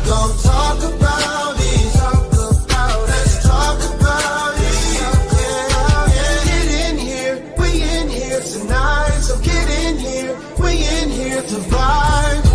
gon' talk about it. Let's talk about it. Get in here, we in here tonight. So get in here, we in here to vibe.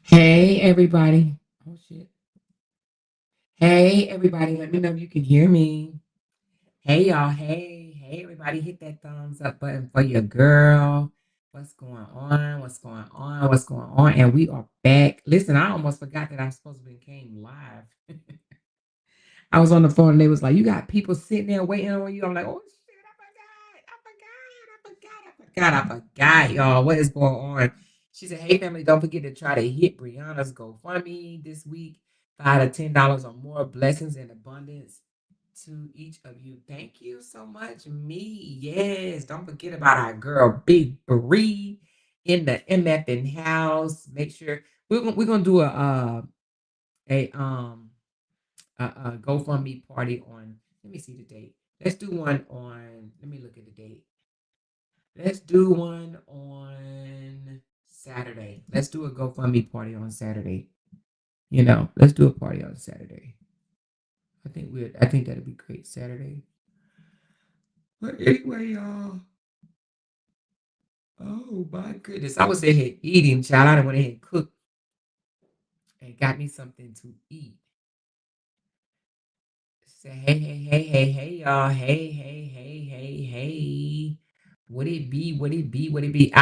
Hey, everybody. Oh, shit. Hey, everybody. Let me know if you can hear me. Hey, y'all. Hey, everybody. Hit that thumbs up button for your girl. What's going on? What's going on? What's going on? And we are back. Listen, I almost forgot that I supposed to be came live. I was on the phone and they was like, you got people sitting there waiting on you. I'm like, oh, shit, I God, I forgot, y'all. What is going on? She said, "Hey, family, don't forget to try to hit Brianna's GoFundMe this week. $5 to $10 or more. Blessings and abundance to each of you. Thank you so much, me. Yes, don't forget about our girl, Big Bree, in the MF in house. Make sure we're gonna do a a GoFundMe party on. Let me see the date. Let's do one on. Let me look at the date. Let's do one on Saturday. Let's do a GoFundMe party on Saturday. Let's do a party on Saturday. I think that'd be great Saturday. But anyway, y'all. Oh my goodness. I was in here eating, child. I done went ahead and cooked and got me something to eat. Say hey, hey, hey, hey, hey, y'all. Hey, hey, hey, hey, hey. Would it be? Would it be? Would it be?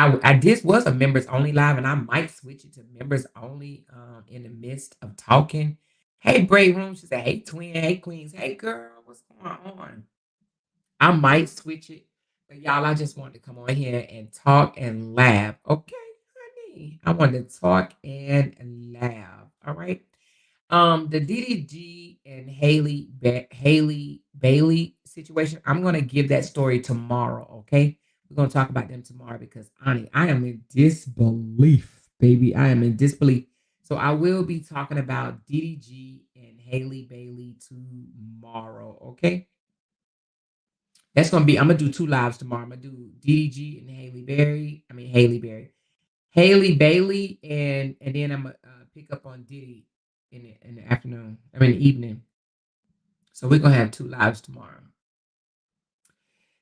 This was a members only live, and I might switch it to members only in the midst of talking. Hey, Brave Room. She said, hey, twin. Hey, queens. Hey, girl. What's going on? I might switch it, but y'all, I just wanted to come on here and talk and laugh. Okay, honey. I wanted to talk and laugh. All right. The DDG and Haley Bailey situation. I'm gonna give that story tomorrow. Okay, we're gonna talk about them tomorrow because honey, I am in disbelief, baby. I am in disbelief. So I will be talking about DDG and Haley Bailey tomorrow. Okay, that's gonna be. I'm gonna do two lives tomorrow. I'm gonna do DDG and Haley Berry. I mean Haley Berry. Haley Bailey, and then I'm gonna pick up on Diddy in the afternoon. I mean the evening. So we're gonna have two lives tomorrow.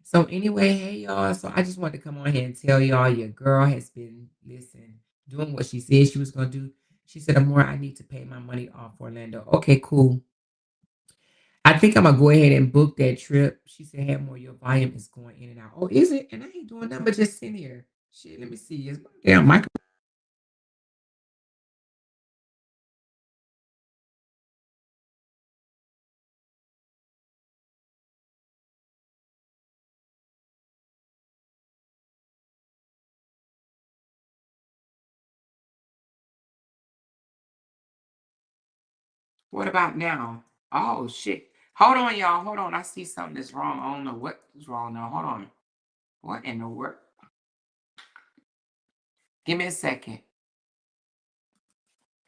So anyway, hey y'all. So I just wanted to come on here and tell y'all your girl has been doing what she said she was gonna do. She said, "Amore, I need to pay my money off Orlando." Okay, cool. I think I'm gonna go ahead and book that trip. She said, "Hey, more your volume is going in and out." Oh, is it? And I ain't doing nothing but just sitting here. Shit, let me see. Is my damn mic? What about now? Oh shit. Hold on, y'all. Hold on. I see something that's wrong. I don't know what is wrong now. Hold on. What in the world? Give me a second.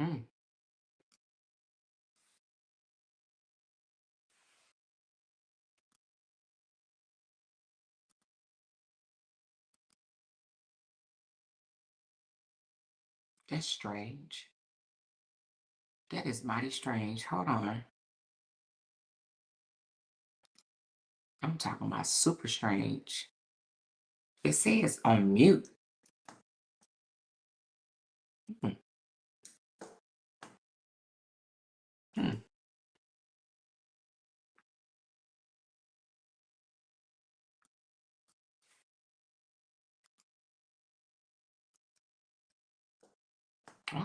Mm, that's strange. That is mighty strange. Hold on. I'm talking about super strange. It says on mute. Hmm, hmm.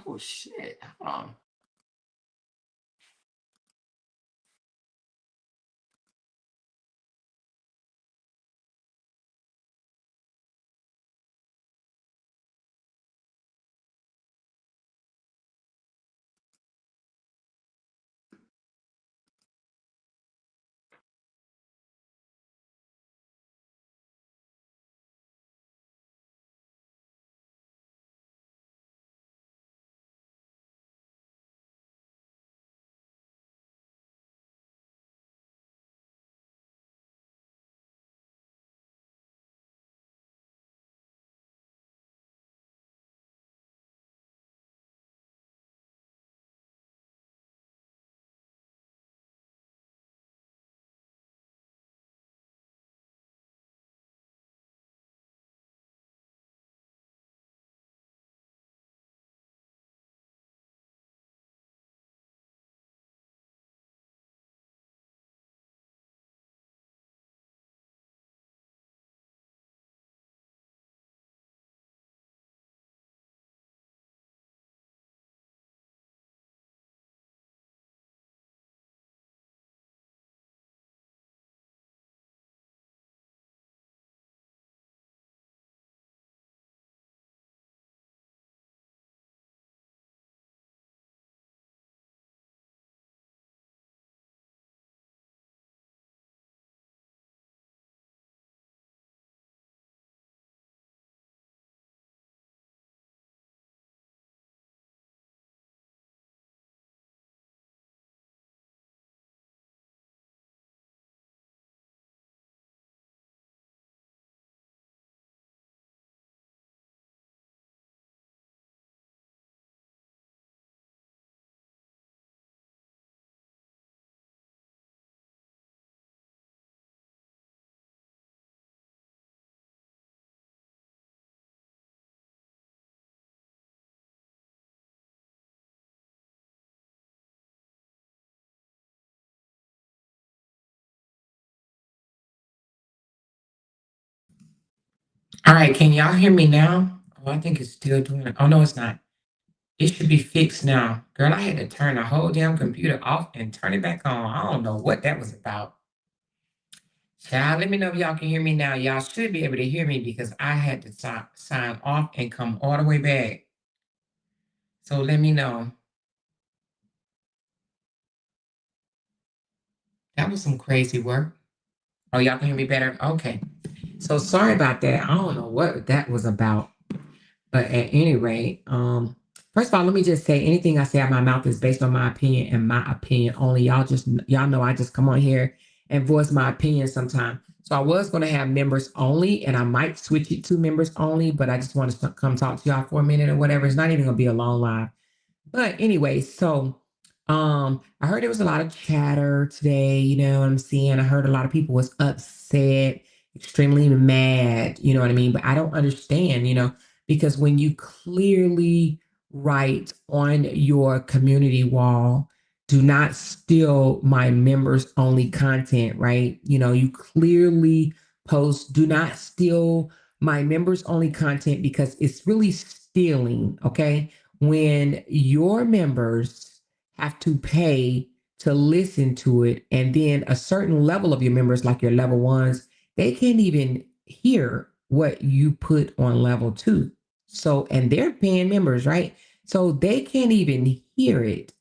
Oh shit. Hold on. All right, can y'all hear me now? Oh, I think it's still doing it. Oh, no, it's not. It should be fixed now. Girl, I had to turn the whole damn computer off and turn it back on. I don't know what that was about. Child, let me know if y'all can hear me now. Y'all should be able to hear me because I had to sign off and come all the way back. So let me know. That was some crazy work. Oh, y'all can hear me better? Okay. So sorry about that. I don't know what that was about. But at any rate, first of all, let me just say anything I say out of my mouth is based on my opinion and my opinion only. Y'all know I just come on here and voice my opinion sometime. So I was going to have members only, and I might switch it to members only, but I just want to come talk to y'all for a minute or whatever. It's not even going to be a long live. But anyway, so I heard there was a lot of chatter today, you know what I'm seeing. I heard a lot of people was upset, extremely mad, you know what I mean? But I don't understand, because when you clearly write on your community wall, do not steal my members only content, right? You clearly post, do not steal my members only content because it's really stealing, okay? When your members have to pay to listen to it, and then a certain level of your members, like your level ones, they can't even hear what you put on level two. So, and they're paying members, right? So they can't even hear it.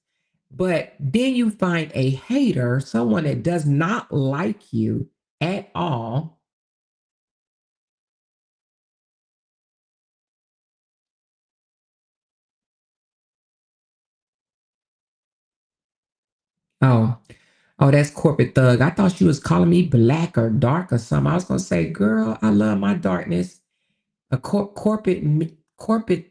But then you find a hater, someone that does not like you at all. Oh, oh, that's corporate thug. I thought she was calling me black or dark or something. I was gonna say, girl, I love my darkness. A corporate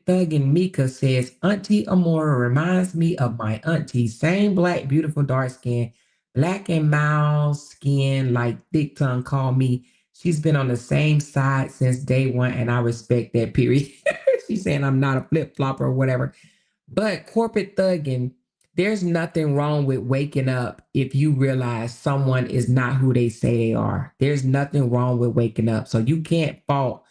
thug in Mika says, Auntie Amora reminds me of my auntie. Same black, beautiful, dark skin, black and mild skin, like thick tongue. Call me. She's been on the same side since day one, and I respect that. Period. She's saying I'm not a flip flopper or whatever. But corporate thugging, there's nothing wrong with waking up if you realize someone is not who they say they are. There's nothing wrong with waking up. So you can't fault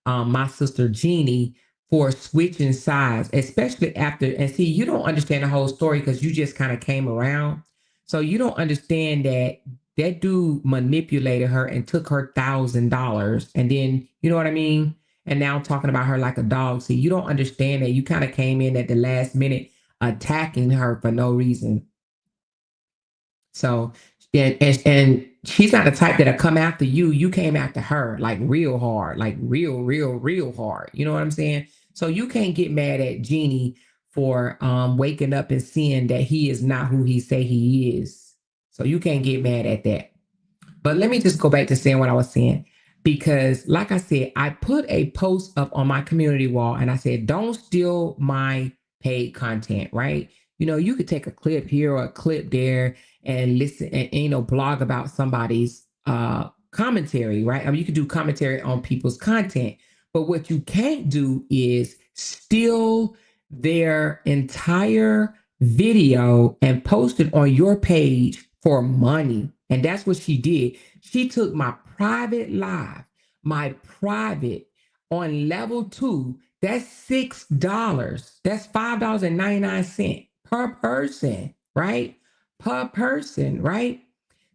my sister Jeannie for switching sides, especially after. And see, you don't understand the whole story because you just kind of came around. So you don't understand that that dude manipulated her and took her $1,000. And then, you know what I mean? And now talking about her like a dog. See, you don't understand that you kind of came in at the last minute attacking her for no reason. So, and she's not the type that'll come after you. You came after her like real hard, like real hard. You know what I'm saying? So you can't get mad at Jeannie for waking up and seeing that he is not who he say he is. So you can't get mad at that. But let me just go back to saying what I was saying. Because, like I said, I put a post up on my community wall and I said, don't steal my paid content, right? You could take a clip here or a clip there and listen and, blog about somebody's commentary, right? I mean, you could do commentary on people's content. But what you can't do is steal their entire video and post it on your page for money. And that's what she did. She took my private live, my private on level two. That's $6. That's $5.99 per person, right? Per person, right?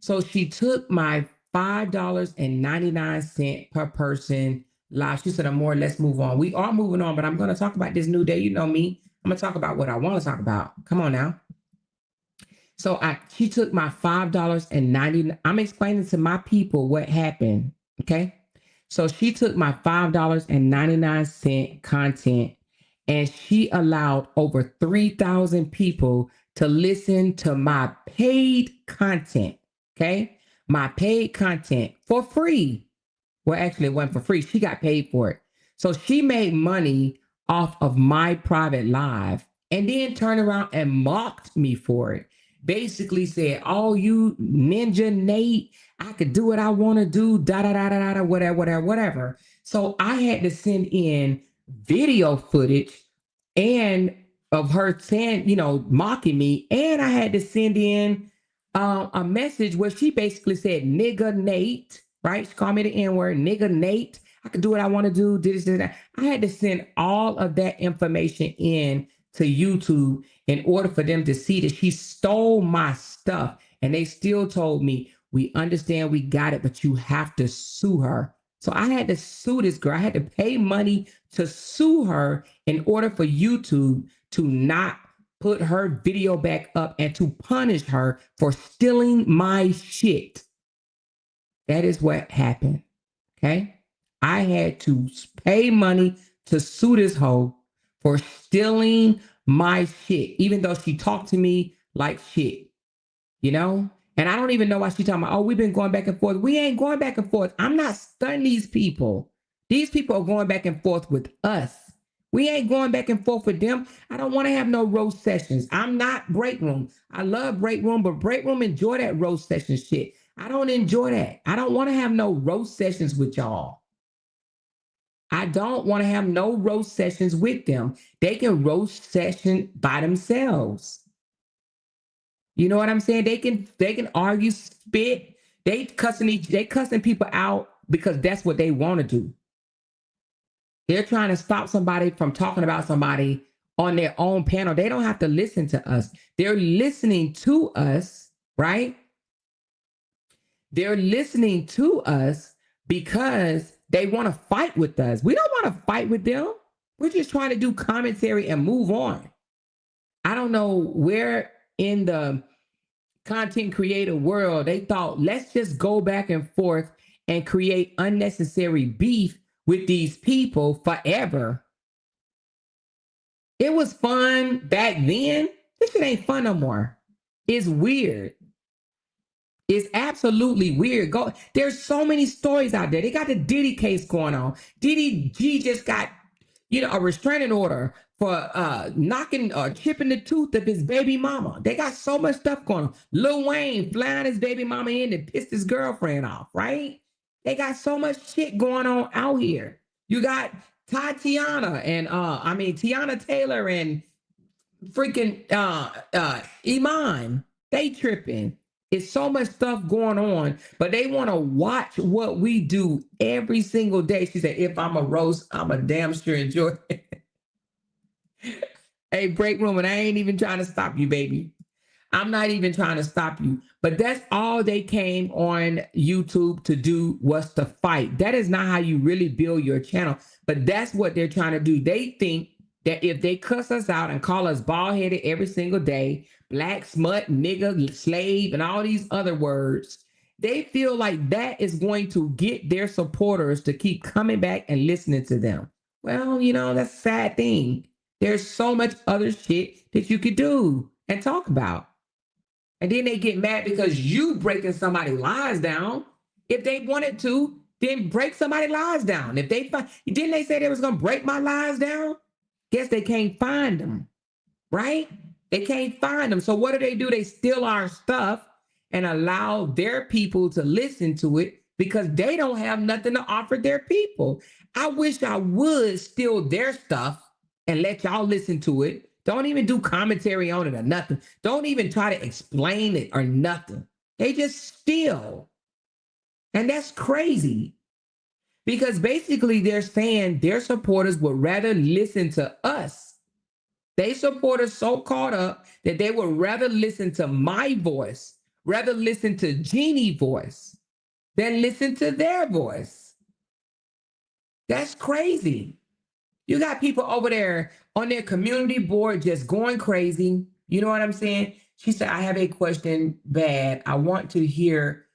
So she took my $5.99 per person live. She said, Amor, let's move on. We are moving on, but I'm going to talk about this new day. You know me. I'm going to talk about what I want to talk about. Come on now. So she took my $5.90. I'm explaining to my people what happened. Okay. So she took my $5.99 content and she allowed over 3,000 people to listen to my paid content. Okay. My paid content for free. Well, actually, it wasn't for free. She got paid for it. So she made money off of my private live and then turned around and mocked me for it. Basically said, oh, you Ninja Nate, I could do what I want to do, da da da da da, whatever. So I had to send in video footage and of her saying, mocking me. And I had to send in a message where she basically said, nigga Nate, right? She called me the N word, nigga Nate. I can do what I want to do. This, that. I had to send all of that information in to YouTube in order for them to see that she stole my stuff. And they still told me, we understand, we got it, but you have to sue her. So I had to sue this girl. I had to pay money to sue her in order for YouTube to not put her video back up and to punish her for stealing my shit. That is what happened. Okay. I had to pay money to sue this hoe for stealing my shit, even though she talked to me like shit, you know? And I don't even know why she talking about, oh, we've been going back and forth. We ain't going back and forth. I'm not stunning these people. These people are going back and forth with us. We ain't going back and forth with them. I don't want to have no roast sessions. I'm not break room. I love break room, but break room enjoy that roast session shit. I don't enjoy that. I don't want to have no roast sessions with y'all. I don't want to have no roast sessions with them. They can roast session by themselves. You know what I'm saying? They can argue, spit. They cussing people out because that's what they want to do. They're trying to stop somebody from talking about somebody on their own panel. They don't have to listen to us. They're listening to us, right? They're listening to us because they want to fight with us. We don't want to fight with them. We're just trying to do commentary and move on. I don't know where in the content creator world they thought, let's just go back and forth and create unnecessary beef with these people forever. It was fun back then. This shit ain't fun no more. It's weird. It's absolutely weird. There's so many stories out there. They got the Diddy case going on. Diddy G just got, a restraining order for knocking or chipping the tooth of his baby mama. They got so much stuff going on. Lil Wayne flying his baby mama in and pissed his girlfriend off, right? They got so much shit going on out here. You got Tatiana and Tiana Taylor and freaking Iman. They tripping. It's so much stuff going on, but they want to watch what we do every single day. She said, if I'm a roast, I'm a damn sure enjoy it. Hey, break room, and I ain't even trying to stop you, baby. I'm not even trying to stop you. But that's all they came on YouTube to do, was to fight. That is not how you really build your channel. But that's what they're trying to do. They think that if they cuss us out and call us bald-headed every single day, black, smut, nigga, slave, and all these other words, they feel like that is going to get their supporters to keep coming back and listening to them. Well, that's a sad thing. There's so much other shit that you could do and talk about. And then they get mad because you breaking somebody's lies down. If they wanted to, then break somebody's lies down. If they didn't they say they was gonna break my lies down? Guess they can't find them, right? They can't find them. So what do? They steal our stuff and allow their people to listen to it because they don't have nothing to offer their people. I wish I would steal their stuff and let y'all listen to it. Don't even do commentary on it or nothing. Don't even try to explain it or nothing. They just steal. And that's crazy. Because basically they're saying their supporters would rather listen to us. They supporters so caught up that they would rather listen to my voice, rather listen to Jeannie's voice than listen to their voice. That's crazy. You got people over there on their community board just going crazy. You know what I'm saying? She said, I have a question, bad. I want to hear,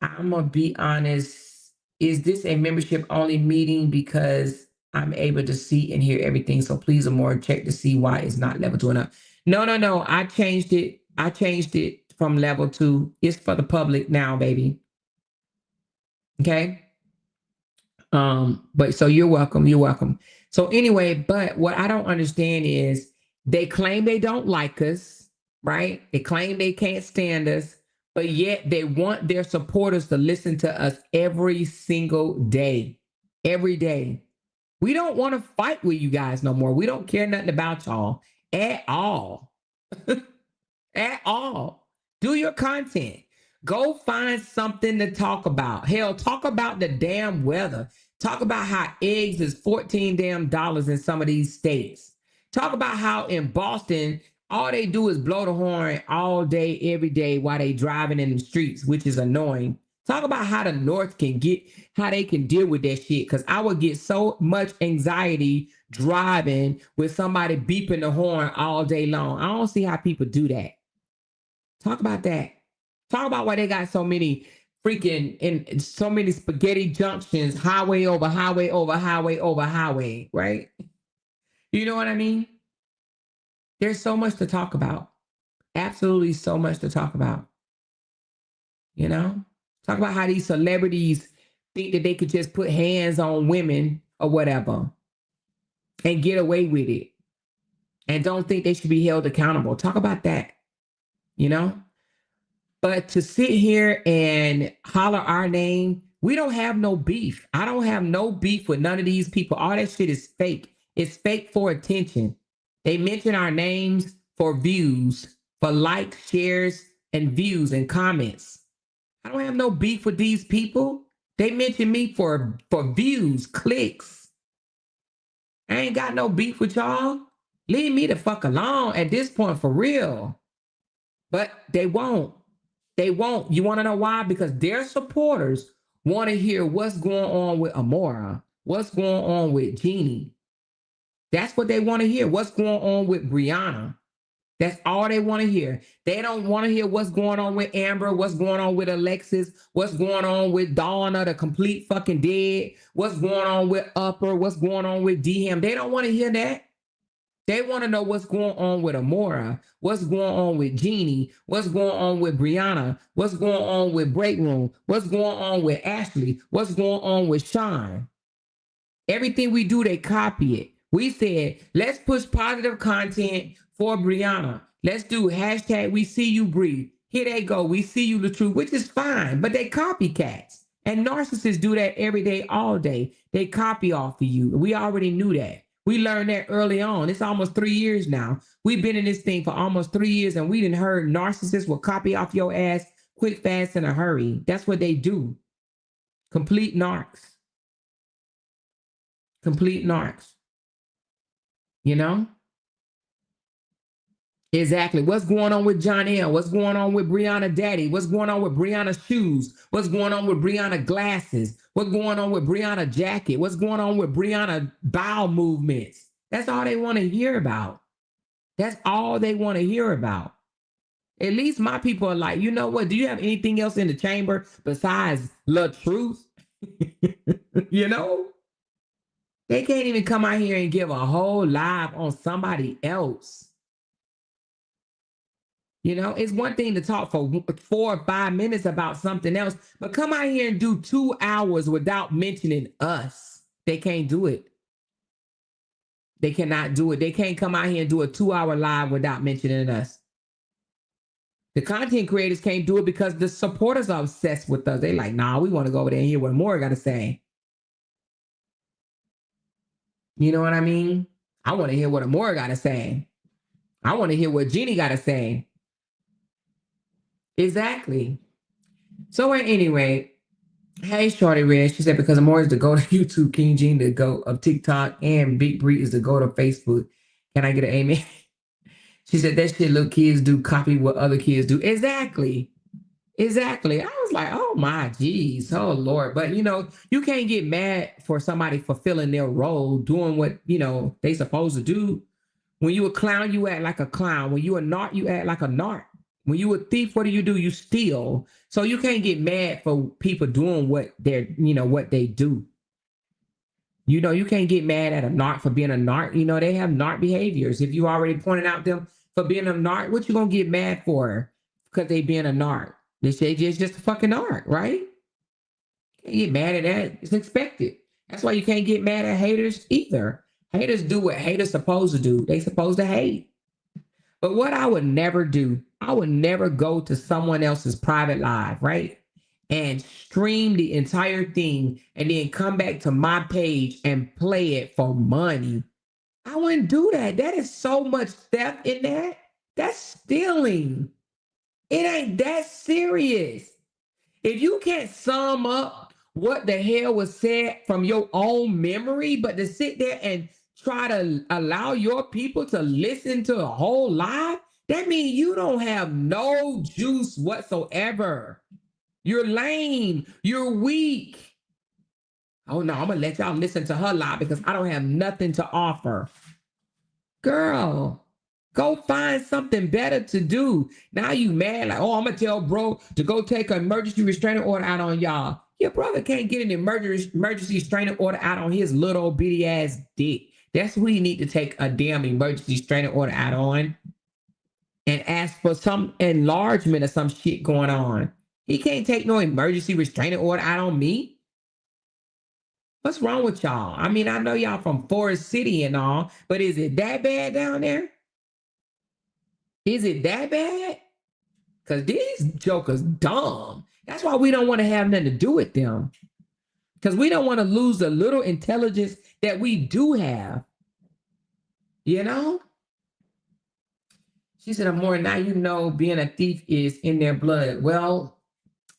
I'm going to be honest. Is this a membership only meeting? Because I'm able to see and hear everything. So please, Amor, check to see why it's not level 2 enough. No. I changed it. I changed it from level 2. It's for the public now, baby. Okay. But so you're welcome. You're welcome. So anyway, but what I don't understand is they claim they don't like us, right? They claim they can't stand us, but yet they want their supporters to listen to us every single day, every day. We don't want to fight with you guys no more. We don't care nothing about y'all at all. At all. Do your content. Go find something to talk about. Hell, talk about the damn weather. Talk about how eggs is $14 damn in some of these states. Talk about how in Boston, all they do is blow the horn all day, every day while they driving in the streets, which is annoying. Talk about how the North can get, how they can deal with that shit. Because I would get so much anxiety driving with somebody beeping the horn all day long. I don't see how people do that. Talk about that. Talk about why they got so many freaking and so many spaghetti junctions, highway over highway over highway over highway, right? You know what I mean? There's so much to talk about. Absolutely so much to talk about. You know? Talk about how these celebrities think that they could just put hands on women or whatever and get away with it and don't think they should be held accountable. Talk about that, you know? But to sit here and holler our name, we don't have no beef. I don't have no beef with none of these people. All that shit is fake. It's fake for attention. They mention our names for views, for likes, shares, and views and comments. I don't have no beef with these people. They mention me for views, clicks. I ain't got no beef with y'all. Leave me the fuck alone at this point, for real. But they won't. They won't. You want to know why? Because their supporters want to hear what's going on with Amora, what's going on with Jeannie. That's what they want to hear. What's going on with Brianna? That's all they want to hear. They don't want to hear what's going on with Amber, what's going on with Alexis, what's going on with Donna, the complete fucking dead, what's going on with Upper, what's going on with DM. They don't want to hear that. They want to know what's going on with Amora, what's going on with Jeannie, what's going on with Brianna, what's going on with Break Room, what's going on with Ashley, what's going on with Sean. Everything we do, they copy it. We said, let's push positive content for Brianna. Let's do hashtag we see you breathe. Here they go. We see you the truth, which is fine, but they copycats. And narcissists do that every day, all day. They copy off of you. We already knew that. We learned that early on. It's almost 3 years now. We've been in this thing for almost 3 years, and we didn't heard narcissists will copy off your ass quick, fast, in a hurry. That's what they do. Complete narcs. Complete narcs. You know? Exactly. What's going on with John L? What's going on with Brianna Daddy? What's going on with Brianna's shoes? What's going on with Brianna glasses? What's going on with Brianna jacket? What's going on with Brianna bowel movements? That's all they want to hear about. That's all they want to hear about. At least my people are like, you know what? Do you have anything else in the chamber besides the truth? You know? They can't even come out here and give a whole live on somebody else. You know, it's one thing to talk for 4 or 5 minutes about something else, but come out here and do 2 hours without mentioning us. They can't do it. They cannot do it. They can't come out here and do a 2-hour live without mentioning us. The content creators can't do it because the supporters are obsessed with us. They like, nah, we want to go over there and hear what more got to say. You know what I mean? I want to hear what Amora got to say. I want to hear what Jeannie got to say. Exactly. So anyway, hey, Shorty Red, she said, because Amora is the go to YouTube, King Jean the go of TikTok, and Big Bree is the go to Facebook. Can I get an amen? She said, that shit little kids do, copy what other kids do. Exactly. Exactly. I was like, oh my geez, oh Lord. But you know, you can't get mad for somebody fulfilling their role, doing what, you know, they supposed to do. When you a clown, you act like a clown. When you a narc, you act like a narc. When you a thief, what do? You steal. So you can't get mad for people doing what they're, you know, what they do. You know, you can't get mad at a narc for being a narc. You know, they have narc behaviors. If you already pointed out them for being a narc, what you gonna get mad for? Because they being a narc. They say it's just a fucking narc, right? You can't get mad at that. It's expected. That's why you can't get mad at haters either. Haters do what haters supposed to do. They supposed to hate. But what I would never do, I would never go to someone else's private live, right? And stream the entire thing and then come back to my page and play it for money. I wouldn't do that. That is so much theft in that. That's stealing. It ain't that serious. If you can't sum up what the hell was said from your own memory, but to sit there and try to allow your people to listen to a whole lie, that means you don't have no juice whatsoever. You're lame. You're weak. Oh no, I'm gonna let y'all listen to her lie because I don't have nothing to offer. Girl, go find something better to do. Now you mad like, oh, I'm gonna tell bro to go take an emergency restraining order out on y'all. Your brother can't get an emergency restraining order out on his little bitty ass dick. That's who you need to take a damn emergency restraining order out on and ask for some enlargement or some shit going on. He can't take no emergency restraining order out on me. What's wrong with y'all? I mean, I know y'all from Forest City and all, but is it that bad down there? Is it that bad? Because these jokers dumb. That's why we don't want to have nothing to do with them. Because we don't want to lose the little intelligence that we do have. You know? She said, more now you know being a thief is in their blood. Well,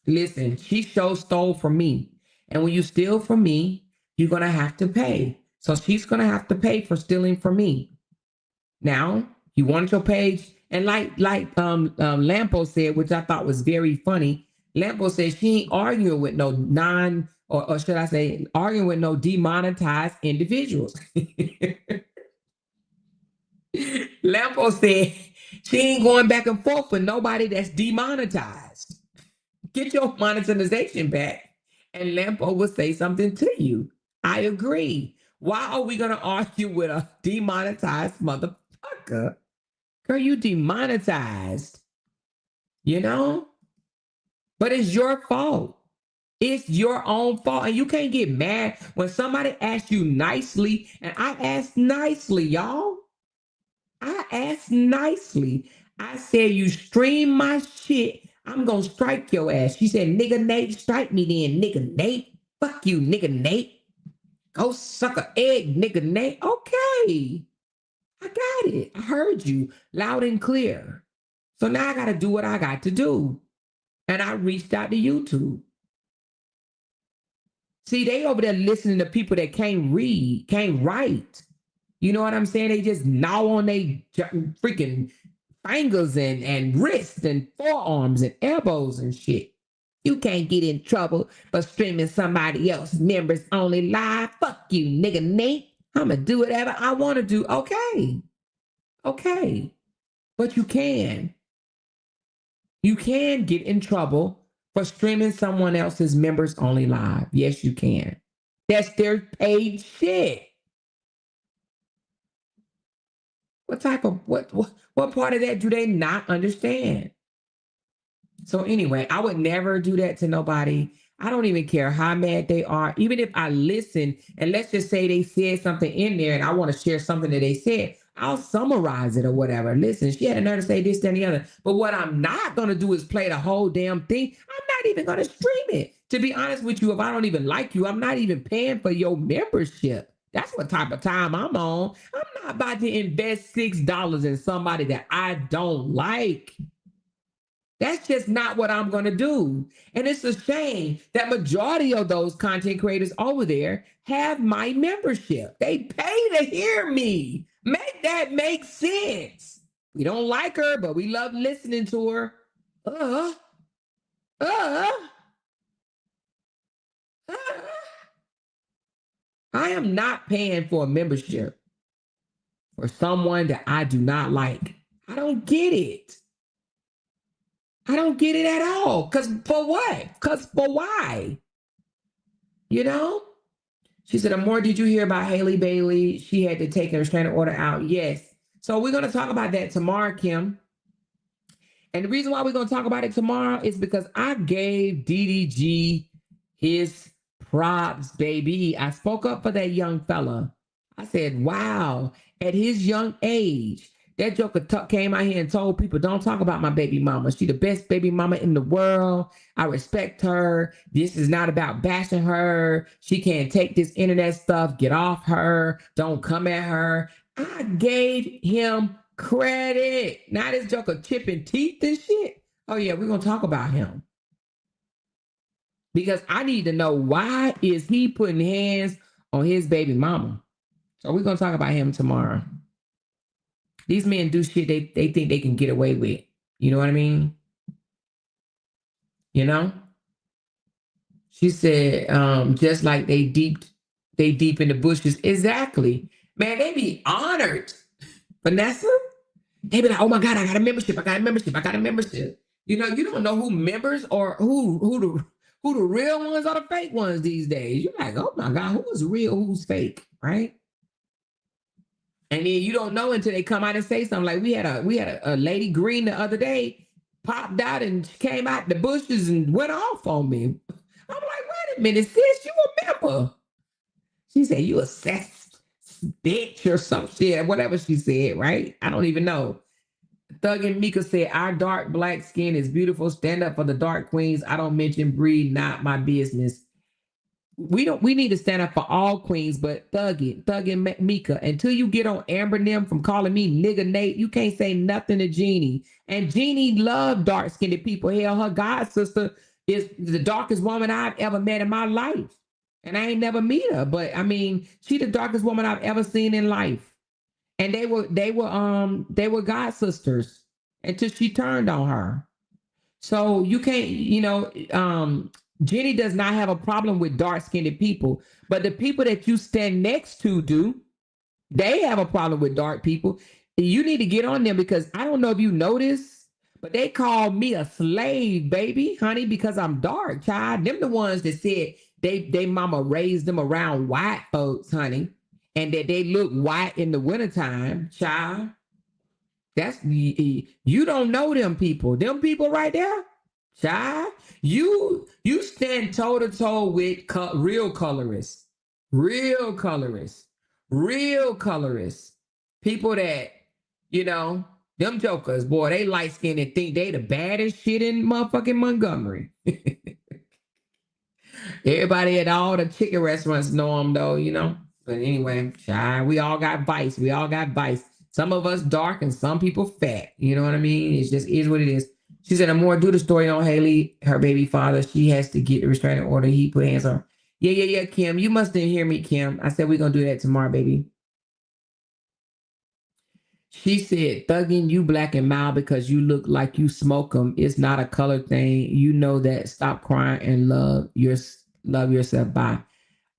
listen, she sure stole from me. And when you steal from me, you're going to have to pay. So she's going to have to pay for stealing from me. Now, you wanted your page. And like Lampo said, which I thought was very funny, Lampo said she ain't arguing with no or should I say, arguing with no demonetized individuals. Lampo said she ain't going back and forth with nobody that's demonetized. Get your monetization back. And Lampo will say something to you. I agree. Why are we going to argue with a demonetized motherfucker? Girl, you demonetized. You know? But it's your fault. It's your own fault. And you can't get mad when somebody asks you nicely. And I asked nicely, y'all. I asked nicely. I said, you stream my shit, I'm going to strike your ass. She said, nigga Nate, strike me then, nigga Nate. Fuck you, nigga Nate. Go suck an egg, nigga Nate. Okay. I got it. I heard you loud and clear. So now I got to do what I got to do. And I reached out to YouTube. See, they over there listening to people that can't read, can't write. You know what I'm saying? They just gnaw on their freaking fingers and wrists and forearms and elbows and shit. You can't get in trouble for streaming somebody else members only live. Fuck you, nigga Nate. I'm going to do whatever I want to do. Okay. Okay. But you can. You can get in trouble for streaming someone else's members only live. Yes, you can. That's their paid shit. What type of, what part of that do they not understand? So anyway, I would never do that to nobody. I don't even care how mad they are. Even if I listen and let's just say they said something in there and I want to share something that they said, I'll summarize it or whatever. Listen, she had a nerve to say this, that, and the other. But what I'm not going to do is play the whole damn thing. I'm not even going to stream it. To be honest with you, if I don't even like you, I'm not even paying for your membership. That's what type of time I'm on. I'm not about to invest $6 in somebody that I don't like. That's just not what I'm going to do. And it's a shame that majority of those content creators over there have my membership. They pay to hear me. Make that make sense. We don't like her, but we love listening to her. I am not paying for a membership for someone that I do not like. I don't get it. I don't get it at all. Because for what? Because for why? You know? She said, Amor, did you hear about Haley Bailey? She had to take a restraining order out. Yes. So we're going to talk about that tomorrow, Kim. And the reason why we're going to talk about it tomorrow is because I gave DDG his props, baby. I spoke up for that young fella. I said, wow, at his young age, that joker came out here and told people, don't talk about my baby mama. She the best baby mama in the world. I respect her. This is not about bashing her. She can't take this internet stuff. Get off her. Don't come at her. I gave him credit. Now this joker chipping teeth and shit. Oh yeah, we're going to talk about him. because I need to know why is he putting hands on his baby mama. So we're gonna talk about him tomorrow. These men do shit they think they can get away with. You know what I mean? You know? She said, just like they deep in the bushes. Exactly. Man, they be honored. Vanessa, they be like, oh my God, I got a membership. I got a membership. I got a membership. You know, you don't know who members or who the real ones are the fake ones these days. You're like, oh my God, who's real, who's fake, right? And then you don't know until they come out and say something. Like we had a lady green the other day, popped out and came out the bushes and went off on me. I'm like, wait a minute, sis, you a member. She said, you a sex bitch or some shit, whatever she said, right? I don't even know. Thug and Mika said, our dark black skin is beautiful. Stand up for the dark queens. I don't mention breed, not my business. We need to stand up for all queens, but Thug and Mika, until you get on Amber them from calling me nigga Nate, you can't say nothing to Jeannie. And Jeannie loved dark-skinned people. Hell, her god sister is the darkest woman I've ever met in my life. And I ain't never meet her, but I mean, she the darkest woman I've ever seen in life. And they were god sisters until she turned on her. So you can't, Jenny does not have a problem with dark-skinned people, but the people that you stand next to do, they have a problem with dark people. You need to get on them because I don't know if you notice, but they call me a slave, baby, honey, because I'm dark, child. Them the ones that said they mama raised them around white folks, honey, and that they look white in the wintertime, child. That's you don't know them people. Them people right there, child. You stand toe to toe with real colorists, real colorists, real colorists. People that them jokers, boy, they light skinned and think they the baddest shit in motherfucking Montgomery. Everybody at all the chicken restaurants know them though, But anyway, child, we all got vice. We all got vice. Some of us dark and some people fat. You know what I mean? It just is what it is. She said, the more do the story on Haley, her baby father, she has to get the restraining order. He put hands on her. Yeah, Kim. You must didn't hear me, Kim. I said, we're going to do that tomorrow, baby. She said, thugging you black and mild because you look like you smoke them. It's not a color thing. You know that. Stop crying and love yourself. Bye.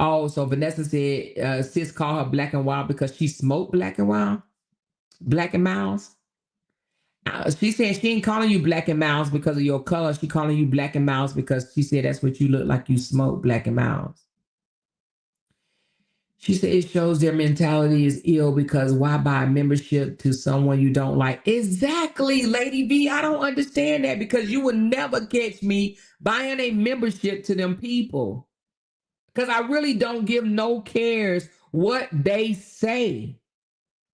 Oh, so Vanessa said, sis call her black and wild because she smoked black and wild. Black and Miles. She said she ain't calling you Black and Miles because of your color. She calling you Black and Miles because she said that's what you look like. You smoke Black and Miles. She said it shows their mentality is ill because why buy membership to someone you don't like? Exactly, Lady V. I don't understand that because you would never catch me buying a membership to them people. Because I really don't give no cares what they say.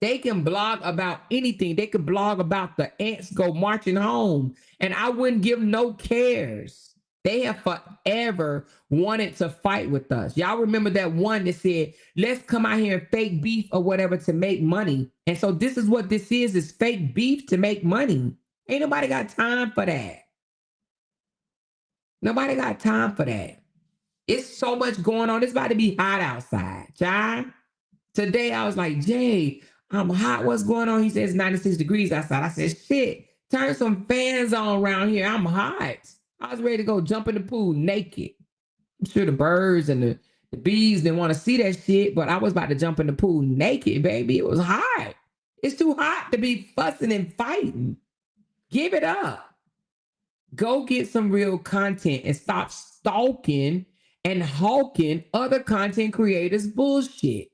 They can blog about anything. They could blog about the ants go marching home, and I wouldn't give no cares. They have forever wanted to fight with us. Y'all remember that one that said, let's come out here and fake beef or whatever to make money. And so this is what this is fake beef to make money. Ain't nobody got time for that. Nobody got time for that. It's so much going on. It's about to be hot outside, child. Today I was like, Jay, I'm hot. What's going on? He says 96 degrees outside. I said, shit, turn some fans on around here. I'm hot. I was ready to go jump in the pool naked. I'm sure the birds and the bees didn't want to see that shit, but I was about to jump in the pool naked, baby. It was hot. It's too hot to be fussing and fighting. Give it up. Go get some real content and stop stalking and hawking other content creators' bullshit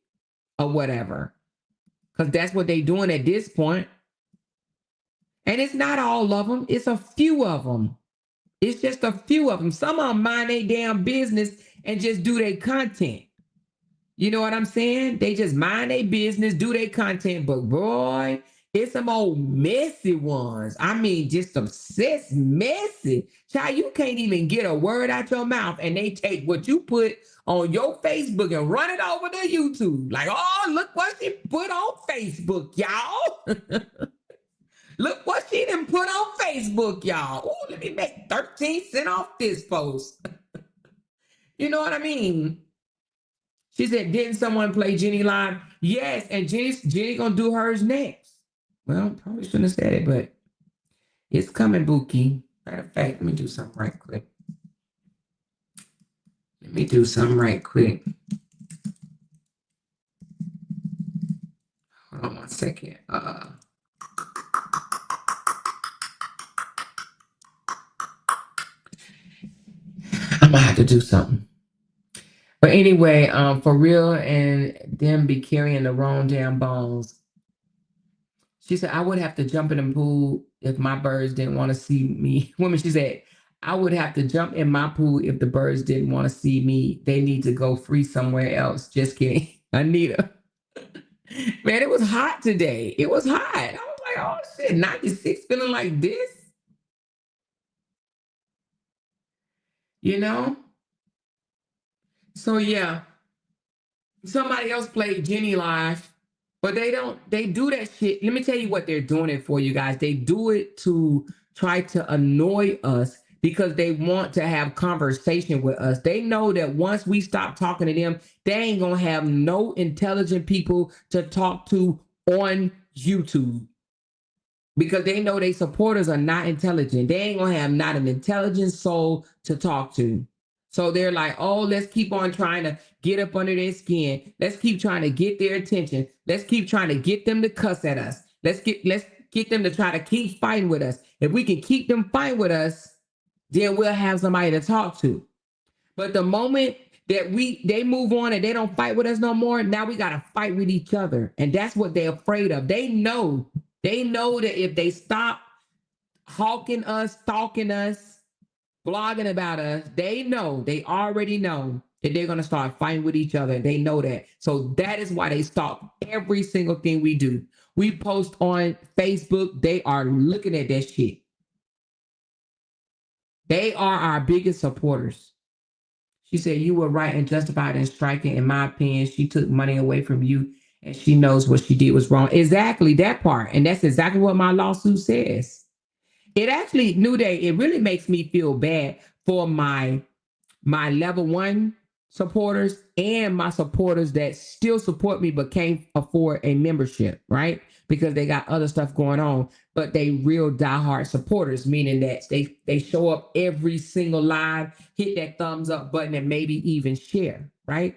or whatever. Because that's what they doing at this point. And it's not all of them. It's a few of them. It's just a few of them. Some of them mind their damn business and just do their content. You know what I'm saying? They just mind their business, do their content. But boy, it's some old messy ones. I mean, just some sis messy. Child, you can't even get a word out your mouth. And they take what you put on your Facebook and run it over to YouTube. Like, oh, look what she put on Facebook, y'all. Look what she done put on Facebook, y'all. Oh, let me make 13 cents off this post. You know what I mean? She said, didn't someone play Jenny live? Yes, and Jenny gonna do hers next. Well, probably shouldn't have said it, but it's coming, Bookie. Matter of fact, let me do something right quick. Hold on one second. I'm gonna have to do something. But anyway, for real, and them be carrying the wrong damn bones. She said, I would have to jump in the pool if my birds didn't want to see me. Woman, she said, I would have to jump in my pool if the birds didn't want to see me. They need to go free somewhere else. Just kidding. Anita. Man, it was hot today. It was hot. I was like, oh shit, 96 feeling like this. You know? So yeah. Somebody else played Jenny live, but they do that shit. Let me tell you what they're doing it for, you guys. They do it to try to annoy us because they want to have conversation with us. They know that once we stop talking to them, they ain't gonna have no intelligent people to talk to on YouTube. Because they know their supporters are not intelligent. They ain't gonna have not an intelligent soul to talk to. So they're like, oh, let's keep on trying to get up under their skin. Let's keep trying to get their attention. Let's keep trying to get them to cuss at us. Let's get them to try to keep fighting with us. If we can keep them fighting with us, then we'll have somebody to talk to. But the moment that they move on and they don't fight with us no more, now we gotta fight with each other. And that's what they're afraid of. They know that if they stop hawking us, stalking us, blogging about us, they already know that they're going to start fighting with each other. They know that. So that is why they stalk every single thing we do. We post on Facebook, they are looking at that shit. They are our biggest supporters. She said, you were right and justified in striking. In my opinion, she took money away from you and she knows what she did was wrong. Exactly that part. And that's exactly what my lawsuit says. It actually, New Day, it really makes me feel bad for my level 1 supporters and my supporters that still support me but can't afford a membership, right? Because they got other stuff going on, but they real diehard supporters, meaning that they show up every single live, hit that thumbs up button and maybe even share, right?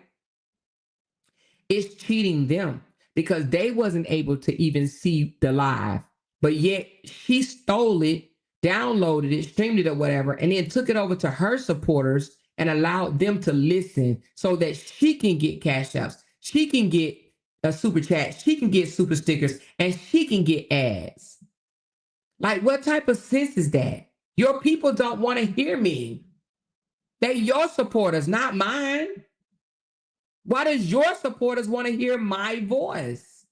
It's cheating them because they wasn't able to even see the live, but yet she stole it, downloaded it, streamed it or whatever, and then took it over to her supporters and allowed them to listen so that she can get cash outs. She can get a super chat. She can get super stickers and she can get ads. Like, what type of sense is that? Your people don't want to hear me. They're your supporters, not mine. Why does your supporters want to hear my voice?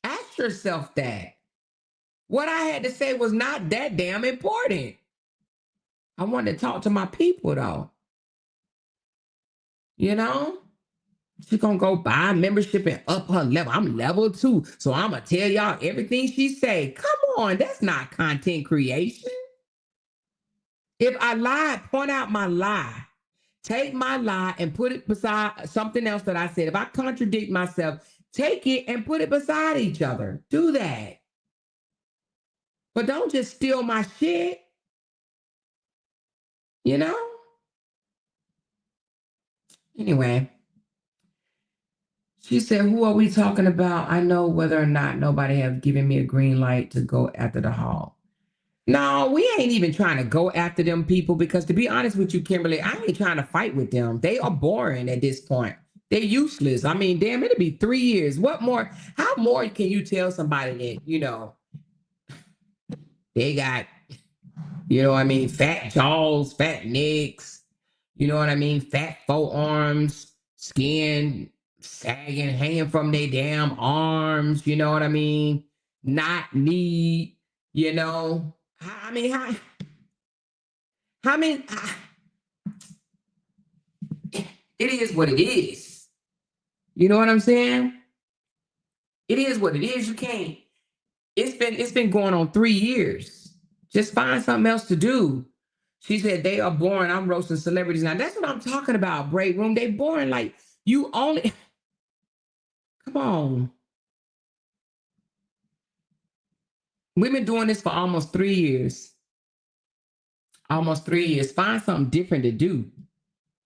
Ask yourself that. What I had to say was not that damn important. I wanted to talk to my people though. You know? She's gonna go buy membership and up her level. I'm level 2, so I'm gonna tell y'all everything she say. Come on, that's not content creation. If I lie, point out my lie. Take my lie and put it beside something else that I said. If I contradict myself, take it and put it beside each other. Do that. But don't just steal my shit. You know? Anyway. She said, who are we talking about? I know whether or not nobody has given me a green light to go after the hall. No, we ain't even trying to go after them people because to be honest with you, Kimberly, I ain't trying to fight with them. They are boring at this point. They're useless. I mean, damn, it'll be 3 years. What more? How more can you tell somebody that, they got, fat jaws, fat necks, fat forearms, skin sagging, hanging from their damn arms, you know what I mean? Not need, you know. I mean, how many? It is what it is. You know what I'm saying? It is what it is. You can't. It's been going on 3 years. Just find something else to do. She said they are boring. I'm roasting celebrities. Now that's what I'm talking about, break room. They boring. Like you only come on. We've been doing this for almost 3 years. Almost 3 years. Find something different to do.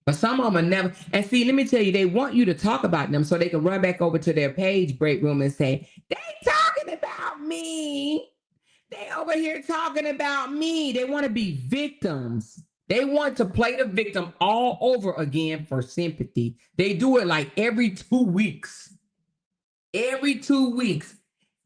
But some of them are never. And see, let me tell you, they want you to talk about them so they can run back over to their page break room and say, they talking about me. They over here talking about me. They want to be victims. They want to play the victim all over again for sympathy. They do it like every 2 weeks. Every 2 weeks.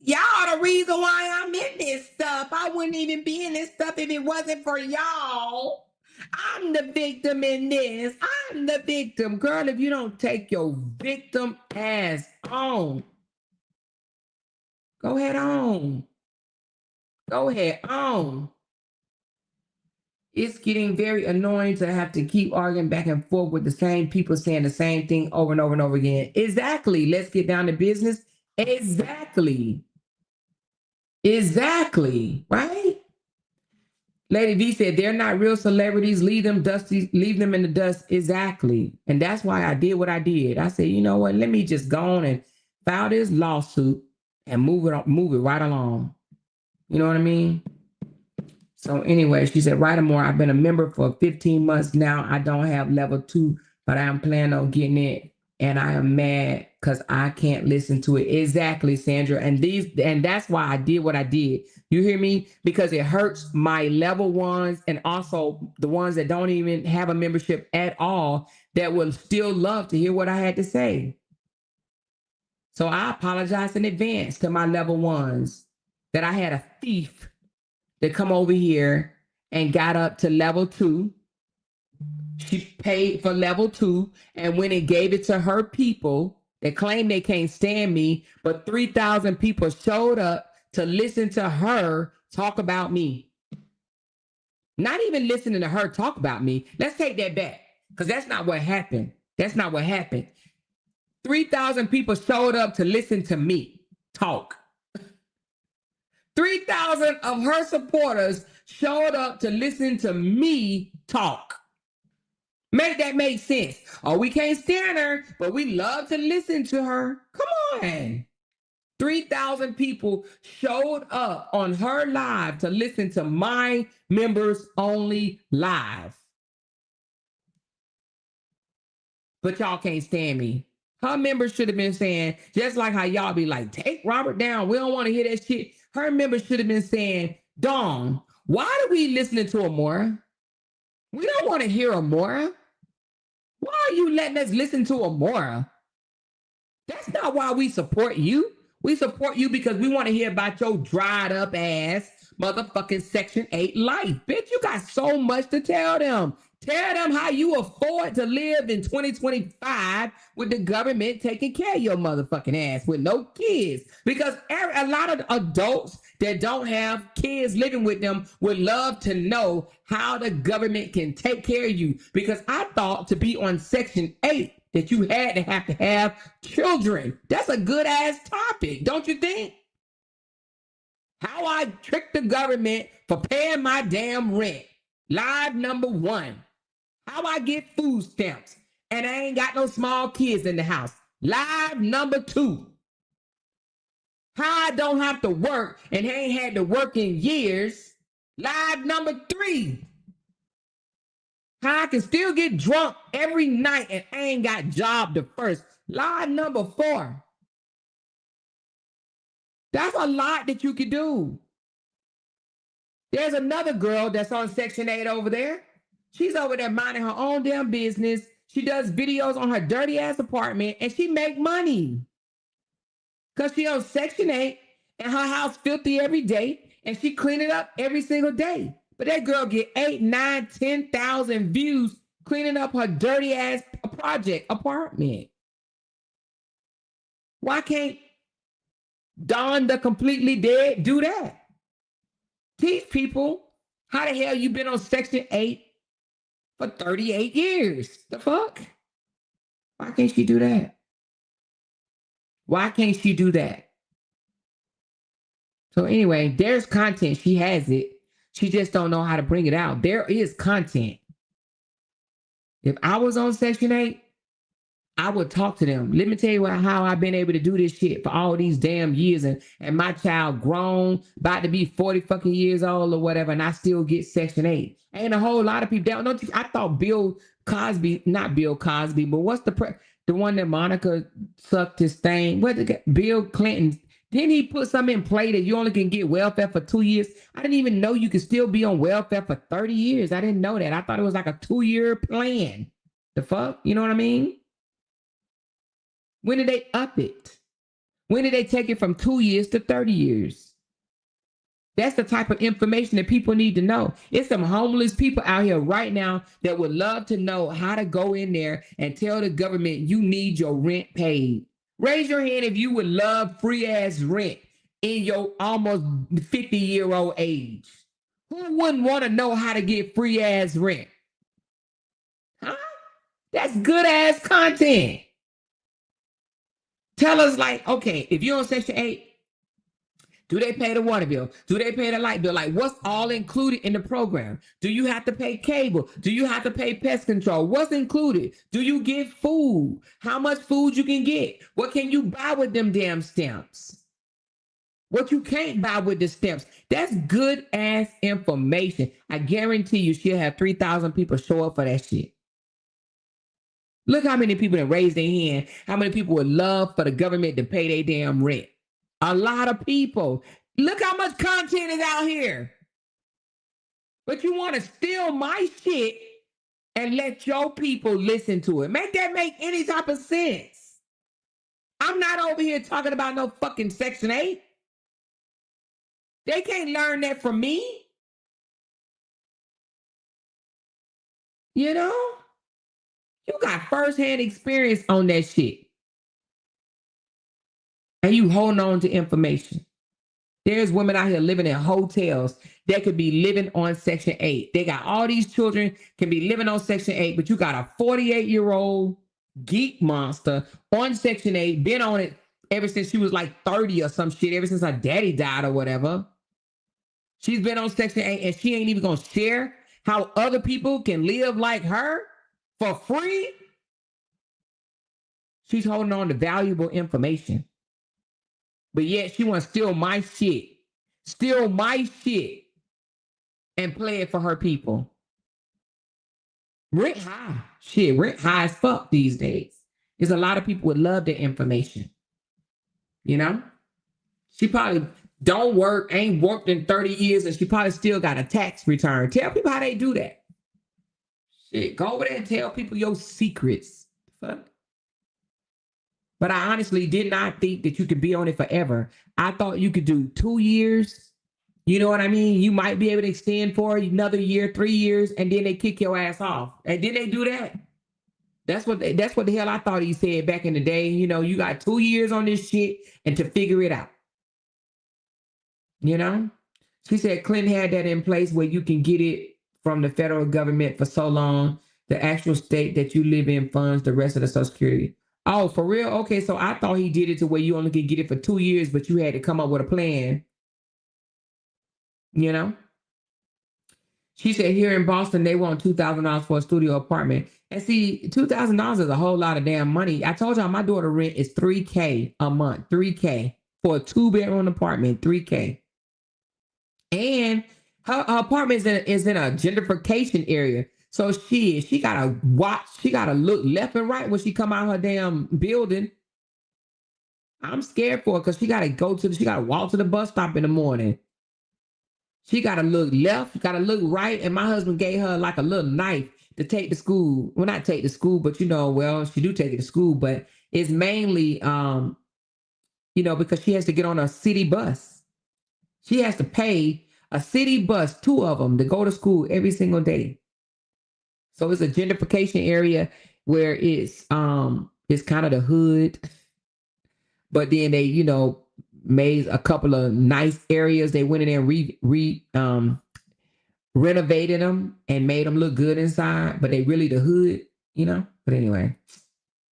Y'all the reason why I'm in this stuff. I wouldn't even be in this stuff if it wasn't for y'all. I'm the victim in this. I'm the victim. Girl, if you don't take your victim ass on, go ahead on. Go ahead on. It's getting very annoying to have to keep arguing back and forth with the same people saying the same thing over and over and over again. Exactly. Let's get down to business. Exactly. Exactly. Right? Lady V said they're not real celebrities. Leave them dusty, leave them in the dust. Exactly. And that's why I did what I did. I said, you know what? Let me just go on and file this lawsuit and move it right along. You know what I mean? So anyway, she said, write more. I've been a member for 15 months now. I don't have level 2, but I am planning on getting it. And I am mad because I can't listen to it. Exactly, Sandra. And that's why I did what I did. You hear me? Because it hurts my level ones and also the ones that don't even have a membership at all that will still love to hear what I had to say. So I apologize in advance to my level ones that I had a thief that come over here and got up to level 2. She paid for level 2 and went and gave it to her people that claim they can't stand me, but 3,000 people showed up to listen to her talk about me. Not even listening to her talk about me. Let's take that back, because that's not what happened. That's not what happened. 3,000 people showed up to listen to me talk. 3,000 of her supporters showed up to listen to me talk. Make that make sense. Oh, we can't stand her, but we love to listen to her. Come on. 3,000 people showed up on her live to listen to my members only live. But y'all can't stand me. Her members should have been saying, just like how y'all be like, take Robert down. We don't want to hear that shit. Her members should have been saying, Dawn, why are we listening to Amora? We don't want to hear Amora. Why are you letting us listen to Amora? That's not why we support you. We support you because we want to hear about your dried up ass motherfucking Section 8 life. Bitch, you got so much to tell them. Tell them how you afford to live in 2025 with the government taking care of your motherfucking ass with no kids. Because a lot of adults that don't have kids living with them would love to know how the government can take care of you. Because I thought to be on Section 8 that you had to have children. That's a good ass topic, don't you think? How I tricked the government for paying my damn rent. Live number 1. How I get food stamps and I ain't got no small kids in the house. Live number 2. How I don't have to work and ain't had to work in years. Live number 3. How I can still get drunk every night and I ain't got job the first. Live number 4. That's a lot that you could do. There's another girl that's on Section 8 over there. She's over there minding her own damn business. She does videos on her dirty ass apartment and she make money. Because she on Section 8 and her house filthy every day and she clean it up every single day. But that girl get 8, 9, 10,000 views cleaning up her dirty ass apartment. Why can't Dawn the Completely Dead do that? Teach people how the hell you been on Section 8 for 38 years. The fuck? Why can't she do that? Why can't she do that? So anyway, there's content. She has it. She just don't know how to bring it out. There is content. If I was on Section 8, I would talk to them. Let me tell you how I've been able to do this shit for all these damn years, and my child grown, about to be 40 fucking years old or whatever, and I still get Section 8. Ain't a whole lot of people don't I thought Bill Cosby, not Bill Cosby, but what's the one that Monica sucked his thing? Bill Clinton. Didn't he put something in play that you only can get welfare for 2 years? I didn't even know you could still be on welfare for 30 years. I didn't know that. I thought it was like a 2-year plan. The fuck? You know what I mean? When did they up it? When did they take it from 2 years to 30 years? That's the type of information that people need to know. It's some homeless people out here right now that would love to know how to go in there and tell the government you need your rent paid. Raise your hand if you would love free ass rent in your almost 50-year-old age. Who wouldn't want to know how to get free ass rent? Huh? That's good ass content. Tell us, like, okay, if you're on Section 8, do they pay the water bill? Do they pay the light bill? Like, what's all included in the program? Do you have to pay cable? Do you have to pay pest control? What's included? Do you get food? How much food you can get? What can you buy with them damn stamps? What you can't buy with the stamps? That's good ass information. I guarantee you she'll have 3,000 people show up for that shit. Look how many people that raise their hand, how many people would love for the government to pay their damn rent. A lot of people. Look how much content is out here. But you want to steal my shit and let your people listen to it. Make that make any type of sense. I'm not over here talking about no fucking Section 8. They can't learn that from me. You know? You got firsthand experience on that shit. And you holding on to information. There's women out here living in hotels that could be living on Section 8. They got all these children can be living on Section 8, but you got a 48-year-old geek monster on Section 8, been on it ever since she was like 30 or some shit, ever since her daddy died or whatever. She's been on Section 8 and she ain't even gonna share how other people can live like her for free. She's holding on to valuable information. But yet she wants to steal my shit, and play it for her people. Rent high. Shit, rent high as fuck these days. There's a lot of people would love that information. You know? She probably don't work, ain't worked in 30 years, and she probably still got a tax return. Tell people how they do that. Shit, go over there and tell people your secrets. Fuck. But I honestly did not think that you could be on it forever. I thought you could do 2 years. You know what I mean? You might be able to extend for another year, 3 years, and then they kick your ass off. And did they do that? That's what the hell I thought he said back in the day. You know, you got 2 years on this shit and to figure it out. You know? She said Clinton had that in place where you can get it from the federal government for so long. The actual state that you live in funds the rest of the Social Security. Oh, for real? Okay, so I thought he did it to where you only could get it for 2 years, but you had to come up with a plan. You know? She said here in Boston, they want $2,000 for a studio apartment. And see, $2,000 is a whole lot of damn money. I told y'all my daughter rent is $3K a month, $3K for a 2-bedroom apartment, $3K. And her apartment is in a gentrification area. So she gotta watch, she gotta look left and right when she come out her damn building. I'm scared for her because she gotta walk to the bus stop in the morning. She gotta look left, gotta look right, and my husband gave her like a little knife to take to school. Well, not take to school, but you know, well, she do take it to school, but it's mainly you know, because she has to get on a city bus. She has to pay a city bus, 2 of them, to go to school every single day. So it's a gentrification area where it's kind of the hood, but then they, you know, made a couple of nice areas. They went in there and renovated them and made them look good inside, but they really the hood, you know. But anyway,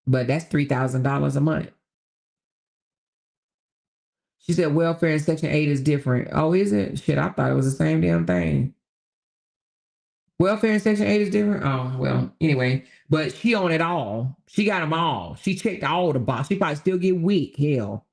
but that's $3,000 a month. She said welfare in Section 8 is different. Oh, is it? Shit, I thought it was the same damn thing. Welfare and Section 8 is different? Oh, well, anyway. But she on it all. She got them all. She checked all the boxes. She probably still get weak. Hell.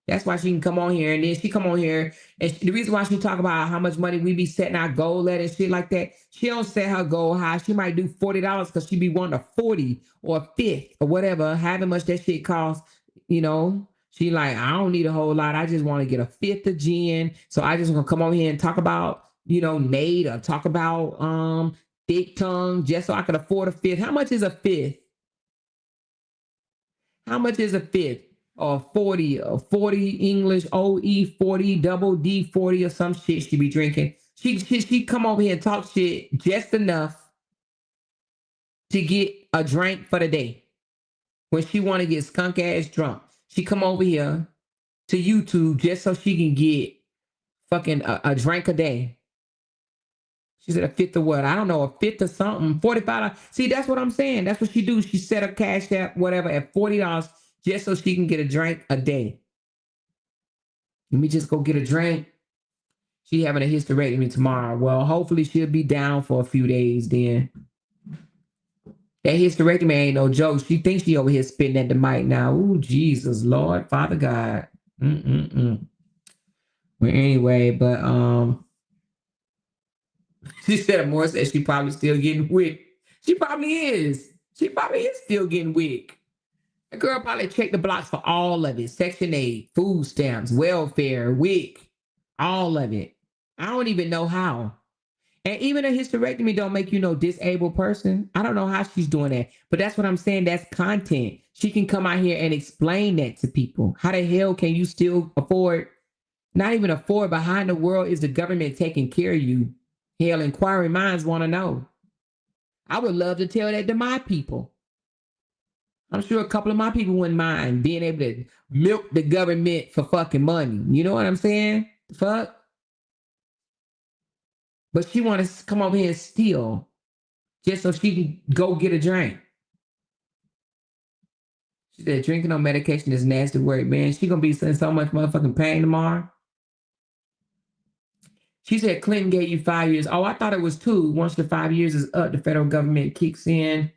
That's why she can come on here, and then she come on here, and the reason why she talk about how much money we be setting our goal at and shit like that, she don't set her goal high. She might do $40 because she be wanting a 40 or a fifth or whatever, however much that shit costs. You know, she like, I don't need a whole lot. I just want to get a fifth of gin. So I just gonna come on here and talk about, Nate, or talk about thick tongue just so I can afford a fifth. How much is a fifth? How much is a fifth? Or 40, or 40 English, OE 40, double D 40, or some shit she be drinking. She come over here and talk shit just enough to get a drink for the day. When she want to get skunk ass drunk, she come over here to YouTube just so she can get fucking a drink a day. She said a fifth of what? I don't know, a fifth of something. $45. See, that's what I'm saying. That's what she do. She set her cash app, whatever, at $40 just so she can get a drink a day. Let me just go get a drink. She having a hysterectomy tomorrow. Well, hopefully she'll be down for a few days then. That hysterectomy ain't no joke. She thinks she over here spitting at the mic now. Ooh, Jesus, Lord, Father God. Well, anyway, but she said more said she probably still getting wick. She probably is. She probably is still getting wick. The girl probably checked the blocks for all of it. Section 8, food stamps, welfare, WIC, all of it. I don't even know how. And even a hysterectomy don't make you no disabled person. I don't know how she's doing that. But that's what I'm saying. That's content. She can come out here and explain that to people. How the hell can you still afford, not even afford, but how in the world is the government taking care of you? Hell, inquiring minds want to know. I would love to tell that to my people. I'm sure a couple of my people wouldn't mind being able to milk the government for fucking money. You know what I'm saying? Fuck. But she want to come over here and steal just so she can go get a drink. She said drinking on medication is nasty work, man. She gonna be in so much motherfucking pain tomorrow. She said Clinton gave you 5 years. Oh, I thought it was 2. Once the 5 years is up, the federal government kicks in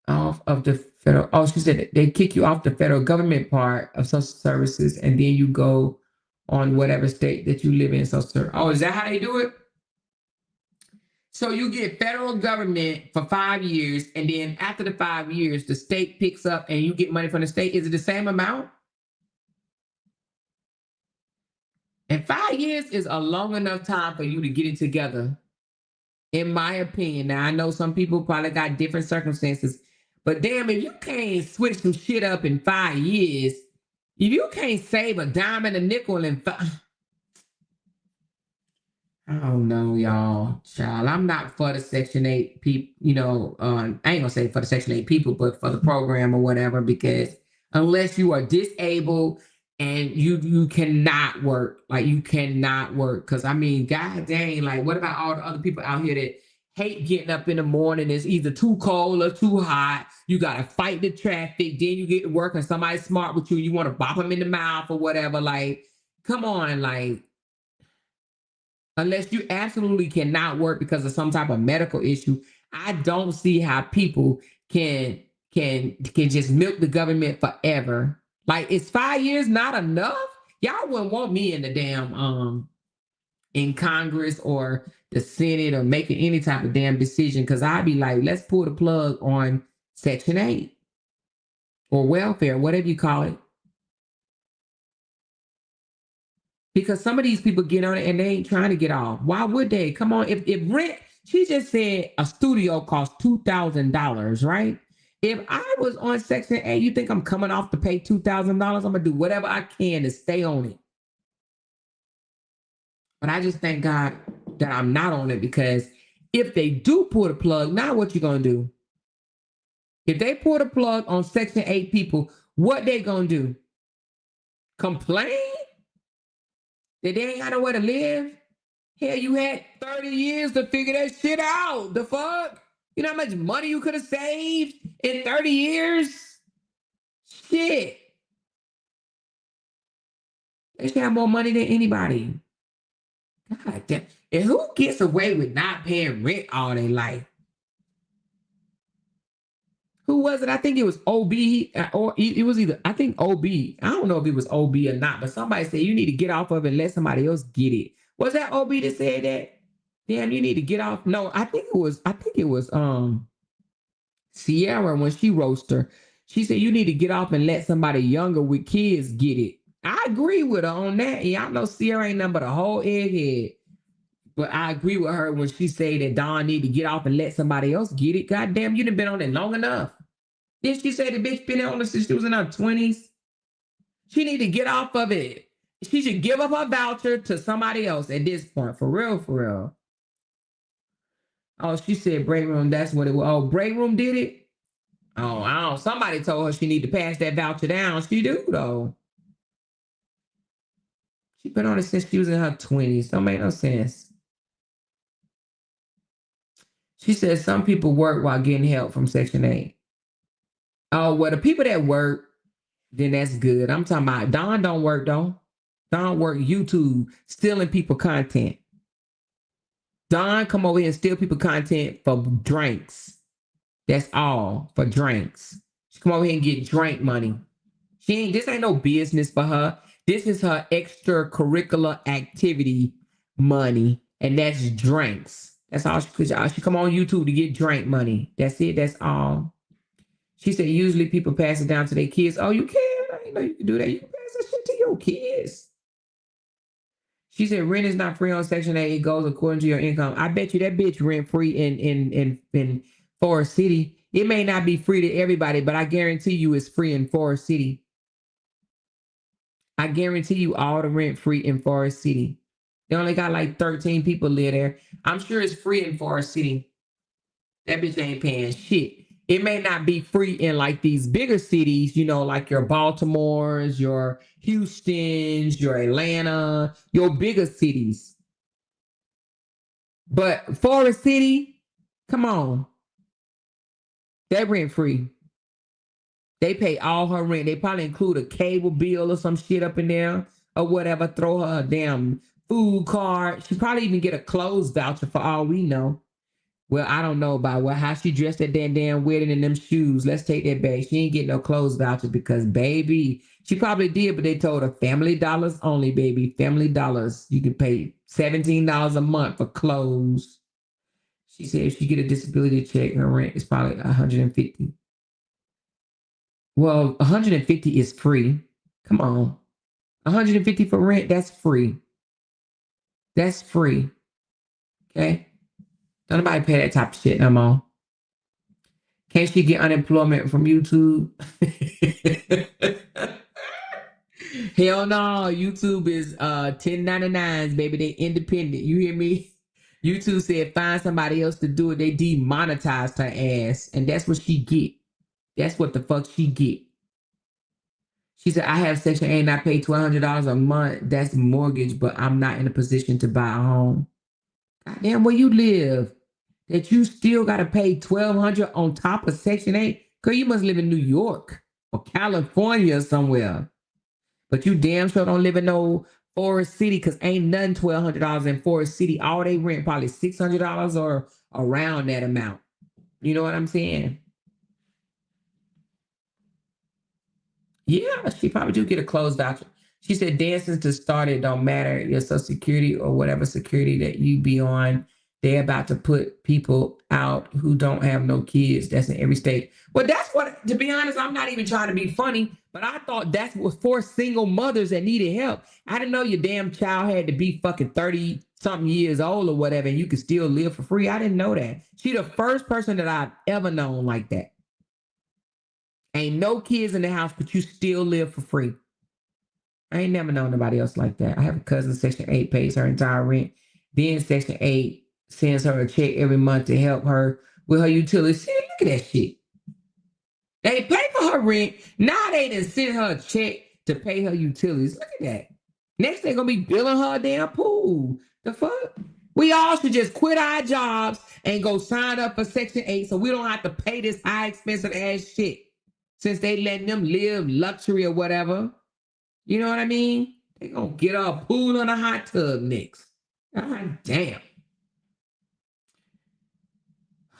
off of the federal. Oh, she said they kick you off the federal government part of social services, and then you go on whatever state that you live in. Oh, is that how they do it? So you get federal government for 5 years, and then after the 5 years, the state picks up and you get money from the state. Is it the same amount? And 5 years is a long enough time for you to get it together, in my opinion. Now, I know some people probably got different circumstances, but damn, if you can't switch some shit up in 5 years, if you can't save a dime and a nickel in 5, I don't know, y'all. Child, I'm not for the Section 8 people, I ain't gonna say for the Section 8 people, but for the program or whatever, because unless you are disabled and you cannot work, like you cannot work. Cause I mean, god dang, like what about all the other people out here that hate getting up in the morning? It's either too cold or too hot. You gotta fight the traffic, then you get to work and somebody's smart with you, you want to bop them in the mouth or whatever. Like, come on, like, unless you absolutely cannot work because of some type of medical issue, I don't see how people can just milk the government forever. Like, is 5 years not enough? Y'all wouldn't want me in the damn in Congress or the Senate or making any type of damn decision, because I'd be like, let's pull the plug on Section 8 or welfare, whatever you call it. Because some of these people get on it and they ain't trying to get off. Why would they? Come on, if rent, she just said a studio costs $2,000, right? If I was on Section 8, you think I'm coming off to pay $2,000? I'm gonna do whatever I can to stay on it. But I just thank God that I'm not on it, because if they do pull the plug, now what you gonna do? If they pull the plug on Section 8 people, what they gonna do? Complain that they ain't got nowhere to live? Hell, you had 30 years to figure that shit out. The fuck? You know how much money you could have saved in 30 years? Shit. They should have more money than anybody. God damn. And who gets away with not paying rent all their life? Who was it? I think it was OB, or it was either, I think OB. I don't know if it was OB or not, but somebody said you need to get off of it and let somebody else get it. Was that OB that said that? Damn, you need to get off. No, I think it was Sierra when she roasted her. She said you need to get off and let somebody younger with kids get it. I agree with her on that. Y'all know Sierra ain't nothing but a whole egghead. But I agree with her when she said that Dawn need to get off and let somebody else get it. God damn, you done been on it long enough. Then she said the bitch been on it since she was in her 20s. She need to get off of it. She should give up her voucher to somebody else at this point. For real, for real. Oh, she said break room. That's what it was. Oh, break room did it? Oh, I don't know. Somebody told her she need to pass that voucher down. She do, though. She been on it since she was in her 20s. Don't make no sense. She said some people work while getting help from Section 8. Oh, well, the people that work, then that's good. I'm talking about Dawn don't work, though. Dawn work YouTube, stealing people content. Dawn come over here and steal people content for drinks. That's all, for drinks. She come over here and get drink money. This ain't no business for her. This is her extracurricular activity money, and that's drinks. That's all she come on YouTube to get drink money. That's it. That's all. She said usually people pass it down to their kids. Oh, you can? I didn't know you can do that. You can pass that shit to your kids. She said rent is not free on Section 8. It goes according to your income. I bet you that bitch rent free in Forest City. It may not be free to everybody, but I guarantee you it's free in Forest City. I guarantee you all the rent free in Forest City. They only got like 13 people live there. I'm sure it's free in Forest City. That bitch ain't paying shit. It may not be free in like these bigger cities, you know, like your Baltimores, your Houstons, your Atlanta, your bigger cities. But Forest City, come on. That rent free. They pay all her rent. They probably include a cable bill or some shit up in there or whatever. Throw her a damn food card. She probably even get a clothes voucher for all we know. Well, I don't know about how she dressed at that damn wedding in them shoes. Let's take that back. She ain't getting no clothes voucher because, baby, she probably did, but they told her family dollars only, baby. Family dollars. You can pay $17 a month for clothes. She said if she get a disability check, her rent is probably $150. Well, $150 is free. Come on. $150 for rent, that's free. That's free. Okay? Don't nobody pay that type of shit no more. Can't she get unemployment from YouTube? Hell no. YouTube is 1099s, baby. They independent. You hear me? YouTube said find somebody else to do it. They demonetized her ass. And that's what she get. That's what the fuck she get. She said, I have Section 8 and I pay $1,200 a month. That's mortgage, but I'm not in a position to buy a home. Goddamn, where you live? That you still got to pay $1,200 on top of Section 8? Girl, you must live in New York or California or somewhere. But you damn sure don't live in no Forest City because ain't nothing $1,200 in Forest City. All they rent probably $600 or around that amount. You know what I'm saying? Yeah, she probably do get a clothes voucher. She said dancing to start it don't matter. Your Social Security or whatever security that you be on, they're about to put people out who don't have no kids. That's in every state. Well, that's what, to be honest, I'm not even trying to be funny, but I thought that was for single mothers that needed help. I didn't know your damn child had to be fucking 30 something years old or whatever, and you could still live for free. I didn't know that. She the first person that I've ever known like that. Ain't no kids in the house, but you still live for free. I ain't never known nobody else like that. I have a cousin, Section 8 pays her entire rent. Then Section 8 sends her a check every month to help her with her utilities. See, look at that shit. They pay for her rent. Now they done send her a check to pay her utilities. Look at that. Next they're going to be billing her a damn pool. The fuck? We all should just quit our jobs and go sign up for Section 8 so we don't have to pay this high expensive ass shit. Since they letting them live luxury or whatever. You know what I mean? They gonna get a pool and a hot tub next. God damn.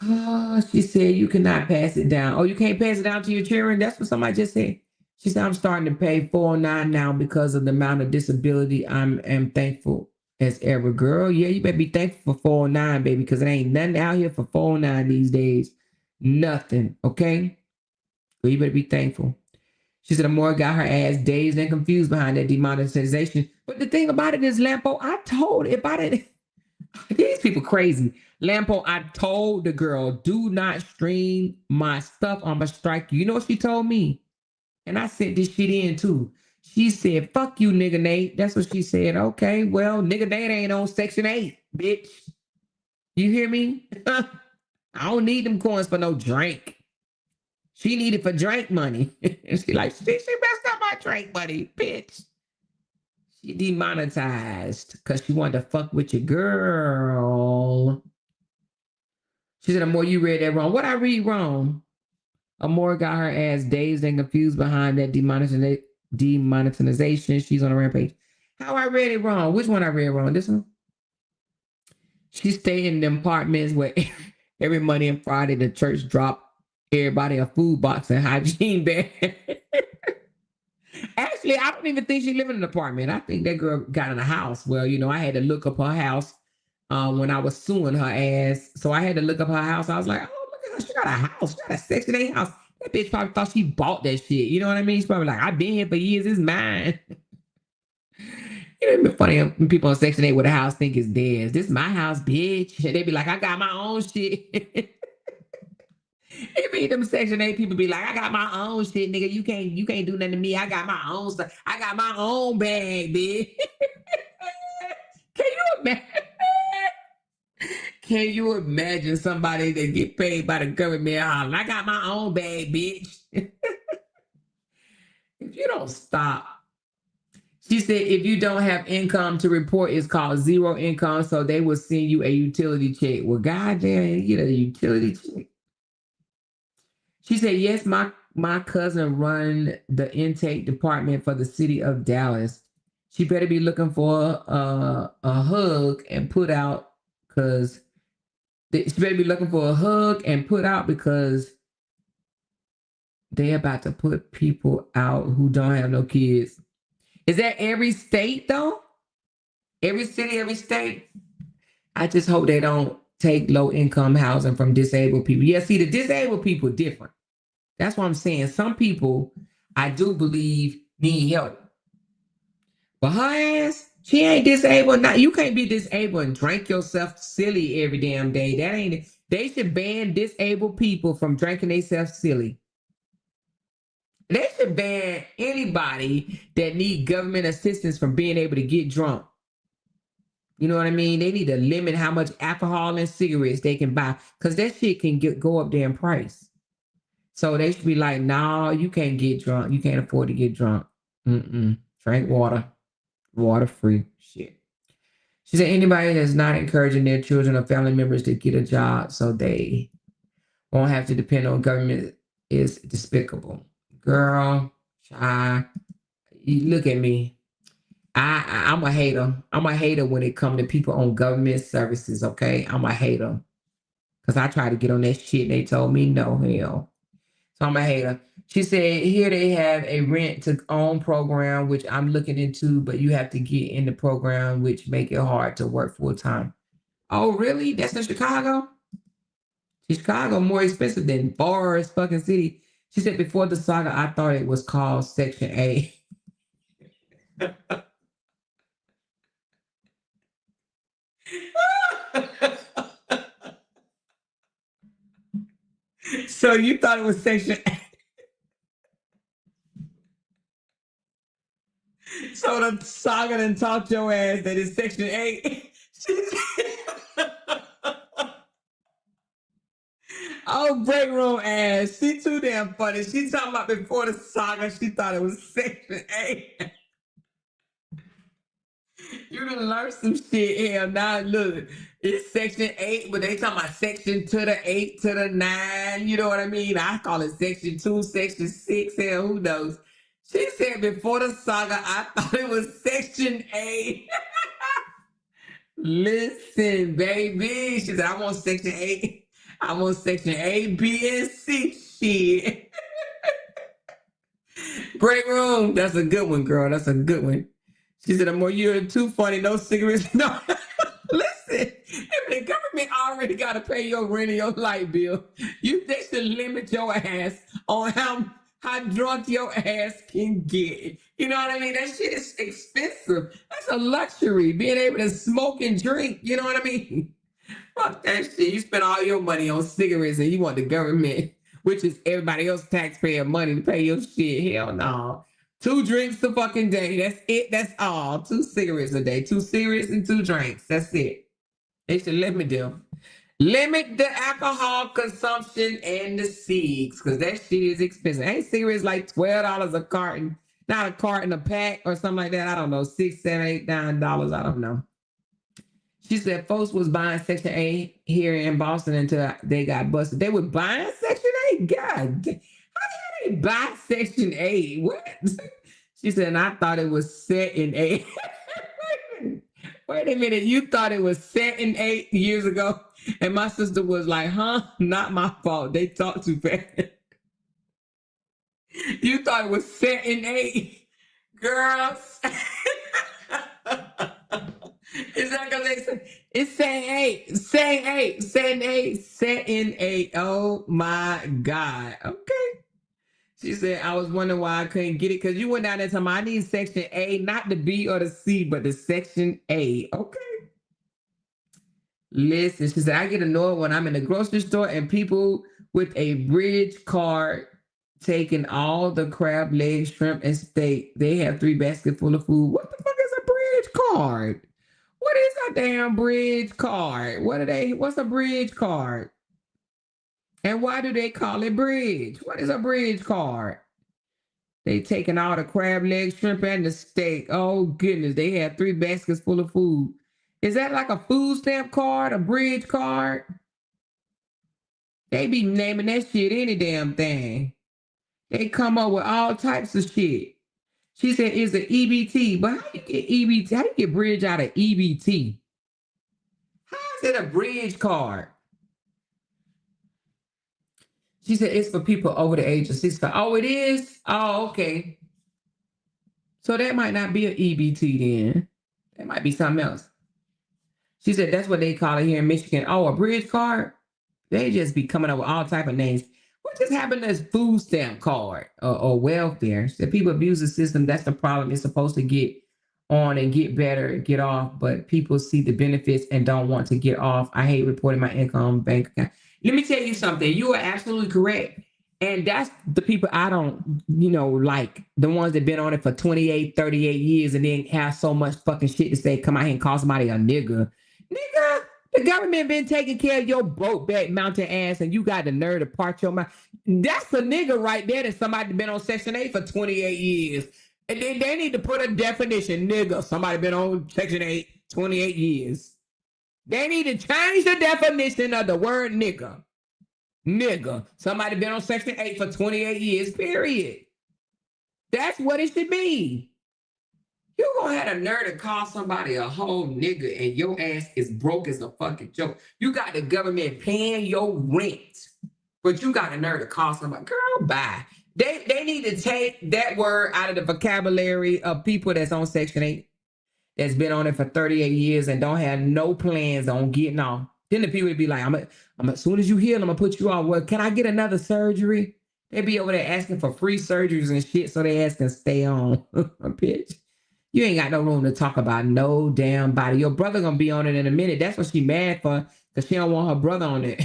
Oh, she said you cannot pass it down. Oh, you can't pass it down to your children? That's what somebody just said. She said, I'm starting to pay 409 now because of the amount of disability. Am thankful as ever. Girl, yeah, you better be thankful for 409, baby, because it ain't nothing out here for 409 these days. Nothing, okay? So you better be thankful. She said, Amore got her ass dazed and confused behind that demonetization. But the thing about it is, Lampo, I told if I didn't, these people crazy. Lampo, I told the girl, do not stream my stuff. I'm going to strike you. You know what she told me? And I sent this shit in too. She said, fuck you, nigga Nate. That's what she said. Okay, well, nigga Nate ain't on Section 8, bitch. You hear me? I don't need them coins for no drink. She needed for drink money. And she like, she messed up my drink money, bitch. She demonetized because she wanted to fuck with your girl. She said, Amore, you read that wrong. What I read wrong? Amore got her ass dazed and confused behind that demonetization. She's on a rampage. How I read it wrong? Which one I read wrong? This one? She stayed in them apartments where every Monday and Friday the church dropped everybody a food box and hygiene bag. Actually, I don't even think she lived in an apartment. I think that girl got in a house. Well, you know, I had to look up her house when I was suing her ass. So I had to look up her house. I was like, oh, look at her. She got a house. She got a Section 8 house. That bitch probably thought she bought that shit. You know what I mean? She's probably like, I've been here for years. It's mine. It'd be funny when people on Section 8 with a house think it's theirs. This is my house, bitch. And they be like, I got my own shit. It be them Section 8 people be like, I got my own shit, nigga. You can't do nothing to me. I got my own stuff. I got my own bag, bitch. Can you imagine? Can you imagine somebody that get paid by the government hollering, I got my own bag, bitch? If you don't stop. She said if you don't have income to report, it's called zero income, so they will send you a utility check. Well, goddamn, you get a utility check. She said, yes, my cousin run the intake department for the city of Dallas. She better be looking for a hug and put out because she better be looking for a hug and put out because they about to put people out who don't have no kids. Is that every state though? Every city, every state? I just hope they don't take low income housing from disabled people. Yeah, see, the disabled people different. That's what I'm saying. Some people, I do believe, need help. But her ass, she ain't disabled. Now you can't be disabled and drink yourself silly every damn day. That ain't it. They should ban disabled people from drinking themselves silly. They should ban anybody that need government assistance from being able to get drunk. You know what I mean? They need to limit how much alcohol and cigarettes they can buy because that shit can go up there in price. So they should be like, no, you can't get drunk. You can't afford to get drunk. Drink water. Water free. Shit. She said anybody that's not encouraging their children or family members to get a job so they won't have to depend on government is despicable. Girl, child, you look at me. I'm a hater. I'm a hater when it comes to people on government services, okay? I'm a hater. Because I tried to get on that shit and they told me no, hell. So I'm a hater. She said, here they have a rent to own program, which I'm looking into, but you have to get in the program, which make it hard to work full time. Oh, really? That's in Chicago? Chicago more expensive than Forest fucking City. She said, before the saga, I thought it was called Section 8. So you thought it was Section 8? So the saga done taught your ass that it's Section 8. Oh, break room ass. She too damn funny. She talking about before the saga, she thought it was Section 8. You done learn some shit. Hell, now look, it's Section 8, but they talking about Section to the 8 to the 9. You know what I mean? I call it Section 2, Section 6. Hell, who knows? She said before the saga, I thought it was Section 8. Listen, baby. She said, I want section 8. I want section A, B, and C. Shit. Great room. That's a good one, girl. That's a good one. She said, "Amor, you're too funny. No cigarettes." No. Listen, if the government already got to pay your rent and your light bill, they should limit your ass on how drunk your ass can get. You know what I mean? That shit is expensive. That's a luxury, being able to smoke and drink. You know what I mean? Fuck that shit. You spend all your money on cigarettes and you want the government, which is everybody else's taxpayer money, to pay your shit. Hell no. 2 drinks a fucking day. That's it. That's all. 2 cigarettes a day. 2 cigarettes and 2 drinks. That's it. They should limit them. Limit the alcohol consumption and the cigs, because that shit is expensive. Ain't cigarettes like $12 a carton? Not a carton, a pack or something like that. I don't know. $6, $7, $8, $9. I don't know. She said folks was buying Section 8 here in Boston until they got busted. They were buying Section 8? God, how the hell they buy Section 8? What? She said, and I thought it was set in 8. Wait a minute. You thought it was set in 8 years ago? And my sister was like, huh? Not my fault. They talked too fast. You thought it was set in 8. Girls. Is that because they said it's saying 8, saying 8, saying 8, set in 8. Oh my God. Okay. She said, I was wondering why I couldn't get it, because you went down there telling me I need section A, not the B or the C, but the section A. Okay. Listen, she said, I get annoyed when I'm in the grocery store and people with a bridge card taking all the crab legs, shrimp, and steak. They have 3 baskets full of food. What the fuck is a bridge card? What is a damn bridge card? What's a bridge card? And why do they call it bridge? What is a bridge card? They taking all the crab legs, shrimp, and the steak. Oh goodness, they had 3 baskets full of food. Is that like a food stamp card, a bridge card? They be naming that shit any damn thing. They come up with all types of shit. She said it's an EBT, but how you get EBT? How you get bridge out of EBT? How is it a bridge card? She said it's for people over the age of 65. Oh, it is? Oh, okay. So that might not be an EBT then. That might be something else. She said that's what they call it here in Michigan. Oh, a bridge card? They just be coming up with all type of names. What just happened to this food stamp card or welfare? The people abuse the system. That's the problem. It's supposed to get on and get better and get off, but people see the benefits and don't want to get off. I hate reporting my income bank account. Let me tell you something. You are absolutely correct. And that's the people I don't, like the ones that been on it for 28, 38 years and then have so much fucking shit to say, come out here and call somebody a nigga. Nigga, the government been taking care of your broke back mountain ass and you got the nerve to part your mouth. That's a nigga right there that somebody been on Section 8 for 28 years. And then they need to put a definition, nigga. Somebody been on Section 8 28 years. They need to change the definition of the word nigga. Nigga. Somebody been on Section 8 for 28 years, period. That's what it should be. You gonna have a nerve to call somebody a whole nigga and your ass is broke as a fucking joke. You got the government paying your rent, but you got a nerve to call somebody, girl, bye. They need to take that word out of the vocabulary of people that's on Section 8, that's been on it for 38 years and don't have no plans on getting off. Then the people would be like, I'm as soon as you heal, I'm gonna put you on. Well, can I get another surgery? They be over there asking for free surgeries and shit so they ass can stay on. Bitch. You ain't got no room to talk about no damn body. Your brother gonna be on it in a minute. That's what she mad for, because she don't want her brother on it.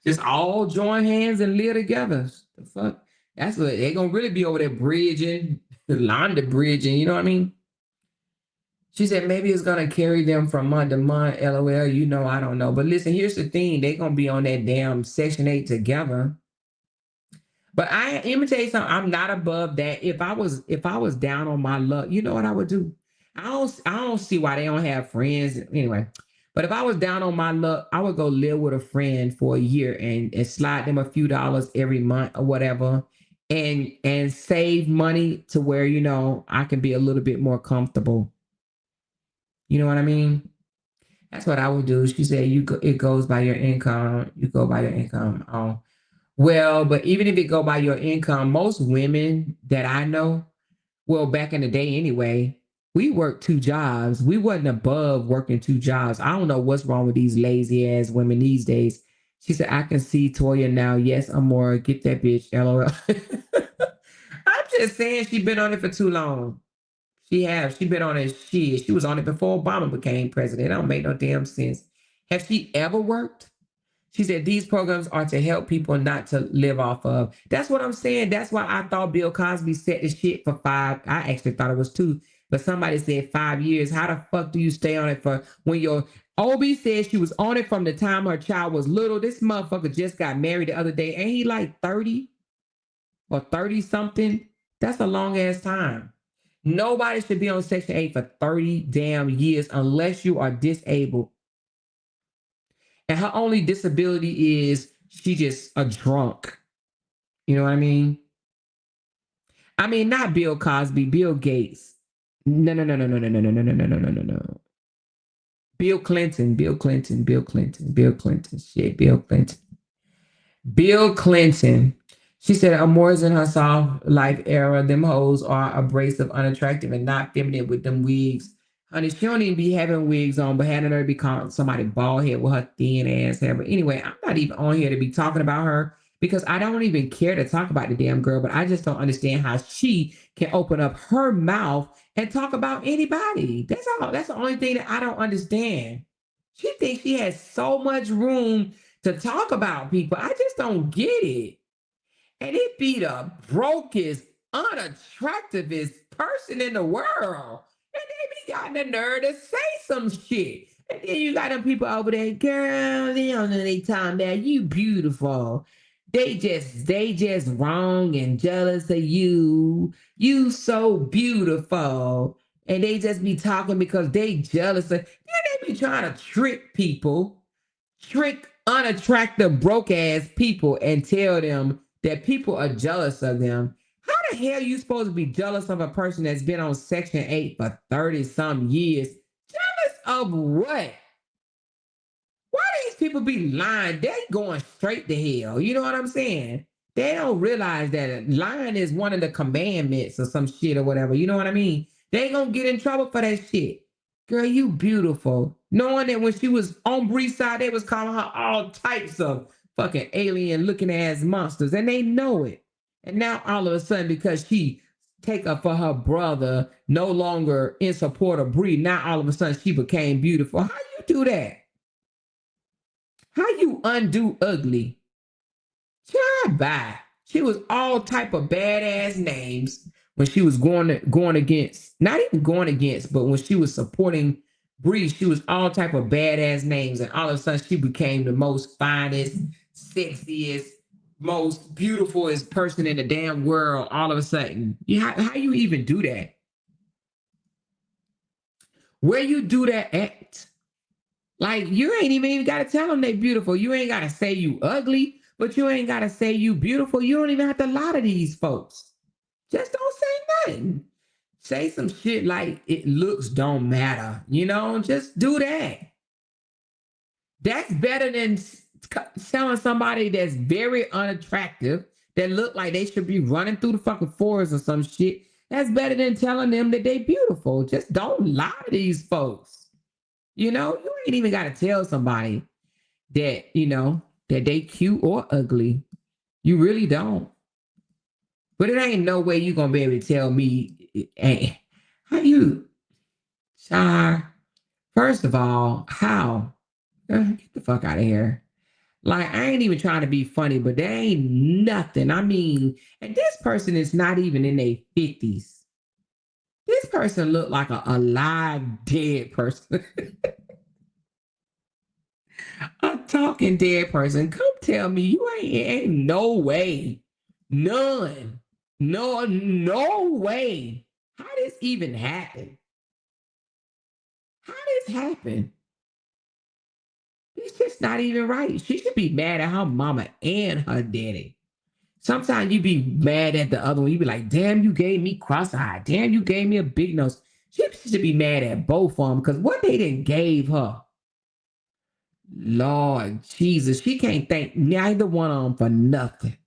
Just all join hands and live together. The fuck? That's what they gonna really be over there bridging, Londa bridging, you know what I mean? She said maybe it's gonna carry them from month to month. LOL, I don't know. But listen, here's the thing. They gonna be on that damn Section 8 together. But let me tell you something. I'm not above that. If I was down on my luck, you know what I would do? I don't see why they don't have friends anyway. But if I was down on my luck, I would go live with a friend for a year and slide them a few dollars every month or whatever, and save money to where I can be a little bit more comfortable. You know what I mean? That's what I would do. She said, it goes by your income. You go by your income. Oh, well, but even if it go by your income, most women that I know, well, back in the day anyway, we worked 2 jobs. We wasn't above working 2 jobs. I don't know what's wrong with these lazy ass women these days. She said, I can see Toya now. Yes, Amora, get that bitch. LOL. I'm just saying she been on it for too long. She has. She been on it. She was on it before Obama became president. It don't make no damn sense. Have she ever worked? She said these programs are to help people not to live off of. That's what I'm saying. That's why I thought Bill Cosby set the shit for 5. I actually thought it was 2, but somebody said 5 years. How the fuck do you stay on it for when your OB said she was on it from the time her child was little? This motherfucker just got married the other day. Ain't he like 30 or 30 something? That's a long ass time. Nobody should be on Section 8 for 30 damn years unless you are disabled. And her only disability is she just a drunk. You know what I mean? I mean, not Bill Cosby, Bill Gates. No, no, no, no, no, no, no, no, no, no, no, no, no, no. Bill Clinton, Bill Clinton, Bill Clinton, Bill Clinton. Shit, Bill Clinton. Bill Clinton. She said, Amore's in her soft life era. Them hoes are abrasive, unattractive, and not feminine with them wigs. Honey, she don't even be having wigs on, but having her be calling somebody bald head with her thin ass hair. But anyway, I'm not even on here to be talking about her because I don't even care to talk about the damn girl, but I just don't understand how she can open up her mouth and talk about anybody. That's all. That's the only thing that I don't understand. She thinks she has so much room to talk about people. I just don't get it. And it be the brokest, unattractivest person in the world. And they be got the nerve to say some shit. And then you got them people over there, girl, they don't know they talking about you beautiful. They just wrong and jealous of you. You so beautiful. And they just be talking because they jealous of, then they be trying to trick unattractive, broke ass people and tell them that people are jealous of them. How the hell are you supposed to be jealous of a person that's been on Section 8 for 30 some years? Jealous of what? Why these people be lying? They going straight to hell. You know what I'm saying? They don't realize that lying is one of the commandments or some shit or whatever. You know what I mean? They ain't gonna get in trouble for that shit. Girl, you beautiful. Knowing that when she was on Bree's side, they was calling her all types of fucking alien looking ass monsters, and they know it. And now all of a sudden, because she take up for her brother, no longer in support of Bree, now all of a sudden she became beautiful. How you do that? How you undo ugly? Child, bye. She was all type of badass names when she was going against, not even going against, but when she was supporting Bree, she was all type of badass names, and all of a sudden she became the most finest, sexiest, most beautifulest person in the damn world. All of a sudden, how you even do that? Where you do that at? Like, you ain't even got to tell them they beautiful. You ain't got to say you ugly, but you ain't got to say you beautiful. You don't even have to lie to these folks. Just don't say nothing. Say some shit like it looks don't matter. You know, just do that. That's better than telling somebody that's very unattractive that look like they should be running through the fucking forest or some shit. That's better than telling them that they beautiful. Just don't lie to these folks. You know, you ain't even got to tell somebody that, you know, that they cute or ugly. You really don't. But it ain't no way you going to be able to tell me, hey, how you, Char? First of all, how? Get the fuck out of here. Like, I ain't even trying to be funny, but there ain't nothing. I mean, and this person is not even in their 50s. This person looked like a alive, dead person. A talking dead person. Come tell me you ain't no way. None. No way. How this even happen? How this happen? It's just not even right. She should be mad at her mama and her daddy. Sometimes you be mad at the other one. You be like, damn, you gave me cross-eyed. Damn, you gave me a big nose. She should be mad at both of them because what they didn't gave her. Lord Jesus, she can't thank neither one of them for nothing.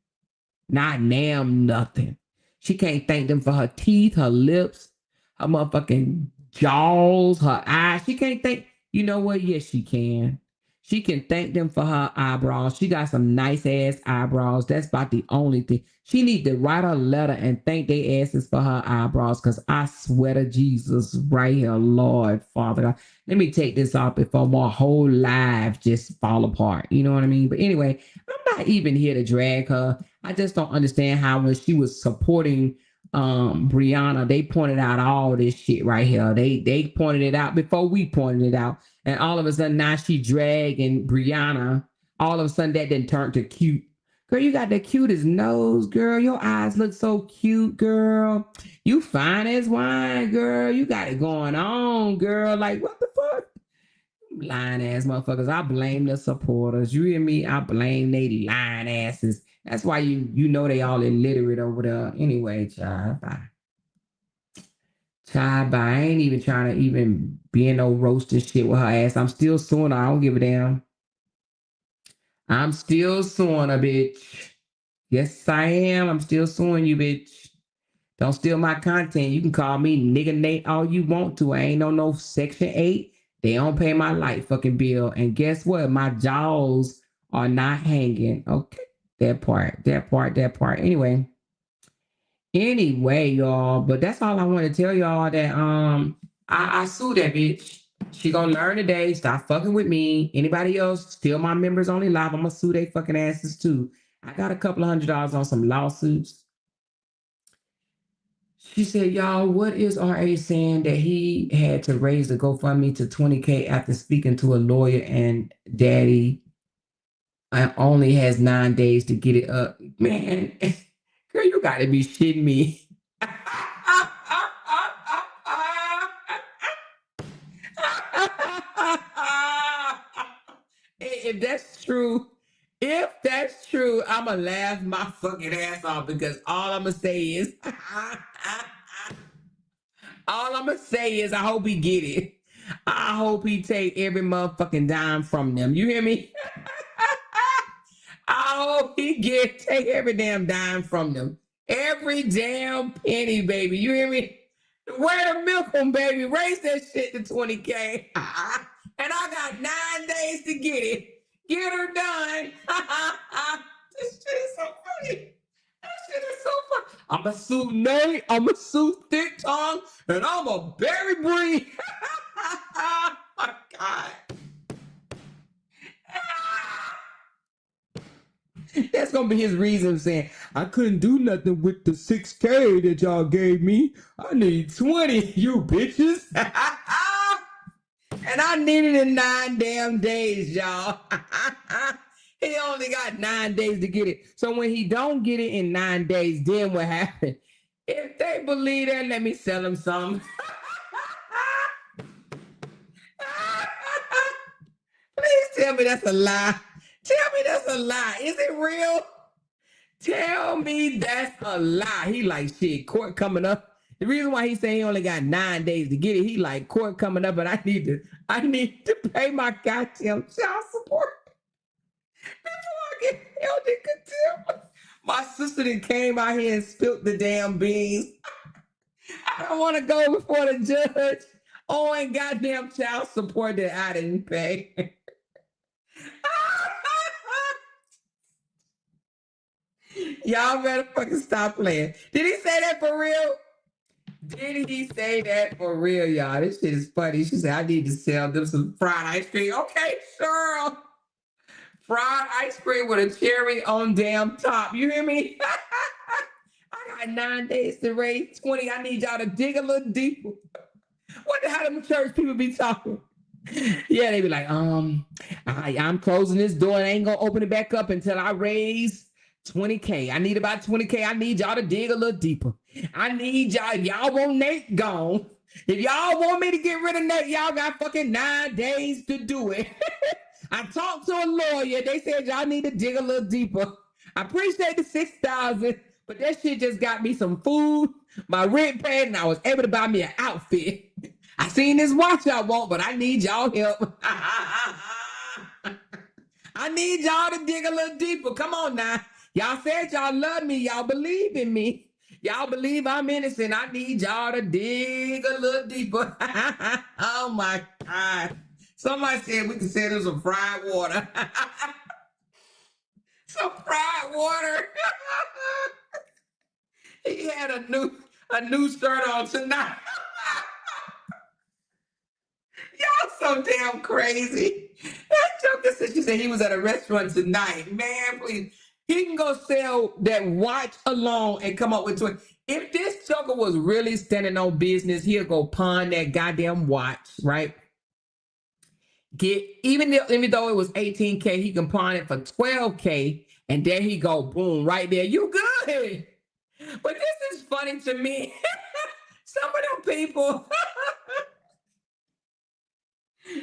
Not damn nothing. She can't thank them for her teeth, her lips, her motherfucking jaws, her eyes. She can't thank, you know what? Yes, she can. She can thank them for her eyebrows. She got some nice ass eyebrows. That's about the only thing. She need to write a letter and thank their asses for her eyebrows, because I swear to Jesus right here, Lord, Father God. Let me take this off before my whole life just fall apart. You know what I mean? But anyway, I'm not even here to drag her. I just don't understand how when she was supporting Brianna, they pointed out all this shit right here. They pointed it out before we pointed it out. And all of a sudden now she dragging Brianna. All of a sudden that didn't turn to cute. Girl, you got the cutest nose, girl. Your eyes look so cute, girl. You fine as wine, girl. You got it going on, girl. Like, what the fuck? Lying ass motherfuckers. I blame the supporters. You hear me? I blame they lying asses. That's why you know they all illiterate over there. Anyway, child, bye. Child, bye. I ain't even trying to even be in no roasting shit with her ass. I'm still suing her. I don't give a damn. I'm still suing her, bitch. Yes, I am. I'm still suing you, bitch. Don't steal my content. You can call me nigga Nate all you want to. I ain't on no Section 8. They don't pay my light fucking bill. And guess what? My jaws are not hanging. Okay. That part. Anyway, y'all. But that's all I want to tell y'all, that I sue that bitch. She gonna learn today. Stop fucking with me. Anybody else steal my members only live, I'm gonna sue they fucking asses too. I got a couple of $100 on some lawsuits. She said, y'all, what is RA saying that he had to raise the GoFundMe to 20K after speaking to a lawyer, and daddy only has 9 days to get it up? Man, girl, you gotta be shitting me. If that's true, I'ma laugh my fucking ass off, because all I'ma say is I hope he get it. I hope he take every motherfucking dime from them. You hear me? I hope he take every damn dime from them. Every damn penny, baby. You hear me? Where the milk on, baby? Raise that shit to 20K. And I got 9 days to get it. Get her done. This shit is so funny. That shit is so funny. I'ma sue Nate. I'ma sue Thick Tongue. And I'ma bury Bree. Oh my God. That's gonna be his reason saying, I couldn't do nothing with the 6K that y'all gave me. I need 20, you bitches. And I need it in 9 damn days, y'all. He only got 9 days to get it. So when he don't get it in 9 days, then what happened? If they believe that, let me sell them some. Please tell me that's a lie. Tell me that's a lie. Is it real? Tell me that's a lie. He like, shit, court coming up. The reason why he's saying he only got 9 days to get it, he like, court coming up, and I need to pay my goddamn child support before I get held in contempt. My sister that came out here and spilt the damn beans. I don't want to go before the judge owing goddamn child support that I didn't pay. Y'all better fucking stop playing. Did he say that for real? Did he say that for real, y'all? This shit is funny. She said, I need to sell them some fried ice cream. Okay, sure. Fried ice cream with a cherry on damn top. You hear me? I got 9 days to raise 20. I need y'all to dig a little deeper. What the hell them church people be talking? Yeah, they be like, I'm closing this door and I ain't gonna open it back up until I raise 20K. I need about 20K. I need y'all to dig a little deeper. I need y'all. Y'all want Nate gone. If y'all want me to get rid of Nate, y'all got fucking 9 days to do it. I talked to a lawyer. They said y'all need to dig a little deeper. I appreciate the 6,000, but that shit just got me some food, my rent paid, and I was able to buy me an outfit. I seen this watch I want, but I need y'all help. I need y'all to dig a little deeper. Come on now. Y'all said y'all love me. Y'all believe in me. Y'all believe I'm innocent. I need y'all to dig a little deeper. Oh my God. Somebody said we could say there's some fried water. Some fried water. He had a new shirt on tonight. Y'all so damn crazy. That joker said she said he was at a restaurant tonight. Man, please. He can go sell that watch alone and come up with 20. If this joker was really standing on business, he'll go pawn that goddamn watch, right? Even though it was 18K, he can pawn it for 12K, and there he go, boom, right there. You good. But this is funny to me. Some of them people.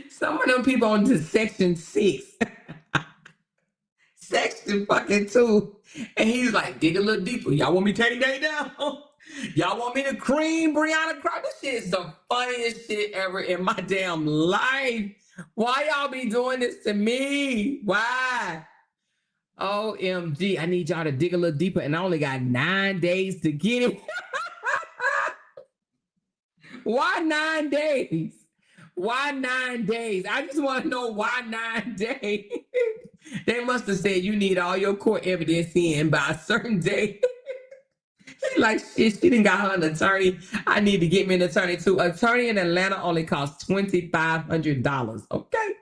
Some of them people on to section 6, section fucking 2. And he's like, dig a little deeper. Y'all want me to take that down? Y'all want me to cream Brianna Crow? This shit is the funniest shit ever in my damn life. Why y'all be doing this to me? Why? OMG, I need y'all to dig a little deeper, and I only got 9 days to get it. Why 9 days? Why 9 days? I just want to know why 9 days. They must have said you need all your court evidence in by a certain day. Like, shit, she didn't got her an attorney. I need to get me an attorney too. Attorney in Atlanta only costs $2,500. Okay.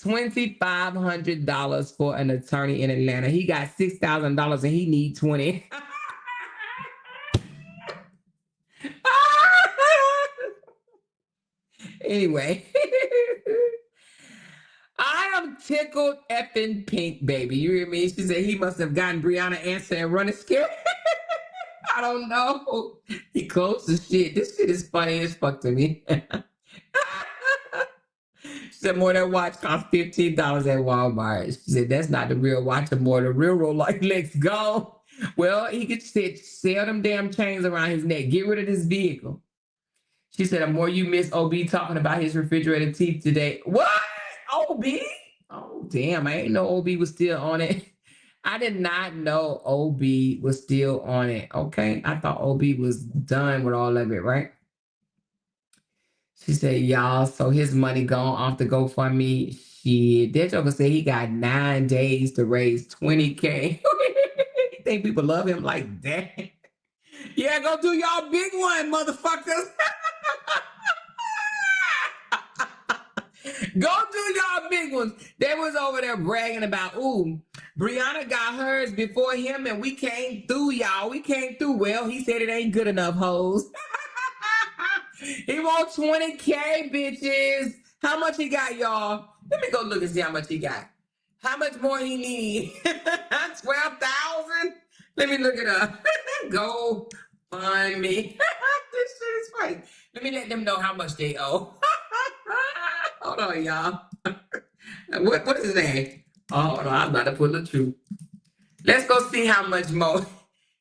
$2,500 for an attorney in Atlanta. He got $6,000 and he need 20. Anyway. I am tickled effing pink, baby. You hear me? She said he must have gotten Brianna answer and running scared. I don't know. He close to shit. This shit is funny as fuck to me. She said more than watch cost $15 at Walmart. She said that's not the real watch, or more the real Rolex. Let's go. Well, he could sell them damn chains around his neck. Get rid of this vehicle. She said the more you miss OB talking about his refrigerator teeth today. What? OB? Oh, damn. I ain't know OB was still on it. I did not know OB was still on it. Okay. I thought OB was done with all of it, right? She said, y'all, so his money gone off the GoFundMe. Shit. That joker said he got 9 days to raise 20K. You think people love him like that? Yeah, go do y'all big one, motherfuckers. Go do y'all big ones. They was over there bragging about, ooh, Brianna got hers before him and we came through, y'all. We came through. Well, he said it ain't good enough, hoes. He want 20K, bitches. How much he got, y'all? Let me go look and see how much he got. How much more he need? 12,000? Let me look it up. Go find me. This shit is funny. Let me let them know how much they owe. Hold on, y'all. What is his name? Oh, hold on. I'm about to pull the truth. Let's go see how much more.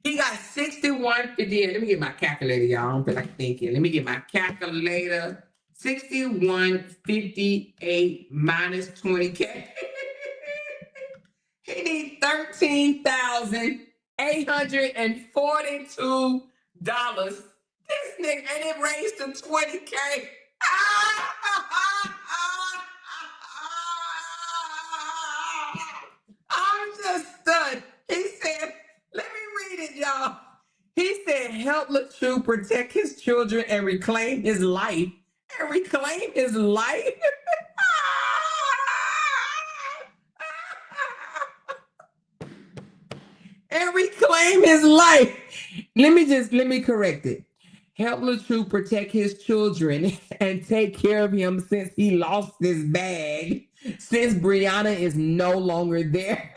He got 6150. Let me get my calculator, y'all. I don't feel like thinking. Let me get my calculator. 6158 minus 20K. He needs $13,842. This nigga, and it raised to 20K. I'm just stunned. He said, let me read it, y'all. He said, help LaTrue protect his children and reclaim his life. And reclaim his life? And reclaim his life. Let me correct it. Help LaTrue protect his children and take care of him since he lost his bag, since Brianna is no longer there.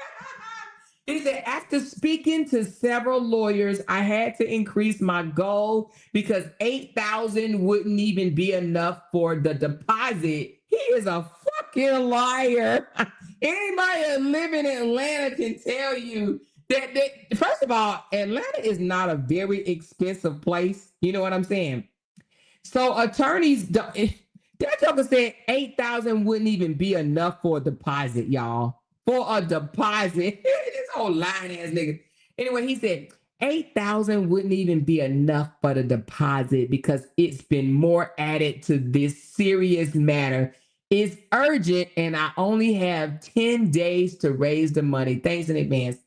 He said, after speaking to several lawyers, I had to increase my goal because $8,000 wouldn't even be enough for the deposit. He is a fucking liar. Anybody that live in Atlanta can tell you that, first of all, Atlanta is not a very expensive place. You know what I'm saying? So attorneys, that joker said $8,000 wouldn't even be enough for a deposit, y'all. for a deposit. This whole lying ass nigga. Anyway, he said 8,000 wouldn't even be enough for the deposit because it's been more added to this serious matter. It's urgent, and I only have 10 days to raise the money. Thanks in advance.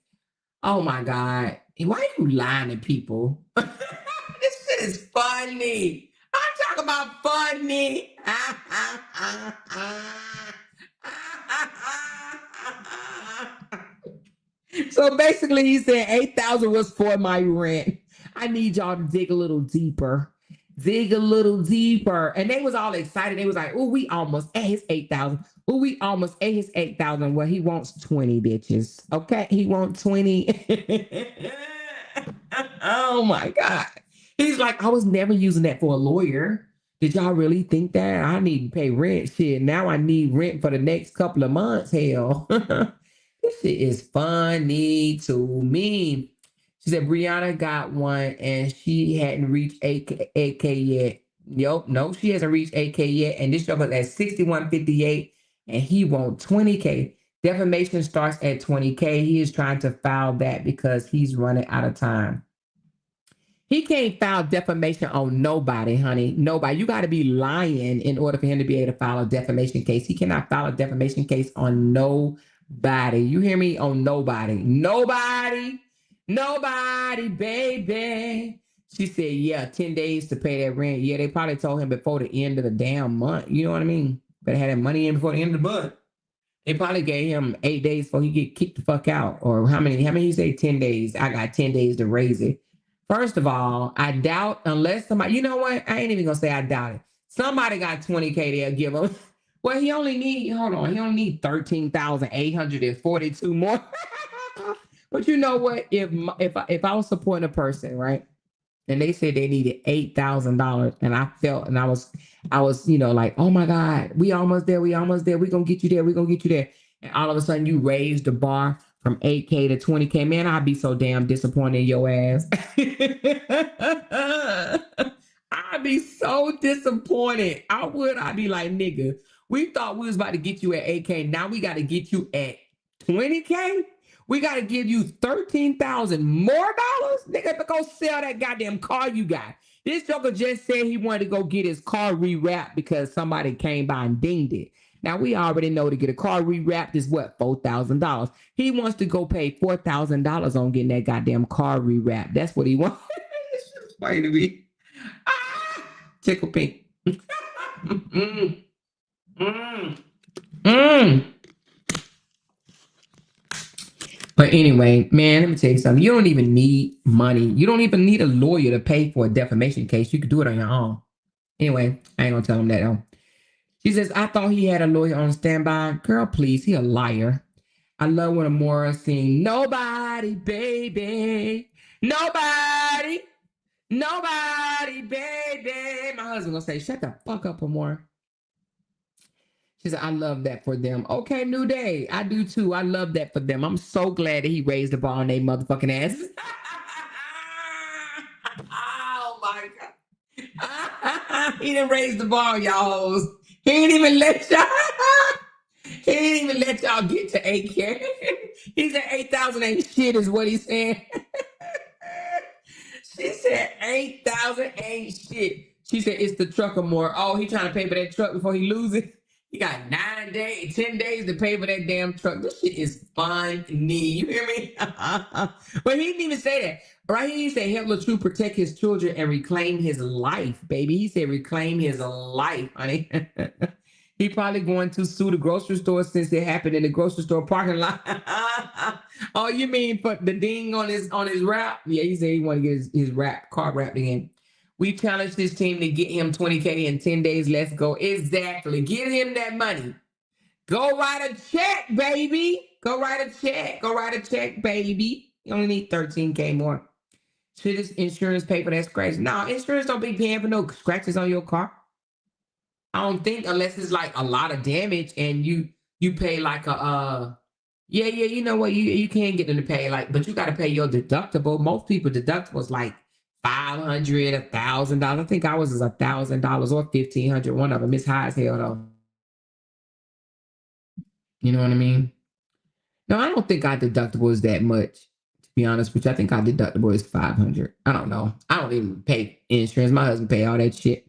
Oh my God. Why are you lying to people? This shit is funny. I'm talking about funny. So basically, he said 8,000 was for my rent. I need y'all to dig a little deeper. Dig a little deeper. And they was all excited. They was like, oh, we almost at his 8,000. Oh, we almost at his 8,000. Well, he wants 20 bitches. Okay. He wants 20. Oh my God. He's like, I was never using that for a lawyer. Did y'all really think that? I need to pay rent. Shit. Now I need rent for the next couple of months. Hell. This shit is funny to me. She said Brianna got one and she hadn't reached 8K yet. No, she hasn't reached 8K yet. And this joke is at 6158 and he wants 20K. Defamation starts at 20K. He is trying to file that because he's running out of time. He can't file defamation on nobody, honey. Nobody. You got to be lying in order for him to be able to file a defamation case. He cannot file a defamation case on nobody. You hear me? On nobody. Nobody, baby. She said, yeah, 10 days to pay that rent. Yeah, they probably told him before the end of the damn month. You know what I mean? Better have that money in before the end of the month. They probably gave him 8 days before he get kicked the fuck out. Or how many you say 10 days? I got 10 days to raise it. First of all, I doubt unless somebody, you know what? I ain't even gonna say I doubt it. Somebody got 20K, they'll give him. Well, he only need 13,842 more. But you know what? If I was supporting a person, right? And they said they needed $8,000, and I felt, and I was, like, oh my God, we almost there, we're gonna get you there. And all of a sudden you raise the bar from 8K to 20K. Man, I'd be so damn disappointed in your ass. I'd be so disappointed. I'd be like, nigga, we thought we was about to get you at 8K. Now we got to get you at 20K. We got to give you $13,000 more dollars, nigga, to go sell that goddamn car you got. This joker just said he wanted to go get his car rewrapped because somebody came by and dinged it. Now, we already know to get a car rewrapped is what, $4,000. He wants to go pay $4,000 on getting that goddamn car rewrapped. That's what he wants. It's funny to me. Tickle pink. But anyway, man, let me tell you something. You don't even need money. You don't even need a lawyer to pay for a defamation case. You could do it on your own. Anyway, I ain't gonna tell him that though. She says, I thought he had a lawyer on standby. Girl, please, he a liar. I love when Amora sing, nobody, baby. Nobody, baby. My husband gonna say, shut the fuck up, Amora. She said, I love that for them. Okay, New Day. I do too. I love that for them. I'm so glad that he raised the bar on their motherfucking asses. Oh my God. He didn't raise the bar, y'all. He didn't even let y'all get to 8K. He said 8,000 ain't shit is what he said. She said 8,000 ain't shit. She said it's the trucker more. Oh, he trying to pay for that truck before he loses. He got 10 days to pay for that damn truck. This shit is funny. You hear me? But he didn't even say that. Right here, he said, help LaTrue protect his children and reclaim his life, baby. He said, reclaim his life, honey. He probably going to sue the grocery store since it happened in the grocery store parking lot. Oh, you mean for the ding on his wrap? Yeah, he said he want to get his car wrapped again. We challenged this team to get him 20K in 10 days. Let's go. Exactly. Get him that money. Go write a check, baby. Go write a check, baby. You only need 13K more. Should this insurance pay for that scratch? No, insurance don't be paying for no scratches on your car. I don't think, unless it's like a lot of damage and you pay like a you know what, you can get them to pay like, but you got to pay your deductible. Most people deductibles like $500, $1,000. I think ours is $1,000 or $1,500. One of them is high as hell though. You know what I mean? No, I don't think our deductible is that much. To be honest with you, I think our deductible is 500. I don't know. I don't even pay insurance. My husband pay all that shit.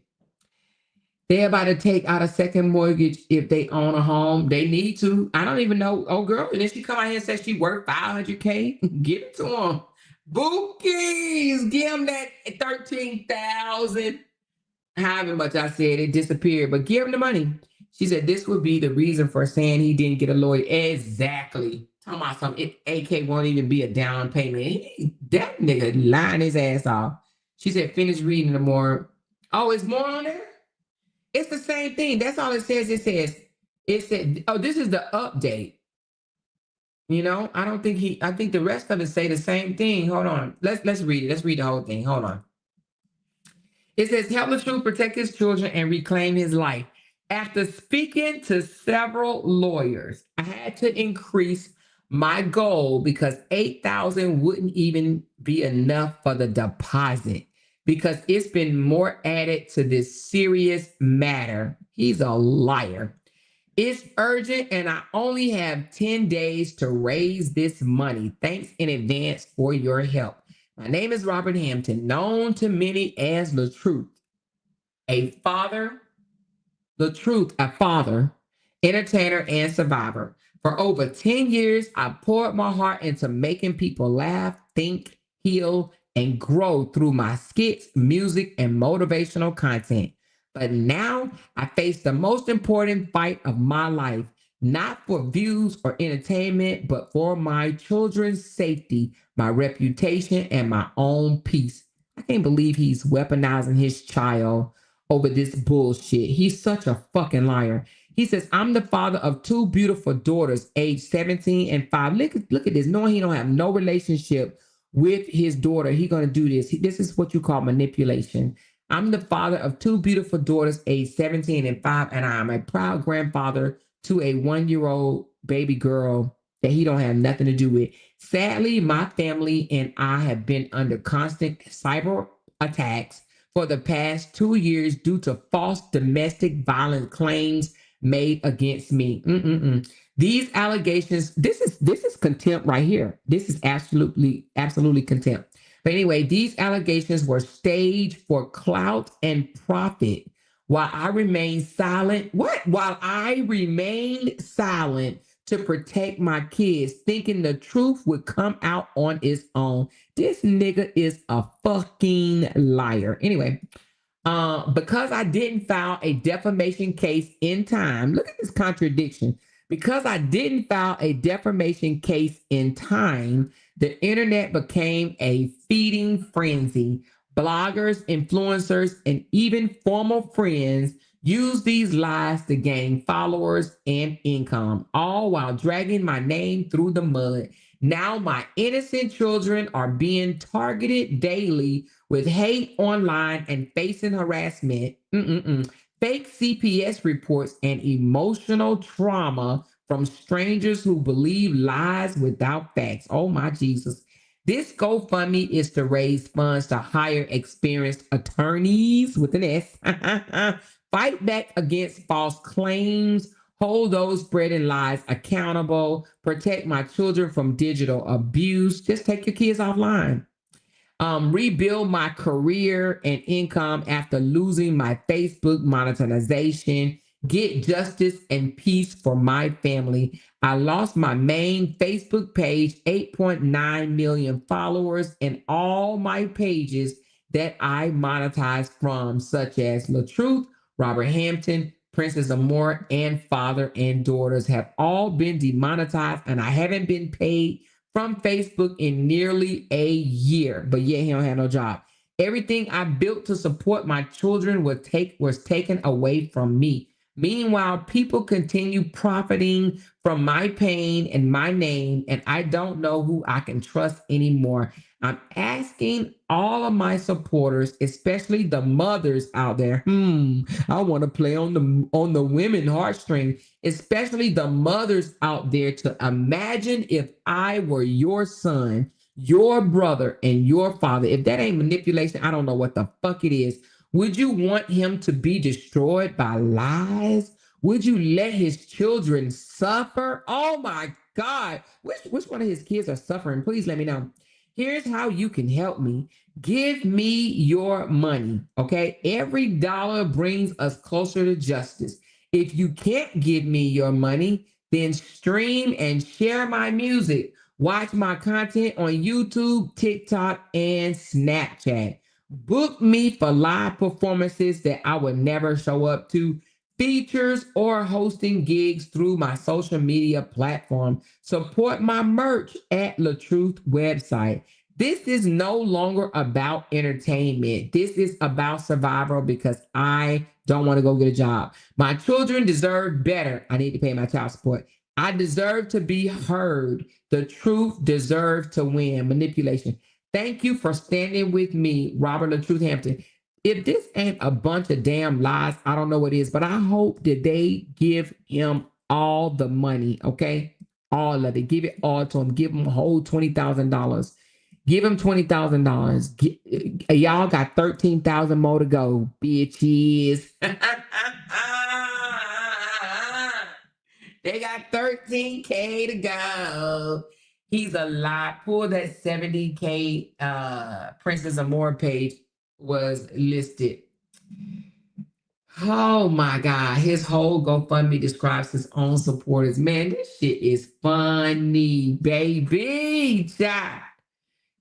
They're about to take out a second mortgage if they own a home. They need to. I don't even know. Oh, girl. And then she come out here and says she worth $500K. Give it to them. Bookies. Give them that 13,000. However much I said, it disappeared. But give him the money. She said this would be the reason for saying he didn't get a lawyer. Exactly. Talking about something. AK won't even be a down payment. That nigga lying his ass off. She said finish reading the more. Oh, it's more on there? It's the same thing. That's all it says. It said, oh, this is the update. You know, I think the rest of it say the same thing. Hold on. Let's read it. Let's read the whole thing. Hold on. It says, help the truth protect his children and reclaim his life. After speaking to several lawyers, I had to increase my goal because 8,000 wouldn't even be enough for the deposit because it's been more added to this serious matter. He's a liar. It's urgent and I only have 10 days to raise this money. Thanks in advance for your help. My name is Robert Hampton, known to many as the Truth, a father, entertainer, and survivor. For over 10 years, I poured my heart into making people laugh, think, heal, and grow through my skits, music, and motivational content. But now I face the most important fight of my life, not for views or entertainment, but for my children's safety, my reputation, and my own peace. I can't believe he's weaponizing his child over this bullshit. He's such a fucking liar. He says, I'm the father of two beautiful daughters, age 17 and 5. Look at this. Knowing he don't have no relationship with his daughter, he going to do this. This is what you call manipulation. I'm the father of two beautiful daughters, age 17 and 5, and I'm a proud grandfather to a 1-year-old baby girl that he don't have nothing to do with. Sadly, my family and I have been under constant cyber attacks for the past 2 years due to false domestic violence claims made against me. These allegations, this is contempt right here. This is absolutely contempt. But anyway, these allegations were staged for clout and profit. While I remained silent, While I remained silent to protect my kids, thinking the truth would come out on its own. This nigga is a fucking liar. Anyway, because I didn't file a defamation case in time, look at this contradiction. Because I didn't file a defamation case in time, the internet became a feeding frenzy. Bloggers, influencers, and even former friends use these lies to gain followers and income, all while dragging my name through the mud. Now my innocent children are being targeted daily with hate online and facing harassment, fake CPS reports, and emotional trauma from strangers who believe lies without facts. Oh my Jesus. This GoFundMe is to raise funds to hire experienced attorneys with an S, fight back against false claims, hold those spreading lies accountable, protect my children from digital abuse. Just take your kids offline. Rebuild my career and income after losing my Facebook monetization, get justice and peace for my family. I lost my main Facebook page, 8.9 million followers, and all my pages that I monetized from, such as La Truth, Robert Hampton, Princess Amore, and Father and Daughters, have all been demonetized, and I haven't been paid from Facebook in nearly a year, but yet he don't have no job. Everything I built to support my children was taken away from me. Meanwhile, people continue profiting from my pain and my name, and I don't know who I can trust anymore. I'm asking all of my supporters, especially the mothers out there. I want to play on the women heartstring, especially the mothers out there, to imagine if I were your son, your brother, and your father. If that ain't manipulation, I don't know what the fuck it is. Would you want him to be destroyed by lies? Would you let his children suffer? Oh my God. Which one of his kids are suffering? Please let me know. Here's how you can help me. Give me your money. Okay. Every dollar brings us closer to justice. If you can't give me your money, then stream and share my music. Watch my content on YouTube, TikTok, and Snapchat. Book me for live performances that I would never show up to, features, or hosting gigs through my social media platform. Support my merch at LaTruth website. This is no longer about entertainment. This is about survival because I don't want to go get a job. My children deserve better. I need to pay my child support. I deserve to be heard. The truth deserves to win. Manipulation. Thank you for standing with me, Robert LaTruth Hampton. If this ain't a bunch of damn lies, I don't know what it is, but I hope that they give him all the money, okay? All of it. Give it all to him. Give him a whole $20,000. Give him $20,000. Y'all got 13,000 more to go, bitches. They got 13K to go. He's a lot. Pull that 70K Princess Amore page was listed. Oh my God. His whole GoFundMe describes his own supporters. Man, this shit is funny, baby. Child.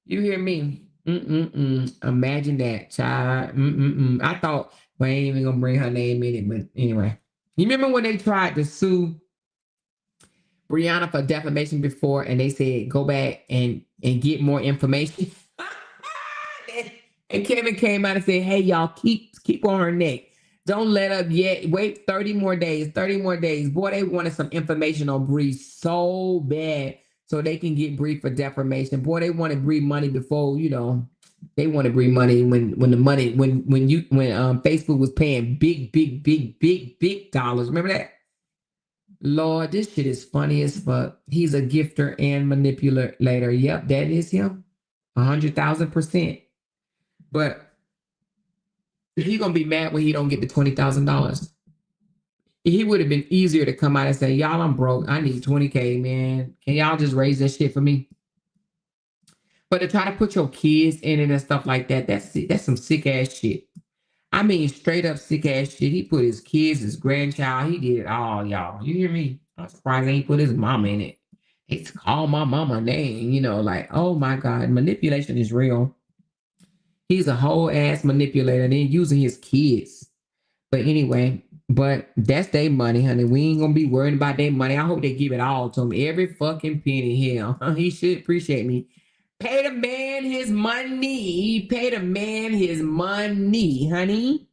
You hear me? Imagine that, child. I thought, well, I ain't even gonna bring her name in it, but anyway. You remember when they tried to sue Brianna for defamation before, and they said go back and get more information? And Kevin came out and said, hey, y'all, keep on her neck. Don't let up yet. Wait 30 more days, 30 more days. Boy, they wanted some information on Bree so bad so they can get Bree for defamation. Boy, they wanted Bree money before, they wanted Bree money when Facebook was paying big dollars. Remember that? Lord, this shit is funny as fuck. He's a gifter and manipulator. Yep, that is him. 100,000%. But he gonna be mad when he don't get the $20,000. He would have been easier to come out and say, y'all, I'm broke. I need 20K, man. Can y'all just raise that shit for me? But to try to put your kids in it and stuff like that, that's some sick ass shit. I mean, straight up sick ass shit. He put his kids, his grandchild, he did it all, y'all. You hear me? I'm surprised he put his mama in it. He called my mama name, like, oh my God, manipulation is real. He's a whole ass manipulator and then using his kids. But anyway, that's their money, honey. We ain't gonna be worried about their money. I hope they give it all to him. Every fucking penny. Hell, he should appreciate me. Pay the man his money. Pay the man his money, honey.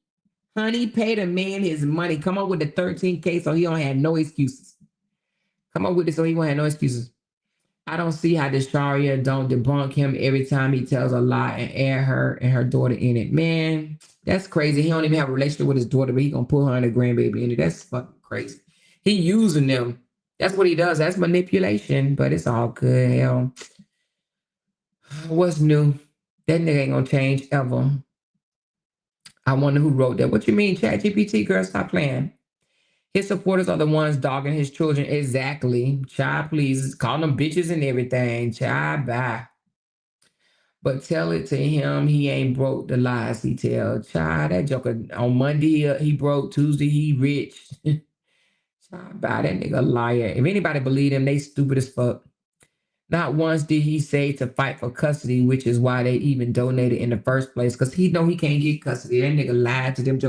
Honey, pay the man his money. Come up with the 13K so he don't have no excuses. Come up with it so he won't have no excuses. I don't see how Desharia don't debunk him every time he tells a lie and add her and her daughter in it. Man, that's crazy. He don't even have a relationship with his daughter, but he gonna put her and her grandbaby in it. That's fucking crazy. He using them. That's what he does. That's manipulation, but it's all good. Hell, what's new? That nigga ain't gonna change ever. I wonder who wrote that. What you mean, ChatGPT, girl? Stop playing. His supporters are the ones dogging his children. Exactly. Child, please. Call them bitches and everything. Child, bye. But tell it to him he ain't broke the lies he tell. Child, that joker on Monday he broke. Tuesday he rich. Child, bye. That nigga liar. If anybody believe him, they stupid as fuck. Not once did he say to fight for custody, which is why they even donated in the first place. Because he know he can't get custody. That nigga lied to them.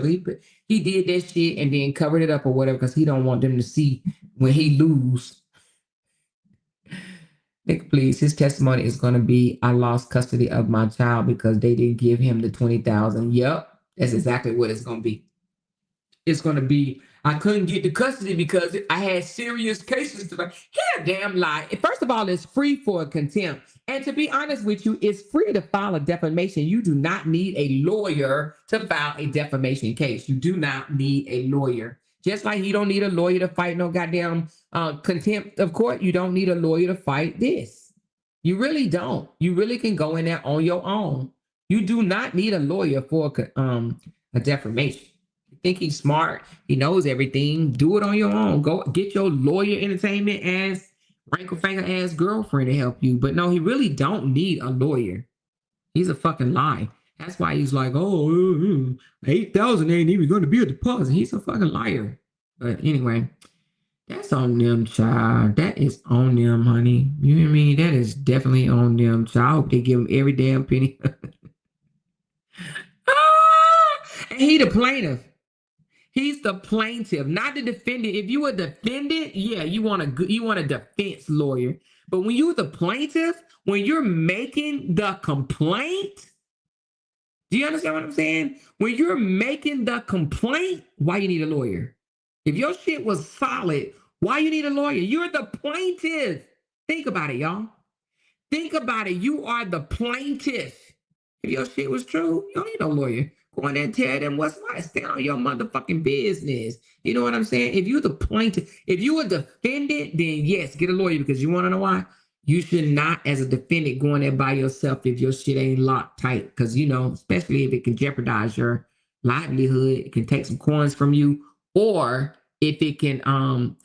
He did that shit and then covered it up or whatever because he don't want them to see when he lose. Nigga, please, his testimony is going to be, I lost custody of my child because they didn't give him the 20,000. Yep, that's exactly what it's going to be. It's going to be, I couldn't get the custody because I had serious cases. Hell, damn lie. First of all, it's free for contempt. And to be honest with you, it's free to file a defamation. You do not need a lawyer to file a defamation case. You do not need a lawyer. Just like you don't need a lawyer to fight no goddamn contempt of court, you don't need a lawyer to fight this. You really don't. You really can go in there on your own. You do not need a lawyer for a defamation. Think he's smart, he knows everything, do it on your own. Go get your lawyer entertainment ass wrinkle finger ass girlfriend to help you. But no, he really don't need a lawyer. He's a fucking lie. That's why he's like, oh, 8,000 ain't even going to be a deposit. He's a fucking liar. But anyway, that's on them, child. That is on them, honey. You know what I mean? That is definitely on them, child. I hope they give him every damn penny. And he the plaintiff. He's the plaintiff, not the defendant. If you a defendant, yeah, you want a defense lawyer. But when you're the plaintiff, when you're making the complaint, do you understand what I'm saying? When you're making the complaint, why you need a lawyer? If your shit was solid, why you need a lawyer? You're the plaintiff. Think about it, y'all. Think about it. You are the plaintiff. If your shit was true, you don't need no lawyer. Go in there and tell them what's right. Stand on your motherfucking business. You know what I'm saying? If you're the plaintiff, if you a defendant, then yes, get a lawyer, because you want to know why? You should not, as a defendant, go in there by yourself if your shit ain't locked tight. Because, you know, especially if it can jeopardize your livelihood, it can take some coins from you, or if it can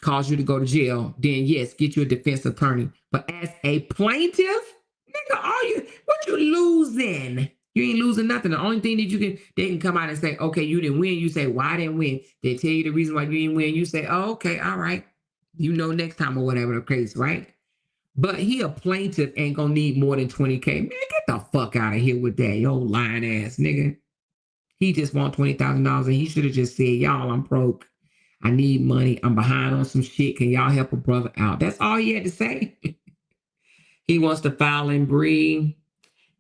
cause you to go to jail, then yes, get you a defense attorney. But as a plaintiff, nigga, what you losing? You ain't losing nothing. The only thing that they can come out and say, okay, you didn't win. You say, why I didn't win? They tell you the reason why you didn't win. You say, oh, okay, all right. You know next time or whatever the case, right? But he a plaintiff ain't gonna need more than 20K. Man, get the fuck out of here with that, yo lying ass nigga. He just want $20,000 and he should have just said, y'all, I'm broke. I need money. I'm behind on some shit. Can y'all help a brother out? That's all he had to say. He wants to file and breed.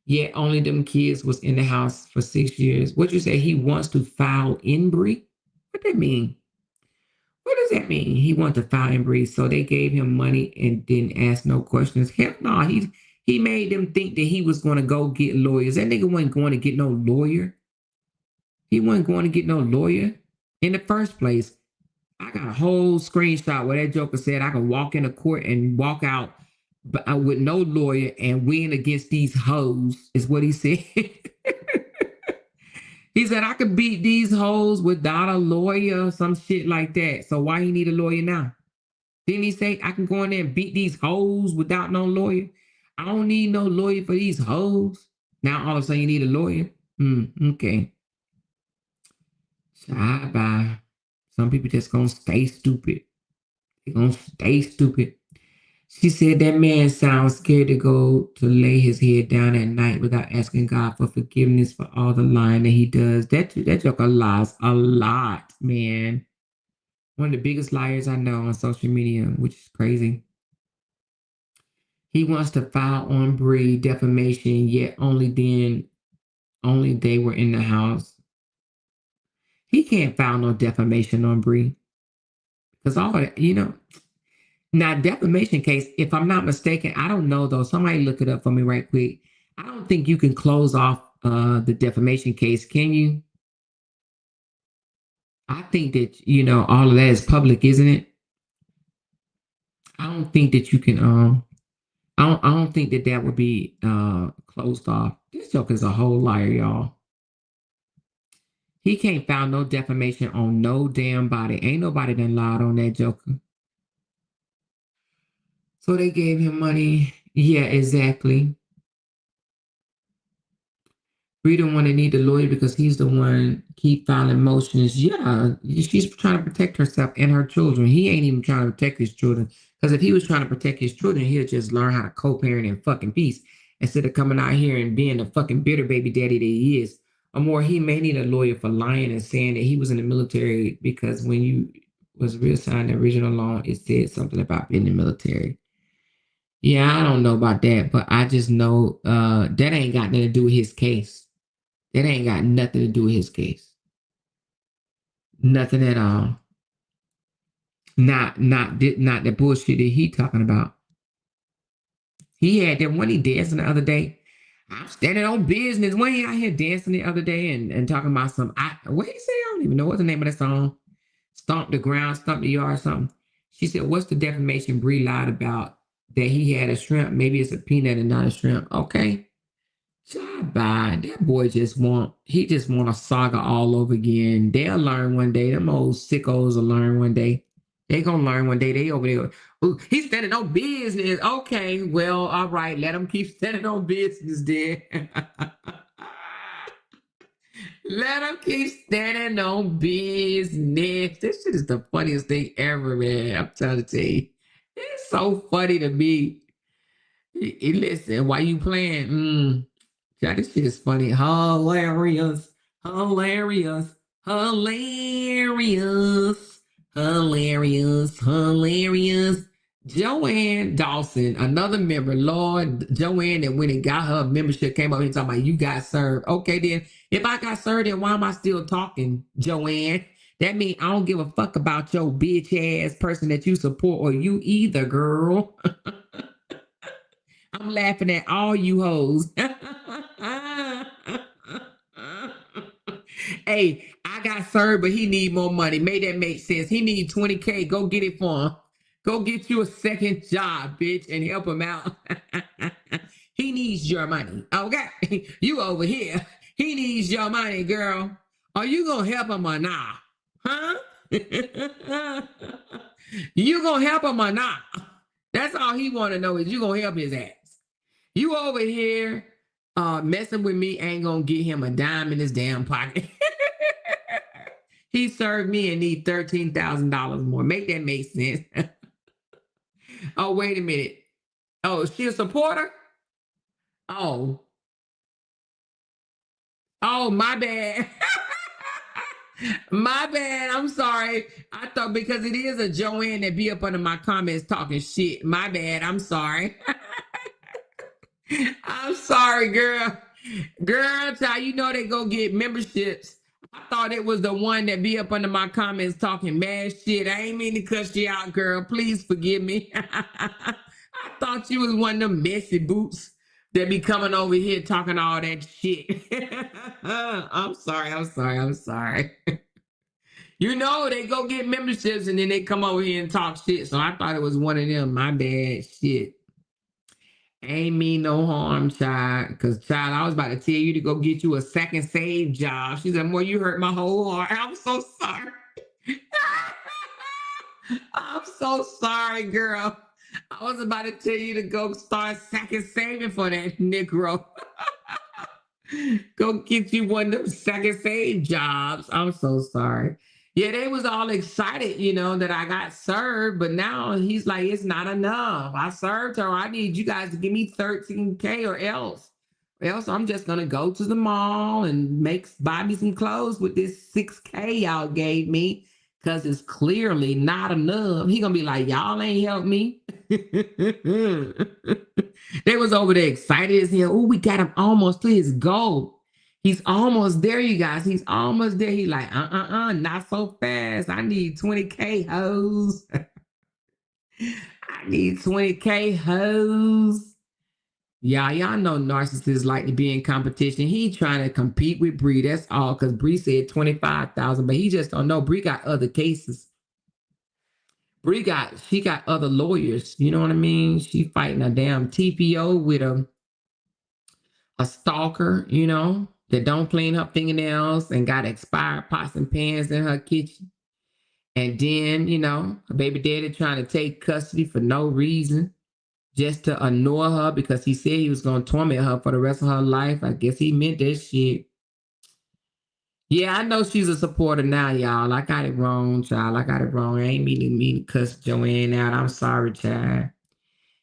Yet only them kids was in the house for 6 years. What you say? He wants to file in breed? What that mean? What does that mean? He wants to file and breed. So they gave him money and didn't ask no questions. Hell no, he made them think that he was going to go get lawyers. That nigga wasn't going to get no lawyer. He wasn't going to get no lawyer in the first place. I got a whole screenshot where that joker said I can walk into court and walk out with no lawyer and win against these hoes, is what he said. He said I could beat these hoes without a lawyer or some shit like that. So why you need a lawyer now? Didn't he say I can go in there and beat these hoes without no lawyer? I don't need no lawyer for these hoes. Now all of a sudden you need a lawyer? Okay. Bye. Some people just gonna stay stupid. They're gonna stay stupid. She said that man sounds scared to go to lay his head down at night without asking God for forgiveness for all the lying that he does. That joker lies a lot, man. One of the biggest liars I know on social media, which is crazy. He wants to file on Bree defamation, yet only they were in the house. He can't file no defamation on Bree. Because all that, you know. Now, defamation case, if I'm not mistaken, I don't know though. Somebody look it up for me right quick. I don't think you can close off the defamation case, can you? I think that, you know, all of that is public, isn't it? I don't think that you can, I don't think that would be closed off. This joker's a whole liar, y'all. He can't file no defamation on no damn body. Ain't nobody done lied on that joker. So they gave him money. Yeah, exactly. We don't want to need a lawyer because he's the one keep filing motions. Yeah, she's trying to protect herself and her children. He ain't even trying to protect his children. Because if he was trying to protect his children, he'll just learn how to co-parent in fucking peace instead of coming out here and being the fucking bitter baby daddy that he is. Or more, he may need a lawyer for lying and saying that he was in the military, because when you was reassigned the original law, it said something about being in the military. Yeah, I don't know about that, but I just know that ain't got nothing to do with his case. That ain't got nothing to do with his case. Nothing at all. Not the bullshit that he talking about. He had that when he dancing the other day. I'm standing on business. When he out here dancing the other day and talking about some, what he say? I don't even know what's the name of that song. Stomp the ground, stomp the yard, or something. She said, what's the defamation Bree lied about? That he had a shrimp. Maybe it's a peanut and not a shrimp. Okay. Bye. That boy just want a saga all over again. They'll learn one day. Them old sickos will learn one day. They gonna learn one day. They over there. He's standing on business. Okay, well, all right. Let him keep standing on business then. Let him keep standing on business. This shit is the funniest thing ever, man. I'm trying to tell you. It's so funny to me. Listen, why you playing? God, this shit is funny. Hilarious. Hilarious. Hilarious. Hilarious. Hilarious. Joanne Dawson, another member, Lord, Joanne, that when it got her membership, came up here talking about you got served. Okay, then if I got served, then why am I still talking, Joanne? That means I don't give a fuck about your bitch ass person that you support or you either, girl. I'm laughing at all you hoes. Hey, I got served, but he need more money. Made that make sense. He need 20K. Go get it for him. Go get you a second job, bitch, and help him out. He needs your money. Okay. You over here. He needs your money, girl. Are you gonna help him or not? Huh? You gonna help him or not? That's all he want to know is you gonna help his ass. You over here messing with me ain't gonna get him a dime in his damn pocket. He served me and need $13,000 more. Make that make sense. Oh, wait a minute. Oh, she a supporter? Oh. Oh, my bad. My bad. I'm sorry. I thought because it is a Joanne that be up under my comments talking shit. My bad. I'm sorry. I'm sorry, girl. Girl, child, you know they go get memberships. I thought it was the one that be up under my comments talking mad shit. I ain't mean to cuss you out, girl. Please forgive me. I thought you was one of them messy boots that be coming over here talking all that shit. I'm sorry. I'm sorry. I'm sorry. You know, they go get memberships and then they come over here and talk shit. So I thought it was one of them. My bad shit. Ain't mean no harm, child. Because, child, I was about to tell you to go get you a second save job. She said, "Boy, you hurt my whole heart." I'm so sorry. I'm so sorry, girl. I was about to tell you to go start second saving for that Negro. Go get you one of them second save jobs. I'm so sorry. Yeah, they was all excited, you know, that I got served, but now he's like, it's not enough. I served her. I need you guys to give me 13K or else. Else I'm just gonna go to the mall and buy me some clothes with this 6K y'all gave me because it's clearly not enough. He gonna be like, y'all ain't helped me. They was over there excited as hell. Oh, we got him almost to his goal. He's almost there, you guys. He's almost there. He like, not so fast. I need 20K hoes. I need 20K hoes. Y'all know narcissists like to be in competition. He trying to compete with Bree. That's all. Because Bree said 25,000, but he just don't know. Bree got other cases. She got other lawyers. You know what I mean? She fighting a damn TPO with a stalker, you know, that don't clean her fingernails and got expired pots and pans in her kitchen. And then, you know, her baby daddy trying to take custody for no reason, just to annoy her because he said he was going to torment her for the rest of her life. I guess he meant that shit. Yeah, I know she's a supporter now, y'all. I got it wrong, child. I got it wrong. I ain't meaning to cuss Joanne out. I'm sorry, child.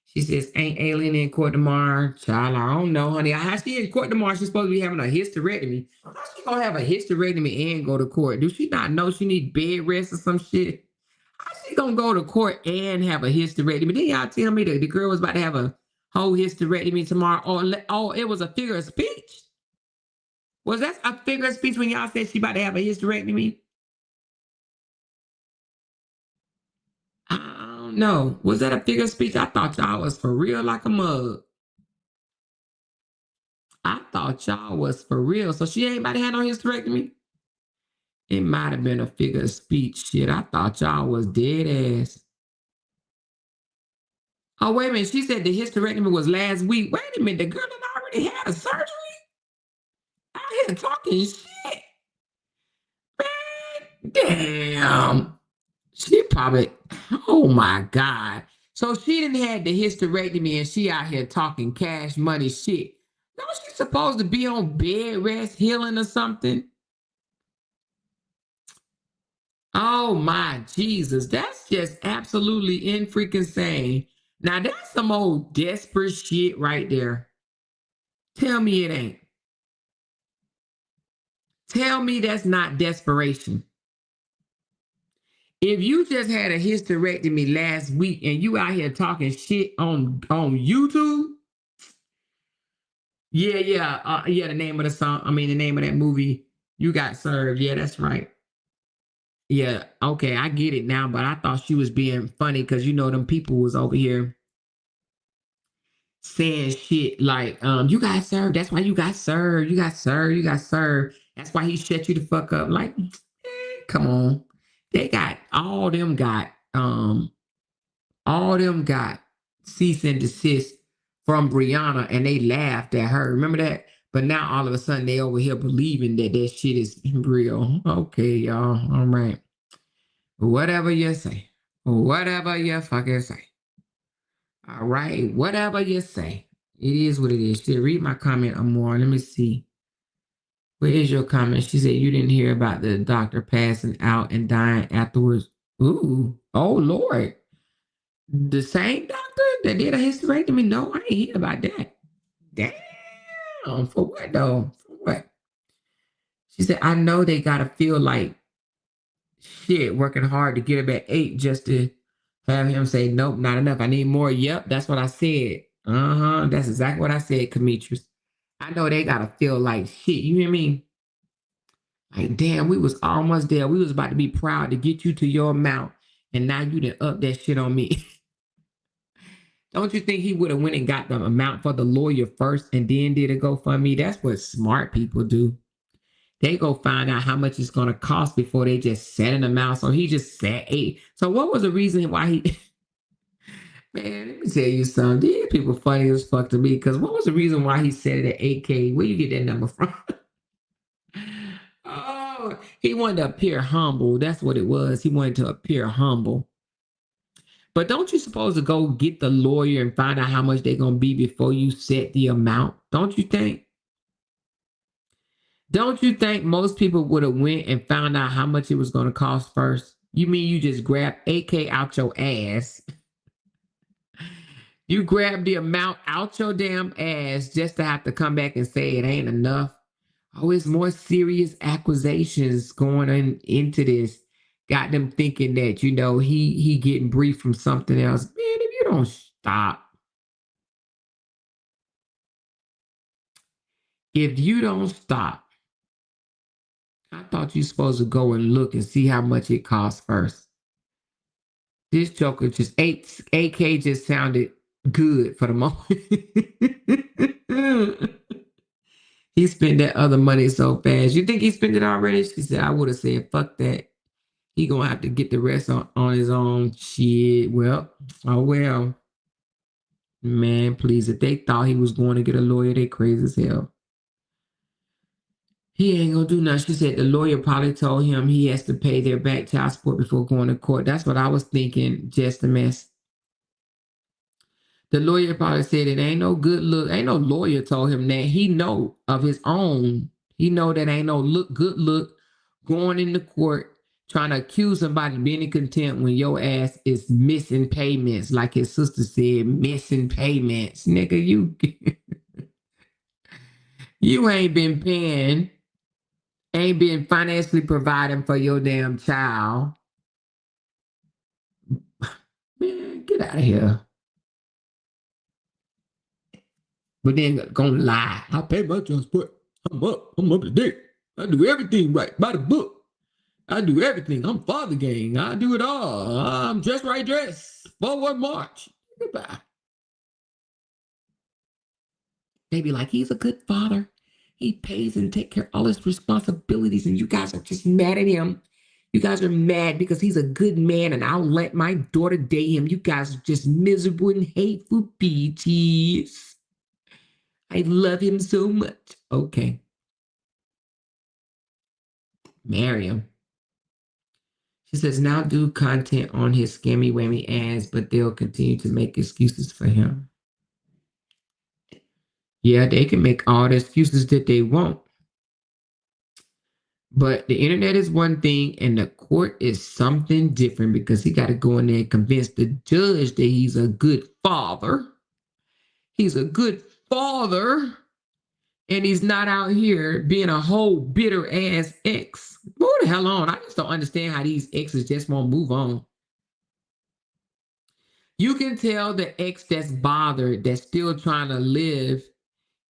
She says, ain't Alien in court tomorrow? Child, I don't know, honey. How she in court tomorrow? She's supposed to be having a hysterectomy. How she gonna have a hysterectomy and go to court? Do she not know she need bed rest or some shit? How she gonna go to court and have a hysterectomy? Then y'all tell me the girl was about to have a whole hysterectomy tomorrow. Oh, it was a figure of speech? Was that a figure of speech when y'all said she about to have a hysterectomy? I don't know. Was that a figure of speech? I thought y'all was for real like a mug. I thought y'all was for real. So she ain't about to have no hysterectomy? It might have been a figure of speech shit. I thought y'all was dead ass. Oh, wait a minute. She said the hysterectomy was last week. Wait a minute. The girl that already had a surgery? Out here talking shit. Man, damn. She probably, oh my God. So she didn't had the hysterectomy and she out here talking cash money shit. Don't she supposed to be on bed rest healing or something? Oh my Jesus, that's just absolutely in freaking insane. Now that's some old desperate shit right there. Tell me it ain't. Tell me that's not desperation. If you just had a hysterectomy last week and you out here talking shit on YouTube, yeah, the name of the song, I mean the name of that movie, You Got Served. Yeah, that's right. Yeah, okay, I get it now, but I thought she was being funny because you know them people was over here saying shit like, you got served. That's why you got served. You got served. You got served. That's why he shut you the fuck up. Like, come on. They got all them got cease and desist from Brianna and they laughed at her. Remember that? But now all of a sudden they over here believing that that shit is real. Okay, y'all. All right. Whatever you say. Whatever you fucking say. All right. Whatever you say. It is what it is. She read my comment more. Let me see. Where is your comment? She said you didn't hear about the doctor passing out and dying afterwards. Ooh. Oh Lord. The same doctor that did a hysterectomy? No, I ain't hear about that. Damn. For what though? For what? She said, I know they gotta feel like shit working hard to get him at 8 just to have him say, nope, not enough. I need more. Yep, that's what I said. Uh-huh. That's exactly what I said, Demetrius. I know they gotta feel like shit. You hear me? Like, damn, we was almost there. We was about to be proud to get you to your amount. And now you done up that shit on me. Don't you think he would have went and got the amount for the lawyer first and then did a GoFundMe? That's what smart people do. They go find out how much it's gonna cost before they just set an amount. So he just said 8. So what was the reason why he man, let me tell you something. These people funny as fuck to me. Because what was the reason why he said it at 8K? Where you get that number from? Oh, he wanted to appear humble. That's what it was. He wanted to appear humble. But don't you supposed to go get the lawyer and find out how much they're gonna be before you set the amount? Don't you think? Don't you think most people would have went and found out how much it was gonna cost first? You mean you just grab AK out your ass? You grab the amount out your damn ass just to have to come back and say it ain't enough? Oh, it's more serious accusations going into this. Got them thinking that, you know, he getting briefed from something else. Man, if you don't stop, if you don't stop, I thought you supposed to go and look and see how much it costs first. This joker just AK just sounded good for the moment. He spent that other money so fast. You think he spent it already? She said, I would have said, fuck that. He gonna have to get the rest on his own. Shit. Well, oh well. Man, please. If they thought he was going to get a lawyer, they crazy as hell. He ain't gonna do nothing. She said the lawyer probably told him he has to pay their back child support before going to court. That's what I was thinking, just a mess. The lawyer probably said it ain't no good look. Ain't no lawyer told him that. He know of his own. He know that ain't no good look going into court trying to accuse somebody of being in contempt when your ass is missing payments, like his sister said, missing payments. Nigga, you ain't been paying, ain't been financially providing for your damn child. Man, get out of here. But then gonna lie. I pay my transport. I'm up to date. I do everything right by the book. I do everything. I'm father gang. I do it all. I'm dressed right dress. Forward march. Goodbye. They be like, he's a good father. He pays and take care of all his responsibilities, and you guys are just mad at him. You guys are mad because he's a good man, and I'll let my daughter date him. You guys are just miserable and hateful bitches. I love him so much. Okay. Marry him. She says, now do content on his scammy whammy ass, but they'll continue to make excuses for him. Yeah, they can make all the excuses that they want. But the internet is one thing and the court is something different because he got to go in there and convince the judge that he's a good father. He's a good father. And he's not out here being a whole bitter ass ex. Move the hell on. I just don't understand how these exes just won't move on. You can tell the ex that's bothered, that's still trying to live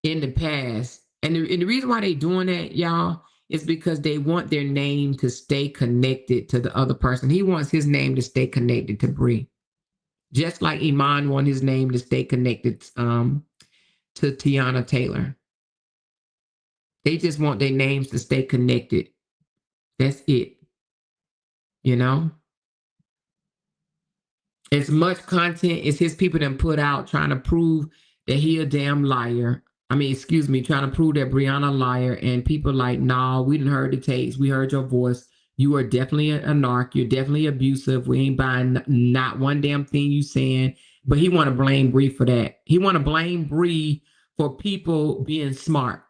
in the past. And the reason why they doing that, y'all, is because they want their name to stay connected to the other person. He wants his name to stay connected to Bree. Just like Iman want his name to stay connected to Tiana Taylor. They just want their names to stay connected. That's it. You know? As much content as his people done put out trying to prove that he a damn liar. I mean, excuse me, trying to prove that Brianna a liar, and people like, nah, we didn't heard the tapes, we heard your voice. You are definitely a narc. You're definitely abusive. We ain't buying not one damn thing you saying. But he want to blame Bree for that. He want to blame Bree for people being smart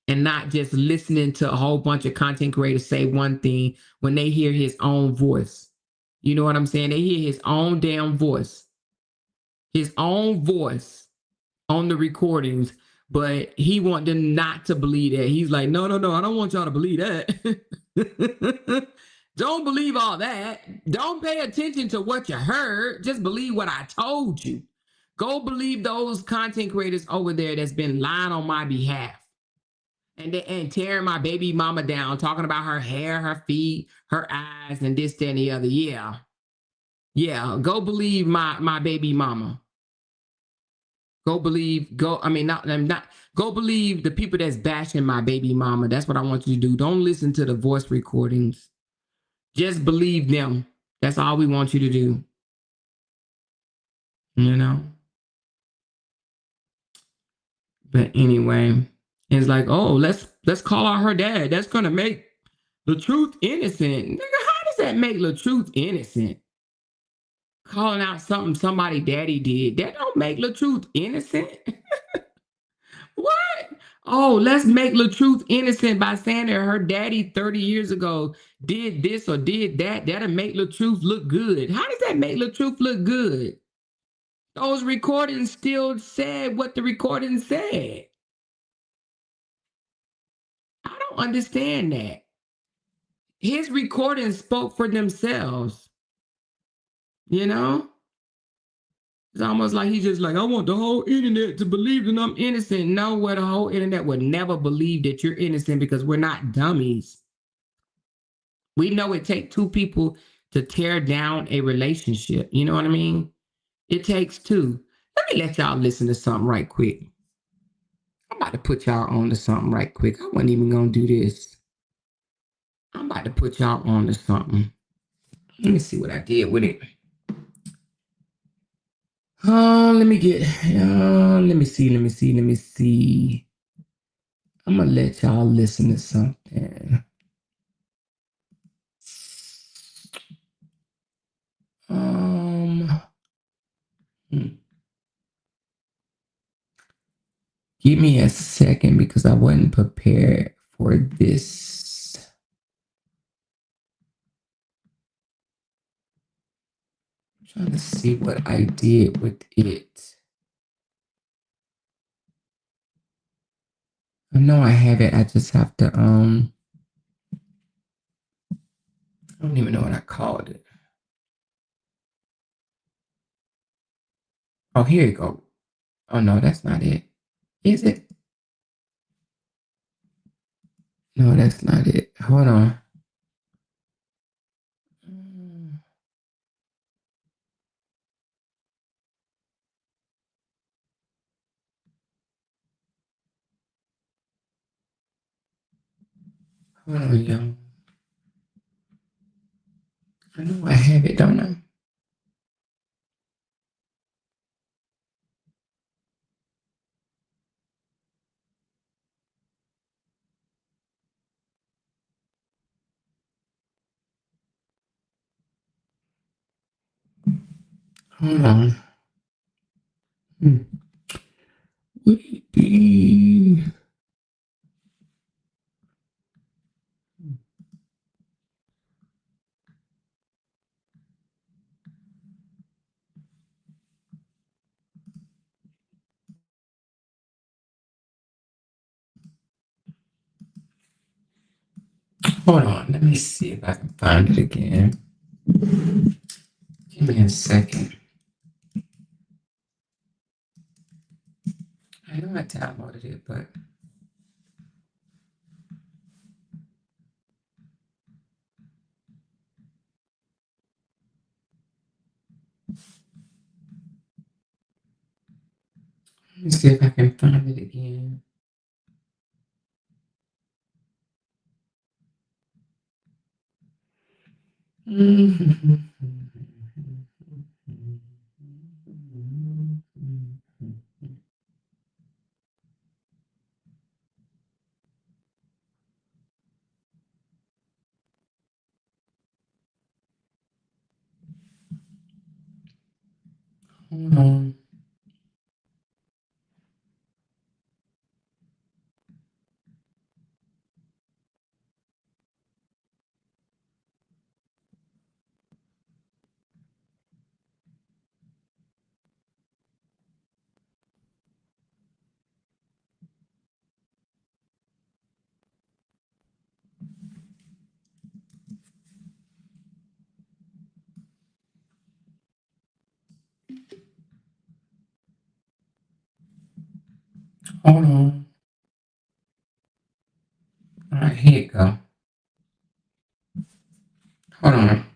and not just listening to a whole bunch of content creators say one thing when they hear his own voice. You know what I'm saying? They hear his own damn voice, his own voice on the recordings, but he want them not to believe that. He's like, no, I don't want y'all to believe that. Don't believe all that. Don't pay attention to what you heard. Just believe what I told you. Go believe those content creators over there that's been lying on my behalf. And tearing my baby mama down, talking about her hair, her feet, her eyes, and this, that, and the other. Yeah. Yeah. Go believe my baby mama. Go believe, go believe the people that's bashing my baby mama. That's what I want you to do. Don't listen to the voice recordings. Just believe them. That's all we want you to do. You know? But anyway, it's like, oh, let's call out her dad. That's gonna make the truth innocent. Nigga, how does that make the truth innocent? Calling out something somebody daddy did. That don't make the truth innocent. What? Oh, let's make LaTruth innocent by saying that her daddy 30 years ago did this or did that. That'll make LaTruth look good. How does that make LaTruth look good? Those recordings still said what the recording said. I don't understand that. His recordings spoke for themselves. You know? It's almost like he's just like, I want the whole internet to believe that I'm innocent. No, where the whole internet would never believe that you're innocent because we're not dummies. We know it takes two people to tear down a relationship. You know what I mean? It takes two. Let me let y'all listen to something right quick. I'm about to put y'all on to something right quick. I wasn't even going to do this. I'm about to put y'all on to something. Let me see what I did with it. Let me see. I'm going to let y'all listen to something. Give me a second because I wasn't prepared for this. I'm trying to see what I did with it. I know I have it. I just have to I don't even know what I called it. Oh, here you go. Oh no, that's not it. Is it? No, that's not it. Hold on. Hold on, y'all. I know I have it, don't I? Hold on. Would it be? Hold on. Let me see if I can find it again. Give me a second. I know I downloaded it, but let me see if I can find it again. Hold on. Hold on. All right, here you go. Hold on.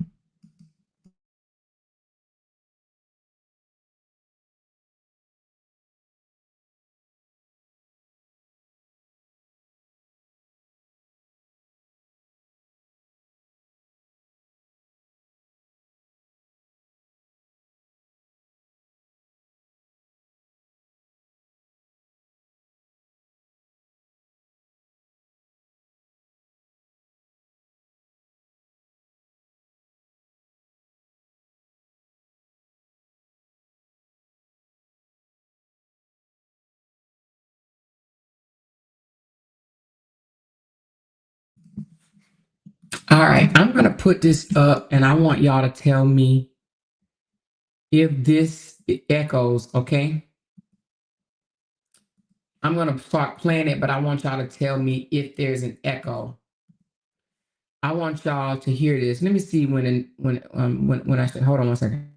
All right, I'm going to put this up and I want y'all to tell me if this echoes, okay? I'm going to start playing it, but I want y'all to tell me if there's an echo. I want y'all to hear this. Let me see when I say, hold on one second.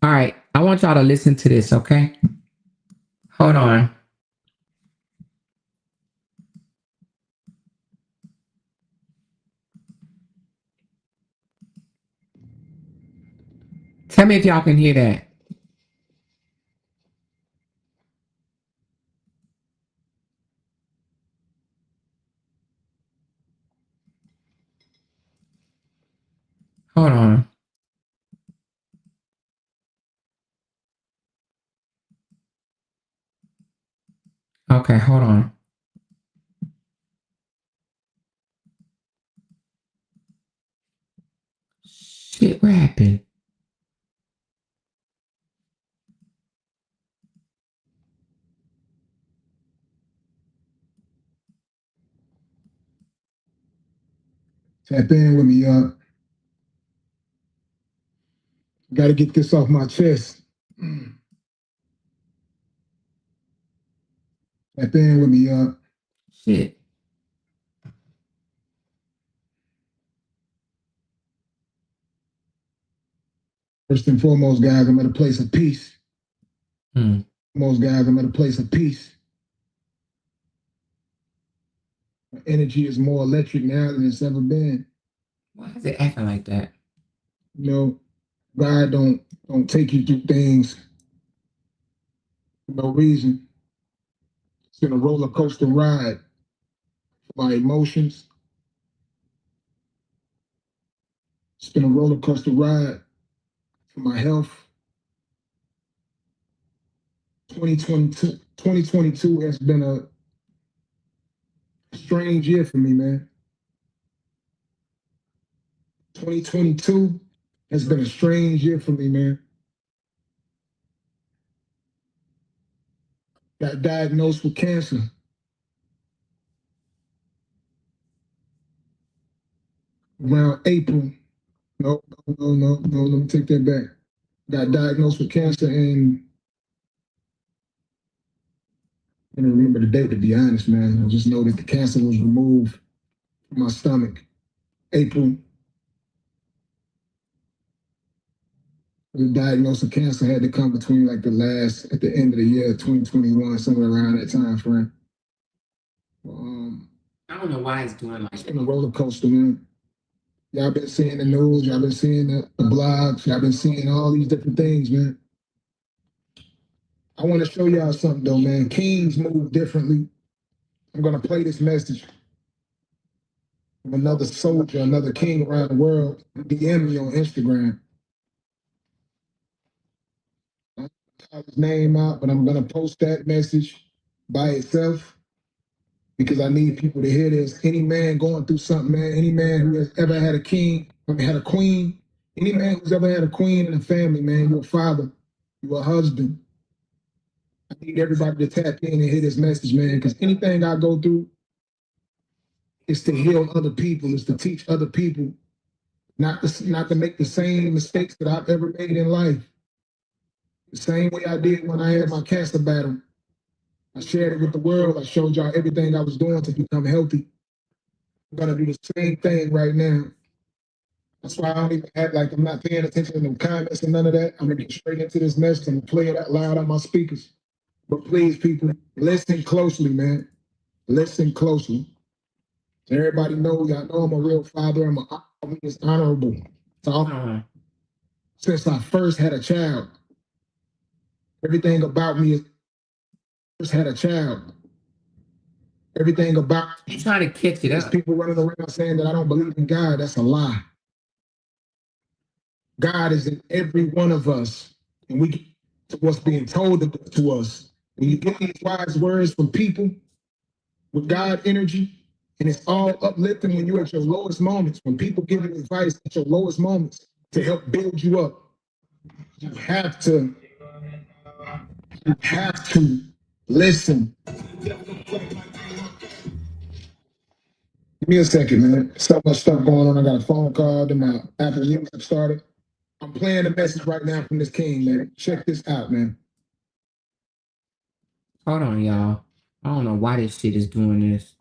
All right, I want y'all to listen to this, okay? Hold on. Tell me if y'all can hear that. Hold on. Okay, hold on. Shit, what happened? Tap in with me, y'all. Got to get this off my chest. Tap in with me, y'all. Shit. First and foremost, guys, I'm at a place of peace. Most guys, I'm at a place of peace. My energy is more electric now than it's ever been. Why is it acting like that? You know, God don't take you through things for no reason. It's been a roller coaster ride for my emotions. It's been a roller coaster ride for my health. 2022 has been a strange year for me, man. 2022 has been a strange year for me, man. Got diagnosed with cancer. Around April. No, let me take that back. Got diagnosed with cancer in, I don't remember the date, to be honest, man. I just know that the cancer was removed from my stomach. April. The diagnosis of cancer had to come between like at the end of the year, 2021, somewhere around that time frame. I don't know why it's doing like It's been a roller coaster, man. Y'all been seeing the news, y'all been seeing the blogs, y'all been seeing all these different things, man. I want to show y'all something though, man. Kings move differently. I'm gonna play this message from another soldier, another king around the world. DM me on Instagram. I don't call his name out, but I'm gonna post that message by itself because I need people to hear this. Any man going through something, man, any man who has ever had a king, had a queen, any man who's ever had a queen in a family, man, you're a father, you're a husband. I need everybody to tap in and hear this message, man, because anything I go through is to heal other people, is to teach other people not to make the same mistakes that I've ever made in life. The same way I did when I had my cancer battle. I shared it with the world. I showed y'all everything I was doing to become healthy. I'm gonna do the same thing right now. That's why I don't even act like I'm not paying attention to no comments and none of that. I'm gonna get straight into this message. I'm gonna play it out loud on my speakers. But please, people, listen closely, man. Listen closely. Everybody know, y'all know I'm a real father. I'm honorable. So since I first had a child, everything about me is first had a child. Everything about he's trying to catch it up. People running around saying that I don't believe in God. That's a lie. God is in every one of us, and we get to what's being told to us. When you get these wise words from people with God energy, and it's all uplifting when you're at your lowest moments. When people give you advice at your lowest moments to help build you up, you have to listen. Give me a second, man. So much stuff going on. I got a phone call, then my Apple Music started. I'm playing the message right now from this king, man. Check this out, man. Hold on, y'all. I don't know why this shit is doing this.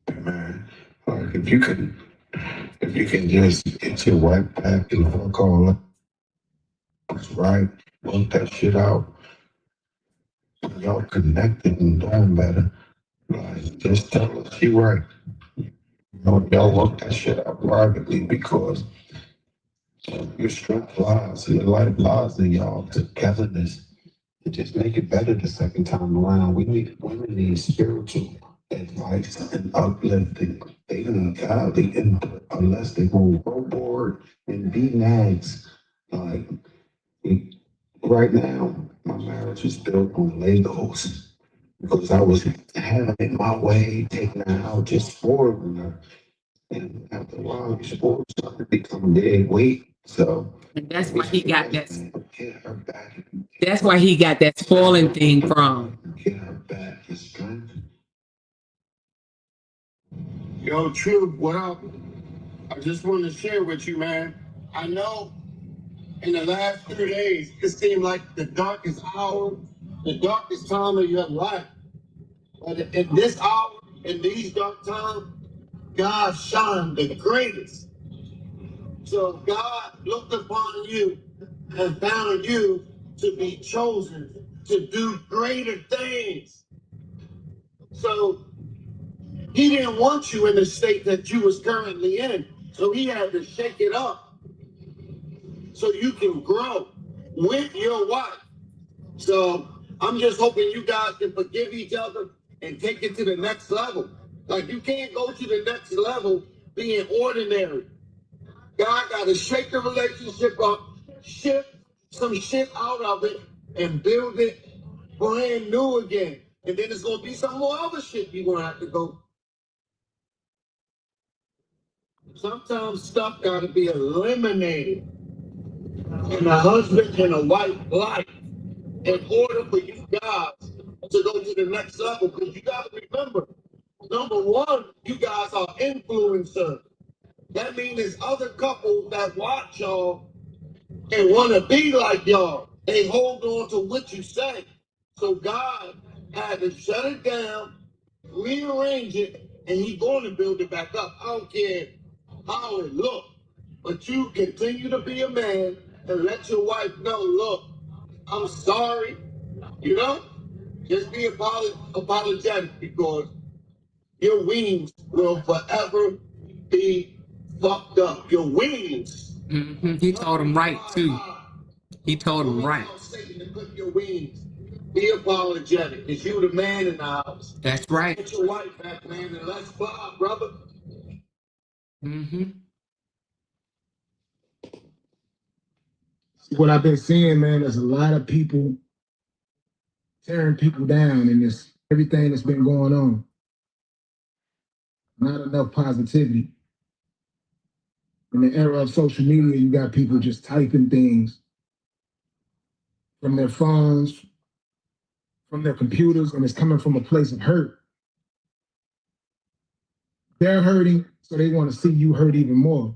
Man, if you can just get your wife back and work on it, right? Work that shit out. Y'all connected and doing better. Like, just tell her she right. Y'all work that shit out privately because your strength lies, your life lies in y'all togetherness. And just make it better the second time around. Women need spiritual advice and uplifting. They need godly input unless they go overboard and be nags. Like right now, my marriage is built on Legos because I was having it my way, taking her out, just spoiling her. And after a while, you spoil start to become dead weight. So And that's why he got that. get her back. That's why he got that spoiling thing from. Get her back his strength. Yo, True, what up? I just wanted to share with you, man. I know in the last 3 days, it seemed like the darkest hour, the darkest time of your life. But in this hour, in these dark times, God shined the greatest. So God looked upon you and found you to be chosen to do greater things. So he didn't want you in the state that you was currently in. So he had to shake it up so you can grow with your wife. So I'm just hoping you guys can forgive each other and take it to the next level. Like you can't go to the next level being ordinary. God got to shake the relationship up, shift some shit out of it, and build it brand new again. And then there's going to be some more other shit you're going to have to go. Sometimes stuff got to be eliminated in a husband and a wife life in order for you guys to go to the next level. Because you got to remember, number one, you guys are influencers. That means there's other couples that watch y'all and want to be like y'all. They hold on to what you say. So God had to shut it down, rearrange it, and he's going to build it back up. I don't care how it look, but you continue to be a man and let your wife know, look, I'm sorry, you know? Just be apologetic because your wings will forever be fucked up. Your wings. Mm-hmm. He told him right too. He told him right. Satan to clip your wings. Be apologetic. It's you the man in the house. That's right. Get your wife back, man, and let's fly, brother. Mm-hmm. What I've been seeing, man, is a lot of people tearing people down in this everything that's been going on. Not enough positivity. In the era of social media, you got people just typing things from their phones, from their computers, and it's coming from a place of hurt. They're hurting, so they want to see you hurt even more.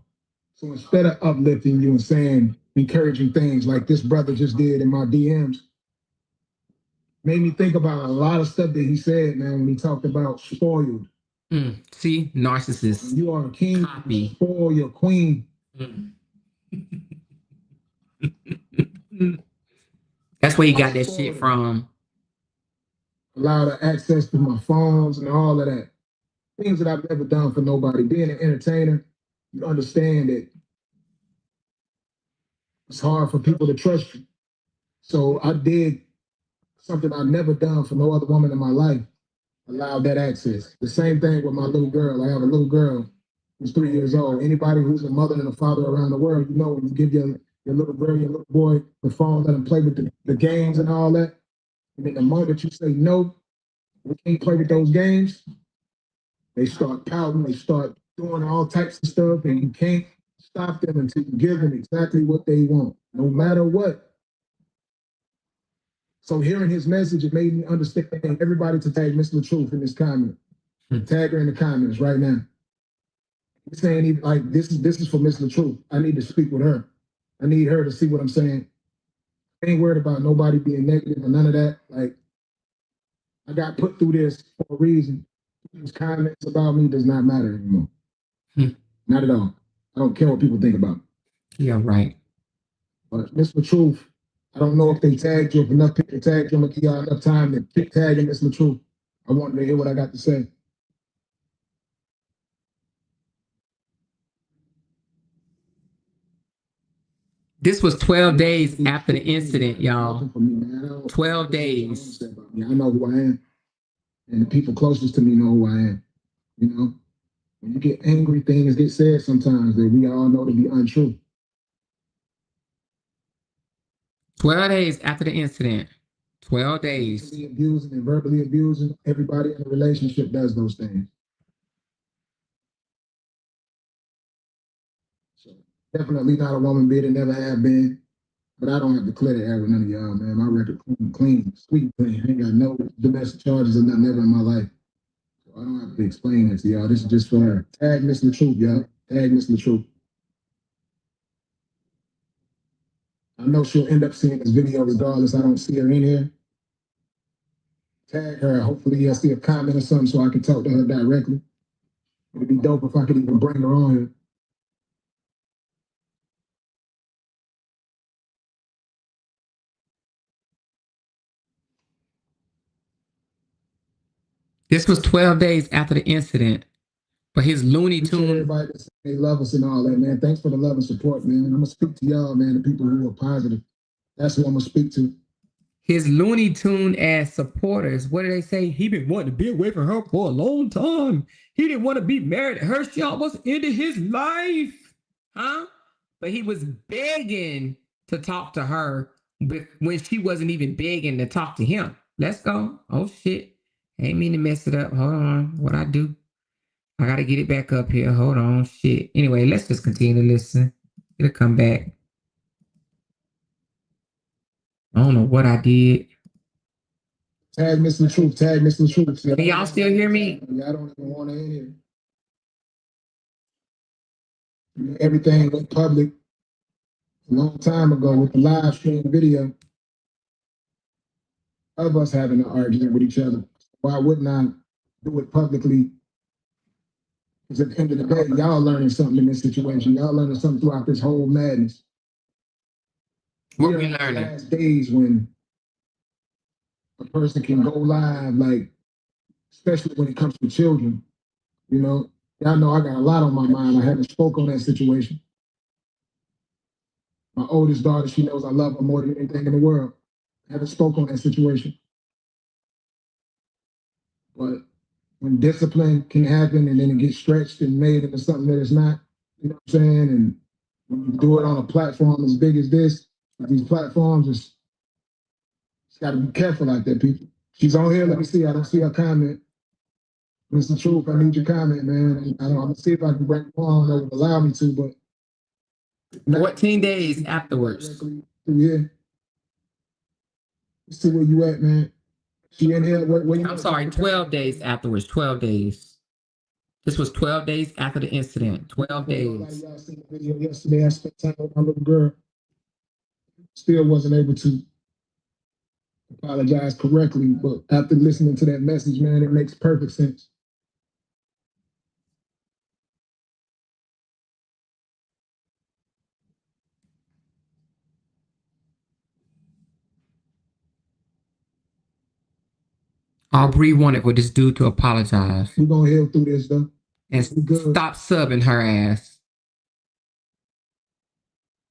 So instead of uplifting you and saying encouraging things like this brother just did in my DMs, made me think about a lot of stuff that he said, man, when he talked about spoiled. See, narcissist. You are a king, Copy. spoil your queen. That's where he got that shit from. Allowed access to my phones and all of that. Things that I've never done for nobody. Being an entertainer, you understand that it's hard for people to trust you. So I did something I've never done for no other woman in my life. Allowed that access. The same thing with my little girl. I have a little girl who's 3 years old. Anybody who's a mother and a father around the world, you know, when you give your little girl, your little boy the phone, let them play with the games and all that. And then the moment you say, no, we can't play with those games, they start pouting, they start doing all types of stuff, and you can't stop them until you give them exactly what they want, no matter what. So hearing his message, it made me understand everybody to tag Miss LaTruth in this comment. Tag her in the comments right now. He's saying like this is for Miss LaTruth. I need to speak with her. I need her to see what I'm saying. I ain't worried about nobody being negative or none of that. Like I got put through this for a reason. These comments about me does not matter anymore. Not at all. I don't care what people think about me. Yeah, right. But Miss LaTruth, I don't know if they tagged you, if enough people tagged you, I'm gonna give y'all enough time to tag Miss LaTruth. I wanted to hear what I got to say. This was 12 days after the incident, y'all. 12 days. I know who I am, and the people closest to me know who I am. You know, when you get angry, things get said sometimes that we all know to be untrue. 12 days after the incident. 12 days. Physically abusing and verbally abusing, everybody in a relationship does those things. So definitely not a woman beater, never have been. But I don't have to clear the air with none of y'all, man. My record clean, sweet clean. I ain't got no domestic charges or nothing ever in my life. So I don't have to explain that to y'all. This is just for tag Miss Truth, y'all. Tag Miss Truth. I know she'll end up seeing this video regardless. I don't see her in here. Tag her. Hopefully you'll see a comment or something so I can talk to her directly. It'd be dope if I could even bring her on here. This was 12 days after the incident. But his Looney Tune. Everybody that say they love us and all that, man. Thanks for the love and support, man. I'm gonna speak to y'all, man, the people who are positive. That's who I'm gonna speak to. His Looney Tune ass supporters, what do they say? He been wanting to be away from her for a long time. He didn't want to be married to her. She almost ended his life. Huh? But he was begging to talk to her when she wasn't even begging to talk to him. Let's go. Oh, shit. Ain't mean to mess it up. Hold on. What I do? I got to get it back up here. Hold on. Shit. Anyway, let's just continue to listen. It'll come back. I don't know what I did. Tag Miss Truth. Tag Miss Truth. Can y'all still hear me? I don't even want to hear it. Everything went public a long time ago with the live stream video of us having an argument with each other. Why wouldn't I do it publicly? Because at the end of the day, y'all learning something in this situation. Y'all learning something throughout this whole madness. What we learning? Last days when a person can go live, like, especially when it comes to children, you know, y'all know I got a lot on my mind. I haven't spoke on that situation. My oldest daughter, she knows I love her more than anything in the world. I haven't spoke on that situation. But when discipline can happen and then it gets stretched and made into something that it's not, you know what I'm saying? And when you do it on a platform as big as this, these platforms, it's got to be careful like that, people. She's on here. Let me see. I don't see her comment. Mr. Truth, I need your comment, man. I'm gonna see if I can bring it on. That would allow me to, but 14 days afterwards. Yeah. Let's see where you at, man. She in here. Where I'm sorry, 12 days afterwards. 12 days. This was 12 days after the incident. 12 days. Y'all seen the video yesterday. I spent time with my little girl. Still wasn't able to apologize correctly, but after listening to that message, man, it makes perfect sense. All Bree wanted for this dude to apologize We're gonna heal through this though. and stop subbing her ass.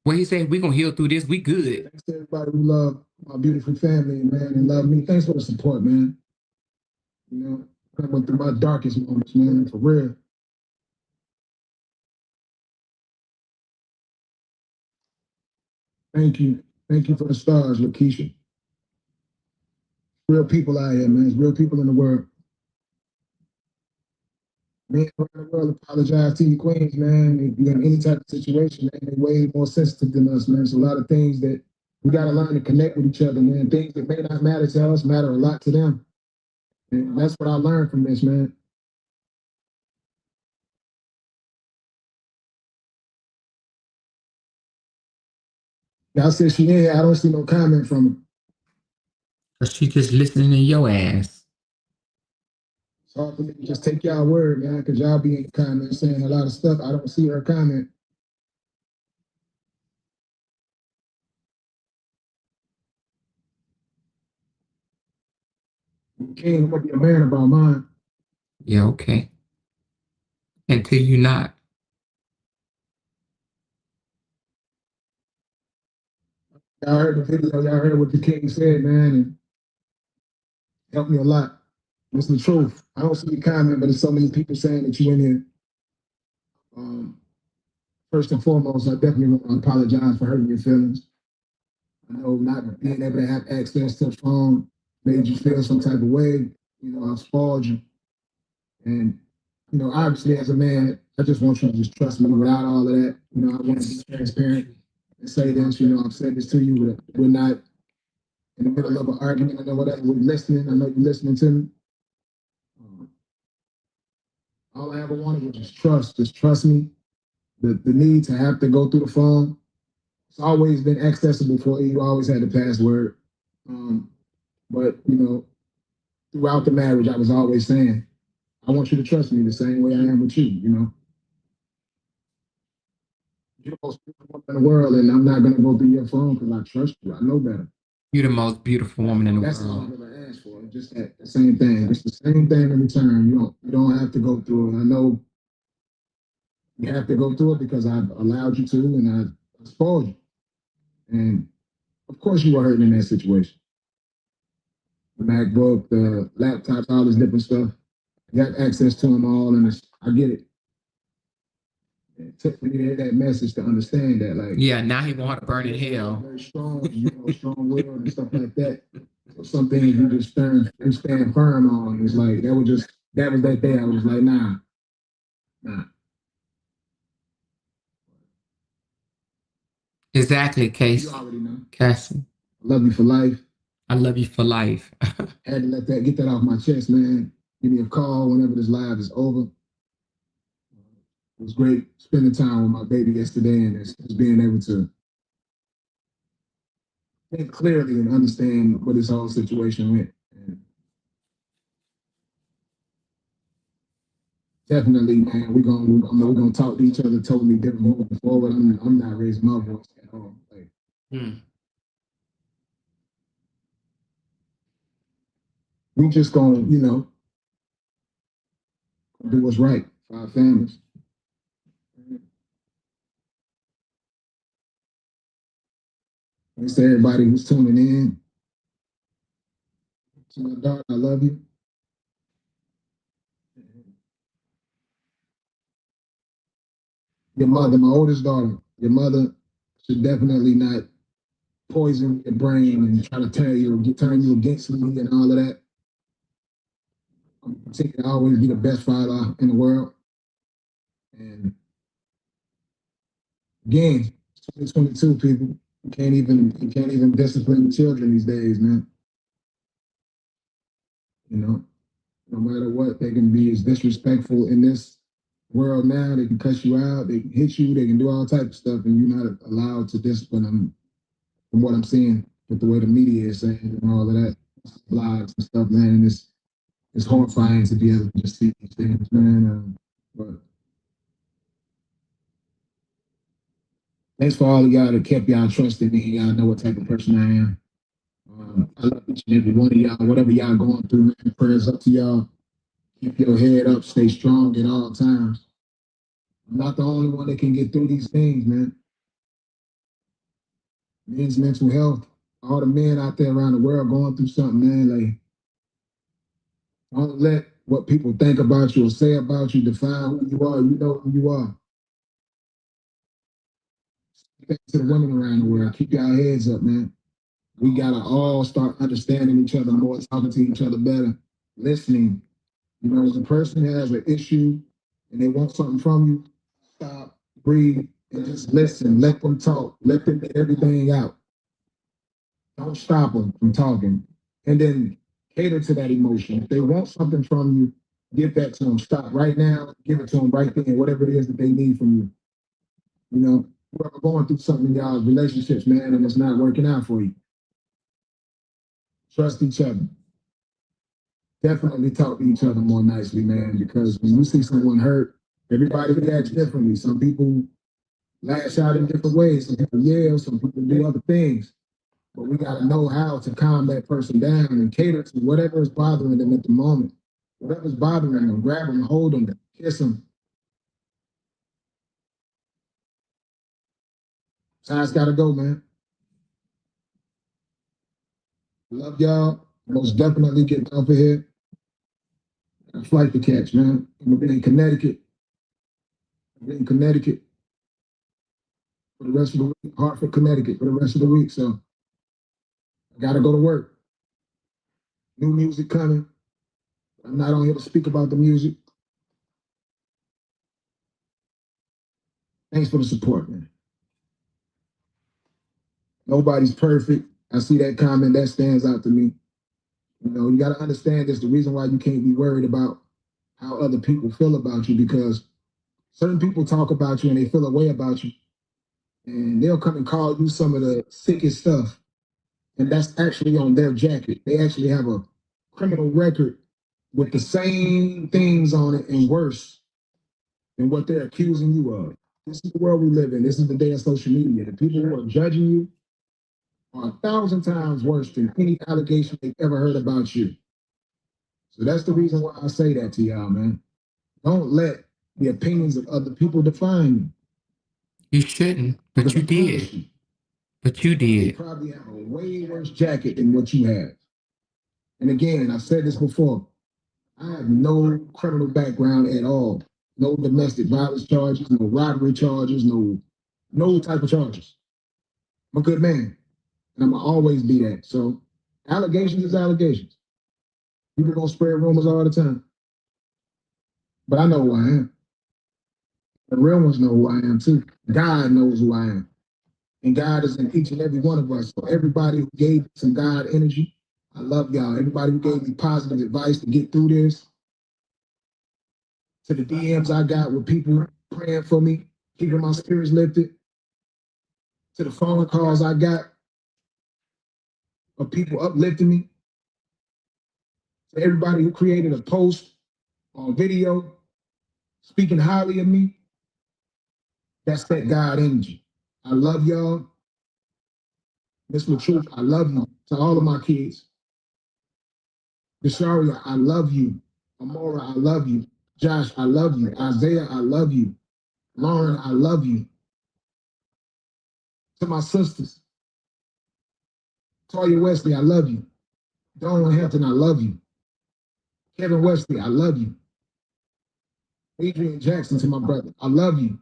What he said, we gonna heal through this, we good. Thanks to everybody who love my beautiful family, man, and love me. Thanks for the support, man. You know, I went through my darkest moments, man, for real. Thank you. Thank you for the stars, Lakeisha. Real people out here, man. There's real people in the world. Men around the world apologize to you queens, man. If you're in any type of situation, man, they're way more sensitive than us, man. There's a lot of things that we got to learn to connect with each other, man. Things that may not matter to us matter a lot to them. And that's what I learned from this, man. Y'all said she in here. I don't see no comment from her. Cause she just listening to your ass. It's hard for me to just take y'all word, man, because y'all be in the comments saying a lot of stuff. I don't see her comment. King, I'm gonna be a man about mine. Yeah, okay. Until you're not. Y'all heard the video, y'all heard what the king said, man, and helped me a lot. It's the truth. I don't see the comment, but there's so many people saying that you in here. First and foremost, I definitely want to apologize for hurting your feelings. I know not being able to have access to a phone made you feel some type of way. You know, I spoiled you. And, you know, obviously as a man, I just want you to just trust me without all of that. You know, I want to be transparent and say this, you know, I've said this to you, we're not in the middle of an argument or whatever. We're listening. I know you're listening to me. All I ever wanted was just trust. Just trust me. The need to have to go through the phone, it's always been accessible for you. You always had the password. But, you know, throughout the marriage, I was always saying, I want you to trust me the same way I am with you, you know. You're the most beautiful woman in the world, and I'm not going to go through your phone because I trust you. I know better. You're the most beautiful woman in the That's all world. I've ever asked for. It's just that the same thing. It's the same thing in return. You don't have to go through it. I know you have to go through it because I've allowed you to, and I spoiled you. And of course, you were hurting in that situation. The MacBook, the laptops, all this different stuff. You got access to them all, and I get it. It took me to hear that message to understand that, like, Yeah, now he want to burn in hell. very strong, you know, strong-willed and stuff like that. So some things you just stand firm on. It's like that was that day. I was like, nah. Exactly, Casey. You already know. Cassie. I love you for life. I love you for life. Had to get that off my chest, man. Give me a call whenever this live is over. It was great spending time with my baby yesterday and just being able to think clearly and understand what this whole situation went. And definitely, man, we're gonna talk to each other totally different moving forward. I'm not raising my voice at all. Like, we just gonna, you know, do what's right for our families. Thanks to everybody who's tuning in. To my daughter, I love you. Your mother, my oldest daughter, your mother should definitely not poison your brain and try to turn you against me and all of that. I'm continue to always be the best father in the world. And again, 2022 people, you can't even discipline children these days, man. You know, no matter what, they can be as disrespectful in this world now. They can cuss you out, they can hit you, they can do all types of stuff, and you're not allowed to discipline them. From what I'm seeing with the way the media is saying and all of that, blogs and stuff, man, and it's horrifying to be able to just see these things, man. But thanks for all of y'all that kept y'all trusting me. Y'all know what type of person I am. I love each and every one of y'all. Whatever y'all going through, man, prayers up to y'all. Keep your head up. Stay strong at all times. I'm not the only one that can get through these things, man. Men's mental health. All the men out there around the world going through something, man. Like, don't let what people think about you or say about you define who you are. You know who you are. Thanks to the women around the world. Keep your heads up, man. We gotta all start understanding each other more, talking to each other better, listening. You know, if a person has an issue and they want something from you, stop, breathe, and just listen. Let them talk. Let them get everything out. Don't stop them from talking. And then cater to that emotion. If they want something from you, give that to them. Stop right now. Give it to them right then, whatever it is that they need from you. You know, whoever going through something in y'all's relationships, man, and it's not working out for you. Trust each other. Definitely talk to each other more nicely, man, because when you see someone hurt, everybody reacts differently. Some people lash out in different ways. Some people yell, some people do other things. But we got to know how to calm that person down and cater to whatever is bothering them at the moment. Whatever's bothering them, grab them, hold them, kiss them. That's how it's got to go, man. Love y'all. Most definitely getting off of here. Got a flight to catch, man. I'm in Connecticut. I'm in Connecticut for the rest of the week. Hartford, Connecticut for the rest of the week. So I got to go to work. New music coming. I'm not on here to speak about the music. Thanks for the support, man. Nobody's perfect. I see that comment, that stands out to me. You know, you got to understand this. The reason why you can't be worried about how other people feel about you, because certain people talk about you and they feel a way about you, and they'll come and call you some of the sickest stuff, and that's actually on their jacket. They actually have a criminal record with the same things on it and worse than what they're accusing you of. This is the world we live in. This is the day of social media. The people who are judging you are 1,000 times worse than any allegation they've ever heard about you. So that's the reason why I say that to y'all, man. Don't let the opinions of other people define you. You shouldn't, but you did. But you They did. probably have a way worse jacket than what you have. And again, I've said this before. I have no criminal background at all. No domestic violence charges, no robbery charges, no type of charges. I'm a good man. And I'm gonna always be that. So allegations is allegations. People gonna spread rumors all the time. But I know who I am. The real ones know who I am too. God knows who I am. And God is in each and every one of us. So everybody who gave me some God energy, I love y'all. Everybody who gave me positive advice to get through this. To the DMs I got with people praying for me, keeping my spirits lifted. To the phone calls I got of people uplifting me. To everybody who created a post on video speaking highly of me. That's that God energy. I love y'all. Miss Latrice, I love you. To all of my kids. Desharia, I love you. Amora, I love you. Josh, I love you. Isaiah, I love you. Lauren, I love you. To my sisters. Toya Wesley, I love you. Dawn Hampton, I love you. Kevin Wesley, I love you. Adrian Jackson, to my brother, I love you.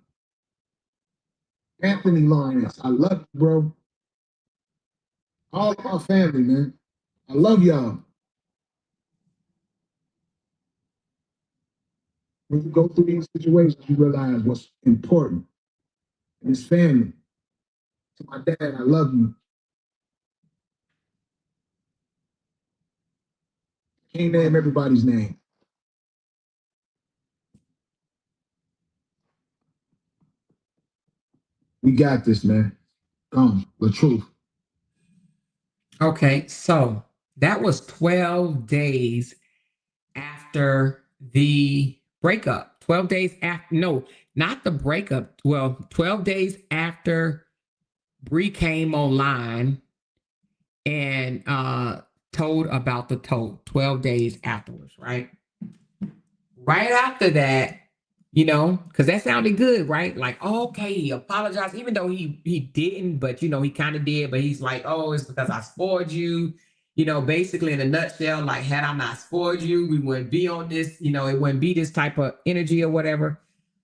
Anthony Lawrence, I love you, bro. All of my family, man. I love y'all. When you go through these situations, you realize what's important. And it's family. To my dad, I love you. Can't name everybody's name. We got this, man. The truth. Okay, so that was 12 days after the breakup. 12 days after, no, not the breakup. Well, 12 days after Bree came online and told about the tote. 12 days afterwards, right? Right after that, you know, because that sounded good, right? Like, okay, he apologized, even though he didn't, but you know, he kind of did. But he's like, oh, it's because I spoiled you. You know, basically in a nutshell, like, had I not spoiled you, we wouldn't be on this, you know, it wouldn't be this type of energy or whatever.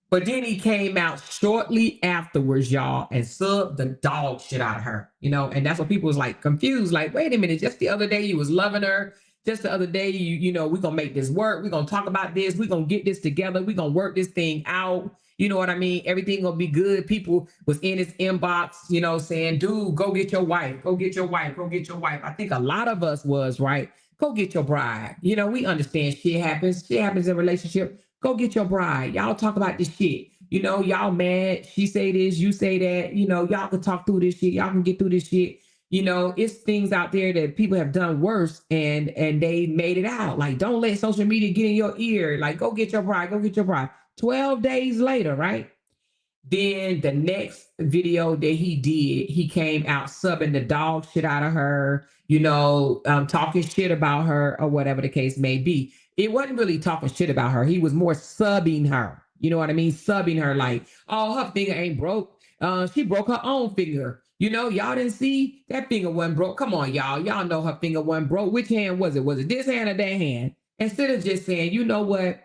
But then he came out shortly afterwards, y'all, and subbed the dog shit out of her, you know, and that's what people was like confused. Like, wait a minute, just the other day you was loving her. Just the other day, you know, we're gonna make this work. We're gonna talk about this. We're gonna get this together. We're gonna work this thing out. You know what I mean? Everything gonna be good. People was in his inbox, you know, saying, dude, go get your wife. Go get your wife. Go get your wife. I think a lot of us was, right? Go get your bride. You know, we understand shit happens. Shit happens in a relationship. Go get your bride. Y'all talk about this shit. You know, y'all mad. She say this, you say that. You know, y'all can talk through this shit. Y'all can get through this shit. You know, it's things out there that people have done worse and they made it out. Like, don't let social media get in your ear. Like, go get your bride, go get your bride. 12 days later, right? Then the next video that he did, he came out subbing the dog shit out of her, talking shit about her or whatever the case may be. It wasn't really talking shit about her. He was more subbing her. You know what I mean? Subbing her like, oh, her finger ain't broke. She broke her own finger. Y'all didn't see that finger wasn't broke. Come on, y'all. Y'all know her finger wasn't broke. Which hand was it? Was it this hand or that hand? Instead of just saying, you know what?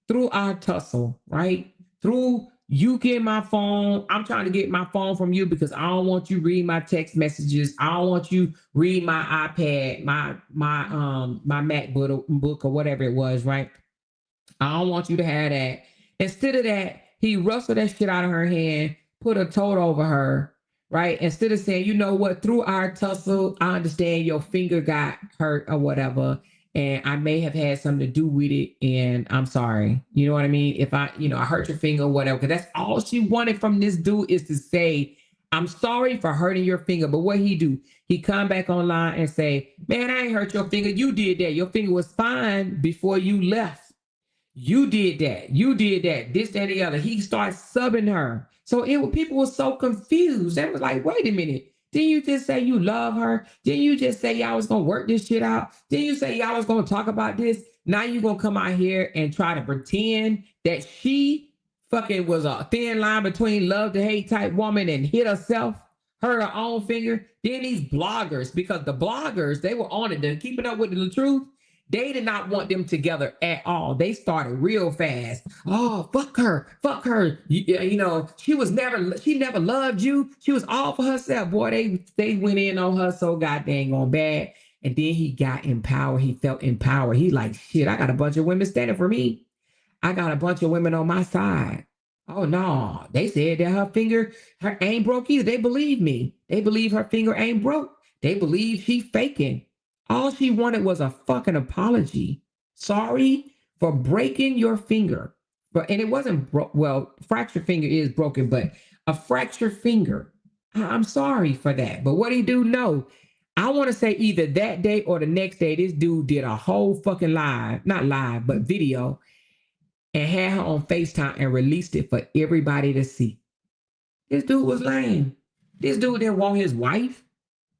Through our tussle, right? Through you get my phone. I'm trying to get my phone from you because I don't want you read my text messages. I don't want you read my iPad, my MacBook or whatever it was, right? I don't want you to have that. Instead of that, he rustled that shit out of her hand, put a tote over her, right? Instead of saying, you know what, through our tussle, I understand your finger got hurt or whatever, and I may have had something to do with it, and I'm sorry. You know what I mean? If I hurt your finger or whatever, because that's all she wanted from this dude is to say, I'm sorry for hurting your finger. But what he do? He come back online and say, man, I ain't hurt your finger. You did that. Your finger was fine before you left. You did that. You did that. This, that, and the other. He starts subbing her. So people were so confused. They was like, wait a minute. Didn't you just say you love her? Didn't you just say y'all was going to work this shit out? Didn't you say y'all was going to talk about this? Now you going to come out here and try to pretend that she fucking was a thin line between love to hate type woman and hit herself, hurt her own finger. Then these bloggers, because the bloggers, they were on it. They're keeping up with the truth. They did not want them together at all. They started real fast. Oh, fuck her. Fuck her. She never loved you. She was all for herself. Boy, they went in on her so goddamn on bad. And then he got empowered. He felt empowered. He like, shit, I got a bunch of women standing for me. I got a bunch of women on my side. Oh, no. They said that her ain't broke either. They believe me. They believe her finger ain't broke. They believe she faking. All she wanted was a fucking apology. Sorry for breaking your finger. And it wasn't fractured finger is broken, but a fractured finger. I'm sorry for that. But what he do? No. I want to say either that day or the next day, this dude did a whole fucking not live, but video and had her on FaceTime and released it for everybody to see. This dude was lame. This dude didn't want his wife.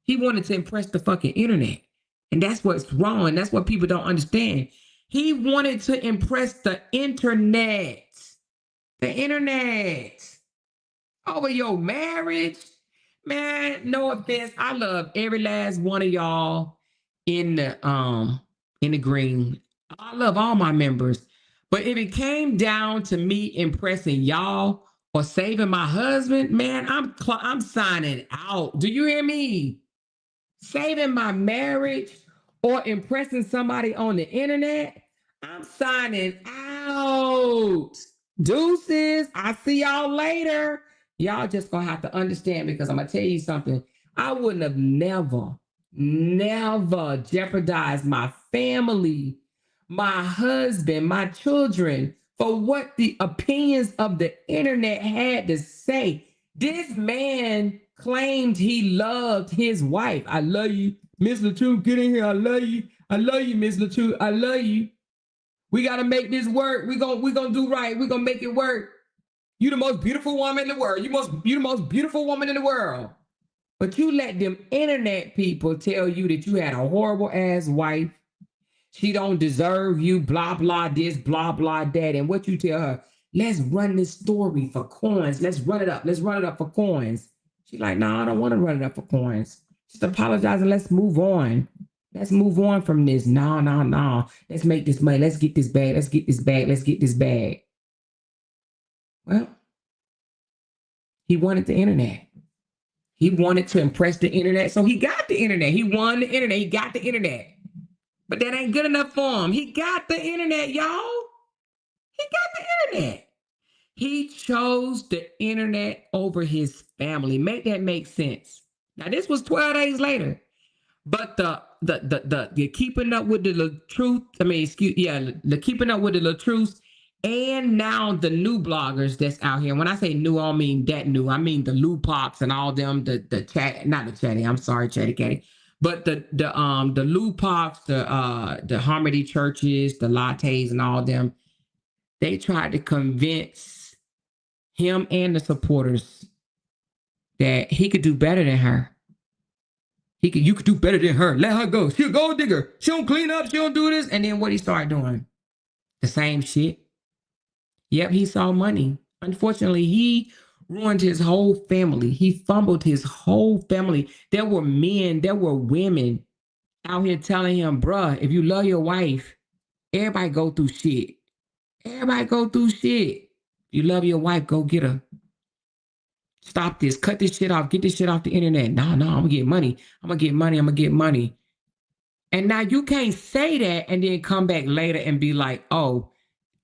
He wanted to impress the fucking internet. And that's what's wrong. That's what people don't understand. He wanted to impress the internet. The internet. Over your marriage. Man, no offense. I love every last one of y'all in the green. I love all my members. But if it came down to me impressing y'all or saving my husband, man, I'm signing out. Do you hear me? Saving my marriage or impressing somebody on the internet, I'm signing out. Deuces, I see y'all later. Y'all just gonna have to understand because I'm gonna tell you something. I wouldn't have never jeopardized my family, my husband, my children for what the opinions of the internet had to say. This man claimed he loved his wife. I love you, Miss LaTruth. Get in here. I love you. I love you, Miss LaTruth. I love you. We gotta make this work. We gonna do right. We gonna make it work. You the most beautiful woman in the world. You the most beautiful woman in the world. But you let them internet people tell you that you had a horrible ass wife. She don't deserve you. Blah blah this. Blah blah that. And what you tell her? Let's run this story for coins. Let's run it up. Let's run it up for coins. She's like, no, I don't want to run it up for coins. Just apologize and let's move on. Let's move on from this. No. Let's make this money. Let's get this bag. Let's get this bag. Let's get this bag. Well, he wanted the internet. He wanted to impress the internet. So he got the internet. He won the internet. He got the internet. But that ain't good enough for him. He got the internet, y'all. He got the internet. He chose the internet over his family. Make that make sense. Now, this was 12 days later. But the keeping up with the truth, the keeping up with the truth, and now the new bloggers that's out here. When I say new, I don't mean that new. I mean the LOUDTalkerz and all them, the chat, not the chatty. I'm sorry, chatty catty. But the LOUDTalkerz, the Harmony churches, the LOUDTalkerz and all them, they tried to convince him and the supporters, that he could do better than her. You could do better than her. Let her go. She a gold digger. She don't clean up. She don't do this. And then what he started doing? The same shit. Yep, he saw money. Unfortunately, he ruined his whole family. He fumbled his whole family. There were men, there were women out here telling him, bruh, if you love your wife, everybody go through shit. Everybody go through shit. If you love your wife, go get her. Stop this. Cut this shit off. Get this shit off the internet. No, I'm going to get money. I'm going to get money. I'm going to get money. And now you can't say that and then come back later and be like, oh,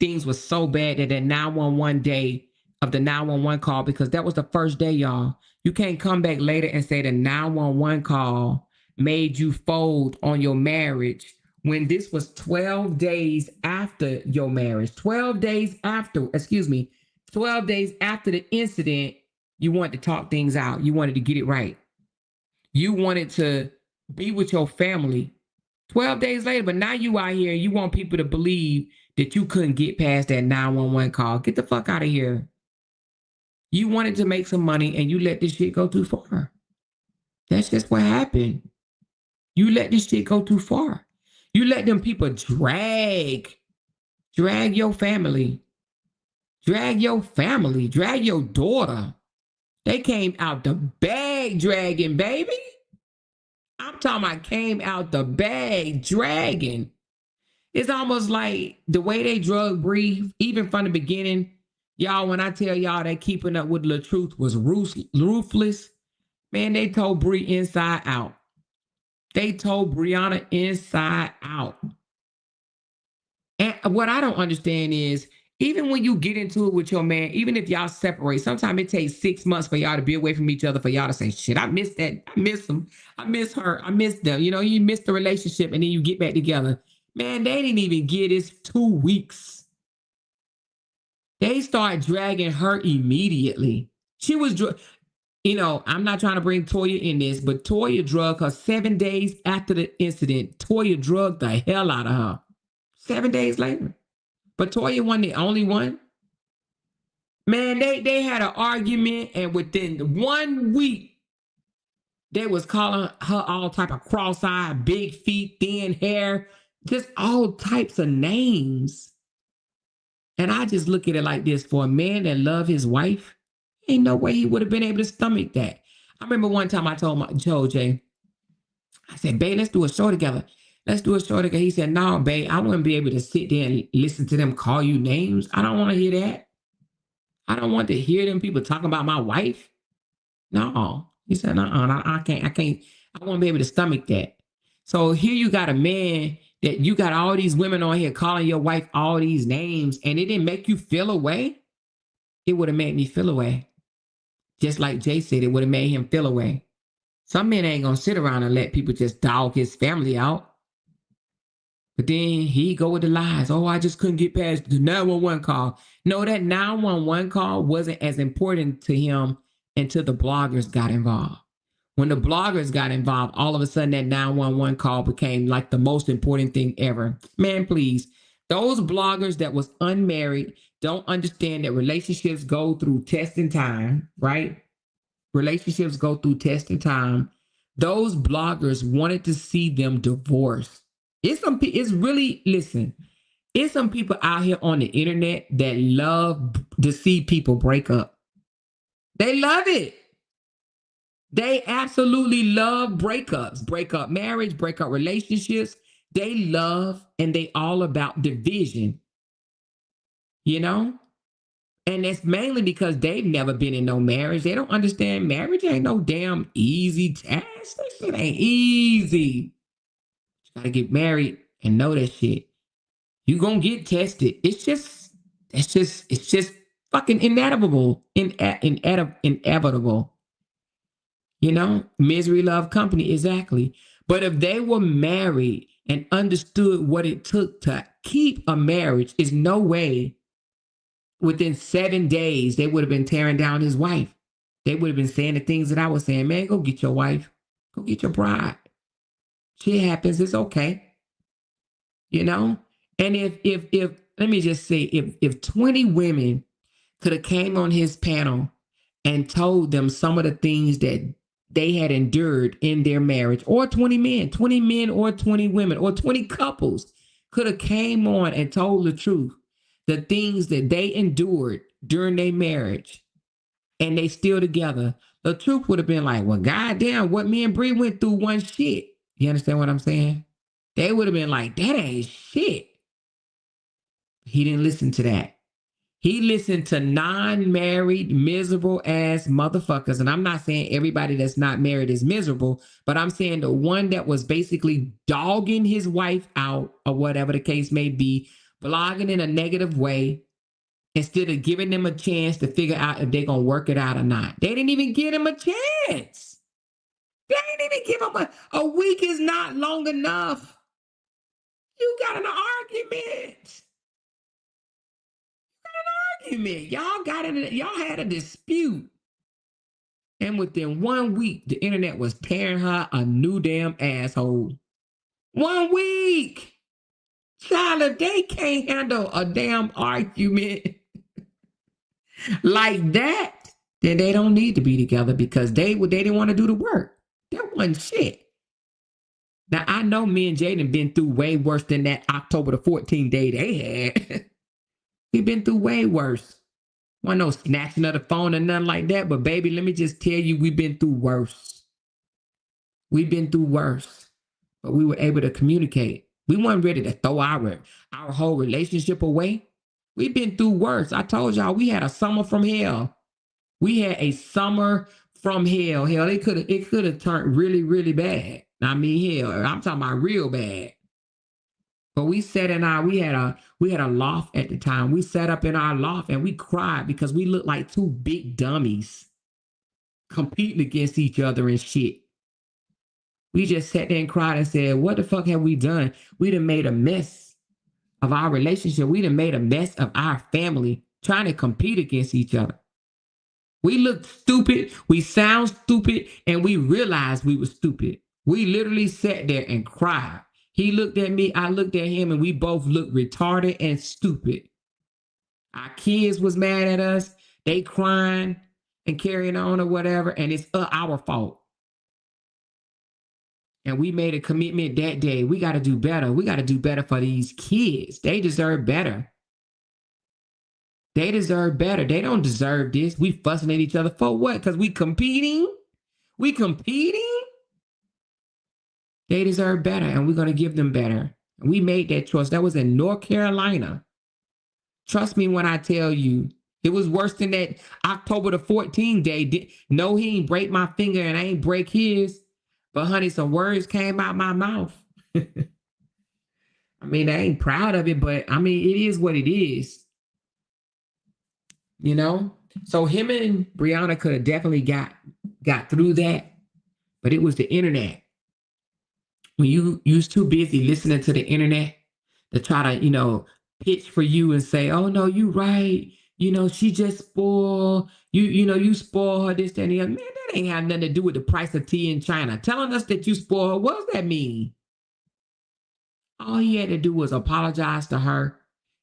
things were so bad that 911 day of the 911 call, because that was the first day, y'all. You can't come back later and say the 911 call made you fold on your marriage when this was 12 days after your marriage. 12 days after the incident, you wanted to talk things out. You wanted to get it right. You wanted to be with your family 12 days later, but now you out here and you want people to believe that you couldn't get past that 911 call. Get the fuck out of here. You wanted to make some money and you let this shit go too far. That's just what happened. You let this shit go too far. You let them people drag your family, drag your daughter. They came out the bag dragging, baby. I'm talking about came out the bag dragging. It's almost like the way they drug Bree, even from the beginning. Y'all, when I tell y'all that keeping up with the truth was ruthless, man, they told Bree inside out. They told Brianna inside out. And what I don't understand is, even when you get into it with your man, even if y'all separate, sometimes it takes 6 months for y'all to be away from each other, for y'all to say, shit, I miss that. I miss him. I miss her. I miss them. You know, you miss the relationship and then you get back together. Man, they didn't even get this 2 weeks. They started dragging her immediately. She was, I'm not trying to bring Toya in this, but Toya drugged her 7 days after the incident. Toya drugged the hell out of her 7 days later. But Toya wasn't the only one. Man, they had an argument, and within 1 week, they was calling her all type of cross-eyed, big feet, thin hair, just all types of names. And I just look at it like this: for a man that loved his wife, ain't no way he would have been able to stomach that. I remember one time I told Jay, I said, babe, let's do a show together. Let's do a show together. He said, no, babe, I wouldn't be able to sit there and listen to them call you names. I don't want to hear that. I don't want to hear them people talking about my wife. No. He said, I can't. I won't be able to stomach that. So here you got a man that you got all these women on here calling your wife all these names, and it didn't make you feel away. It would have made me feel away. Just like Jay said, it would have made him feel away. Some men ain't going to sit around and let people just dog his family out. But then he go with the lies. Oh, I just couldn't get past the 911 call. No, that 911 call wasn't as important to him until the bloggers got involved. When the bloggers got involved, all of a sudden that 911 call became like the most important thing ever. Man, please. Those bloggers that was unmarried don't understand that relationships go through testing time, right? Relationships go through testing time. Those bloggers wanted to see them divorced. It's some people out here on the internet that love to see people break up. They love it. They absolutely love breakups, break up marriage, break up relationships. They love, and they all about division, And that's mainly because they've never been in no marriage. They don't understand marriage ain't no damn easy task. That shit ain't easy. You gotta get married and know that shit. You gonna get tested. It's just fucking inevitable. Inevitable. Misery love company, exactly. But if they were married and understood what it took to keep a marriage, is no way within 7 days they would have been tearing down his wife. They would have been saying the things that I was saying. Man, go get your wife. Go get your bride. Shit happens. It's okay. And if let me just say, if 20 women could have came on his panel and told them some of the things that they had endured in their marriage, or 20 men or 20 women or 20 couples could have came on and told the truth, the things that they endured during their marriage, and they still together. The truth would have been like, well, goddamn, what me and Bree went through one shit. You understand what I'm saying? They would have been like, that ain't shit. He didn't listen to that. He listened to non-married, miserable ass motherfuckers. And I'm not saying everybody that's not married is miserable, but I'm saying the one that was basically dogging his wife out, or whatever the case may be, blogging in a negative way, instead of giving them a chance to figure out if they're going to work it out or not. They didn't even give him a chance. They didn't even give him a week is not long enough. You got an argument. Y'all had a dispute. And within 1 week, the internet was tearing her a new damn asshole. 1 week. Child, if they can't handle a damn argument like that, then they don't need to be together, because they didn't want to do the work. That wasn't shit. Now, I know me and Jaden been through way worse than that October the 14th day they had. We've been through way worse. Wasn't no snatching of the phone or nothing like that, but baby, let me just tell you, we've been through worse. We've been through worse, but we were able to communicate. We weren't ready to throw our whole relationship away. We've been through worse. I told y'all we had a summer from hell. We had a summer from hell. Hell, it could have turned really, really bad. I mean, hell, I'm talking about real bad. But we sat in we had a loft at the time. We sat up in our loft and we cried because we looked like two big dummies competing against each other and shit. We just sat there and cried and said, what the fuck have we done? We done made a mess of our relationship. We done made a mess of our family trying to compete against each other. We looked stupid, we sound stupid, and we realized we were stupid. We literally sat there and cried. He looked at me, I looked at him, and we both looked retarded and stupid. Our kids was mad at us. They crying and carrying on or whatever, and it's our fault. And we made a commitment that day. We got to do better. We got to do better for these kids. They deserve better. They deserve better. They don't deserve this. We fussing at each other for what? Because we competing? We competing? They deserve better, and we're going to give them better. And we made that choice. That was in North Carolina. Trust me when I tell you, it was worse than that October the 14th day. No, he ain't break my finger and I ain't break his. But honey, some words came out my mouth. I mean, I ain't proud of it, but I mean, it is what it is. You know? So him and Brianna could have definitely got through that, but it was the internet. When you was too busy listening to the internet to try to, pitch for you and say, oh no, you right. She just spoiled. You spoil her, this, that, and the other. Man, that ain't have nothing to do with the price of tea in China. Telling us that you spoil her, what does that mean? All he had to do was apologize to her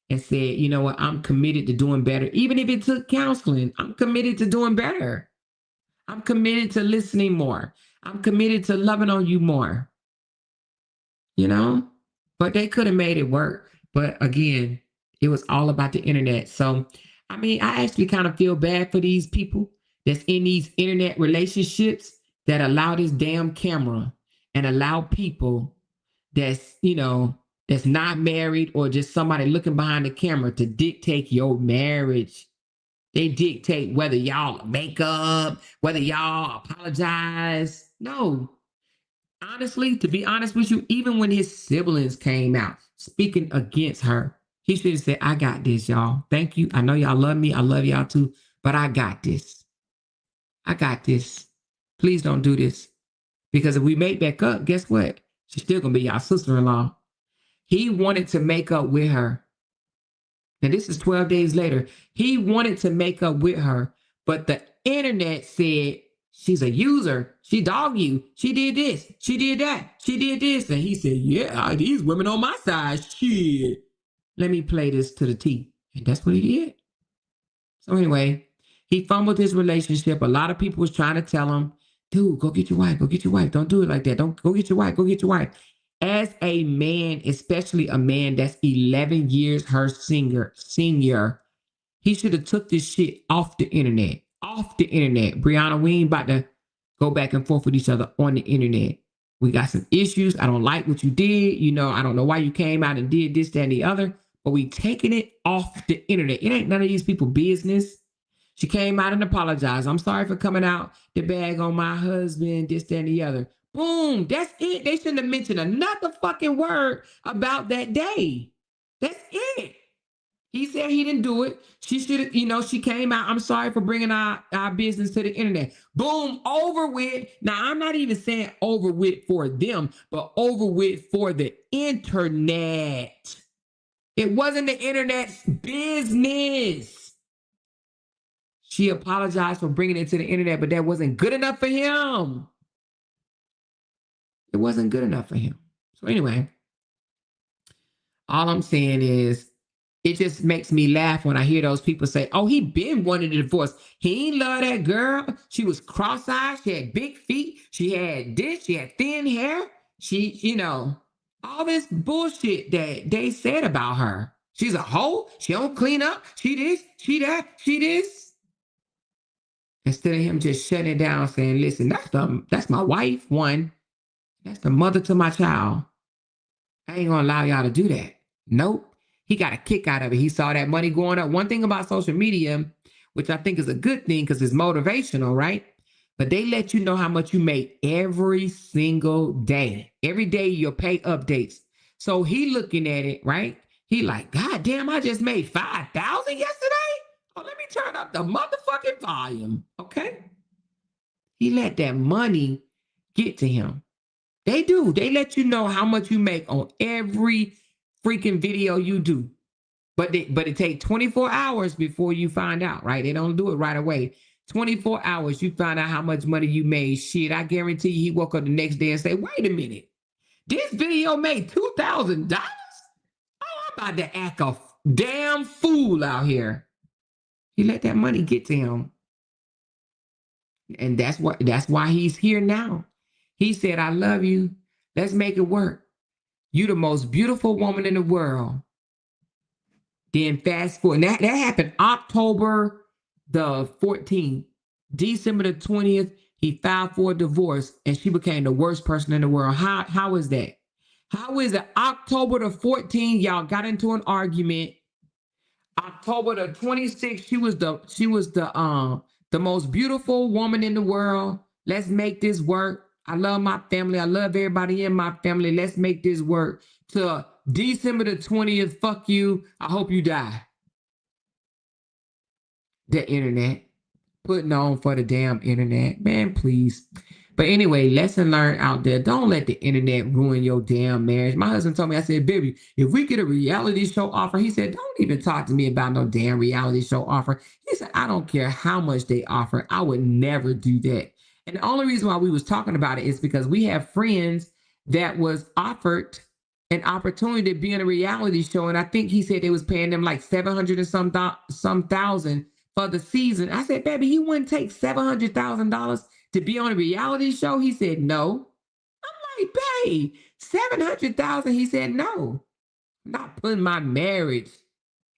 and said, you know what, I'm committed to doing better. Even if it took counseling, I'm committed to doing better. I'm committed to listening more. I'm committed to loving on you more. But they could have made it work. But again, it was all about the internet. So, I mean, I actually kind of feel bad for these people that's in these internet relationships that allow this damn camera and allow people that's not married or just somebody looking behind the camera to dictate your marriage. They dictate whether y'all make up, whether y'all apologize. No. Honestly, to be honest with you, even when his siblings came out speaking against her, he should have said, I got this, y'all. Thank you. I know y'all love me. I love y'all too, but I got this. I got this. Please don't do this. Because if we make back up, guess what? She's still going to be y'all sister-in-law. He wanted to make up with her. And this is 12 days later. He wanted to make up with her, but the internet said, she's a user. She dogged you. She did this. She did that. She did this. And he said, yeah, these women on my side. Shit. Let me play this to the T. And that's what he did. So anyway, he fumbled his relationship. A lot of people was trying to tell him, dude, go get your wife. Go get your wife. Don't do it like that. Don't go get your wife. Go get your wife. As a man, especially a man that's 11 years her senior, he should have took this shit off the internet. Off the internet. Brianna, we ain't about to go back and forth with each other on the internet. We got some issues. I don't like what you did. You know, I don't know why you came out and did this, that, and the other. But we taking it off the internet. It ain't none of these people business. She came out and apologized. I'm sorry for coming out the bag on my husband, this, that, and the other. Boom. That's it. They shouldn't have mentioned another fucking word about that day. That's it. He said he didn't do it. She should have, you know, she came out. I'm sorry for bringing our business to the internet. Boom, over with. Now, I'm not even saying over with for them, but over with for the internet. It wasn't the internet's business. She apologized for bringing it to the internet, but that wasn't good enough for him. It wasn't good enough for him. So anyway, all I'm saying is, it just makes me laugh when I hear those people say, oh, he been wanting a divorce. He ain't love that girl. She was cross-eyed. She had big feet. She had this. She had thin hair. She, you know, all this bullshit that they said about her. She's a hoe. She don't clean up. She this, she that, she this. Instead of him just shutting it down saying, listen, that's my wife, one. That's the mother to my child. I ain't gonna allow y'all to do that. Nope. He got a kick out of it. He saw that money going up. One thing about social media, which I think is a good thing because it's motivational, right? But they let you know how much you make every single day. Every day your pay updates. So he looking at it, right? He like, God damn, I just made 5,000 yesterday. Oh, let me turn up the motherfucking volume. Okay. He let that money get to him. They do. They let you know how much you make on every freaking video you do. But it takes 24 hours before you find out, right? They don't do it right away. 24 hours, you find out how much money you made. Shit, I guarantee you he woke up the next day and say, wait a minute. This video made $2,000? Oh, I'm about to act a damn fool out here. He let that money get to him. And that's why he's here now. He said, I love you. Let's make it work. You the most beautiful woman in the world. Then fast forward. That happened October the 14th. December the 20th, he filed for a divorce and she became the worst person in the world. How is that? How is it October the 14th, y'all got into an argument. October the 26th, she was the most beautiful woman in the world. Let's make this work. I love my family. I love everybody in my family. Let's make this work. To December the 20th, fuck you. I hope you die. The internet. Putting on for the damn internet. Man, please. But anyway, lesson learned out there. Don't let the internet ruin your damn marriage. My husband told me, I said, baby, if we get a reality show offer, he said, don't even talk to me about no damn reality show offer. He said, I don't care how much they offer. I would never do that. And the only reason why we was talking about it is because we have friends that was offered an opportunity to be in a reality show. And I think he said they was paying them like 700 and some thousand for the season. I said, baby, you wouldn't take $700,000 to be on a reality show? He said, no. I'm like, babe, 700,000. He said, no. I'm not putting my marriage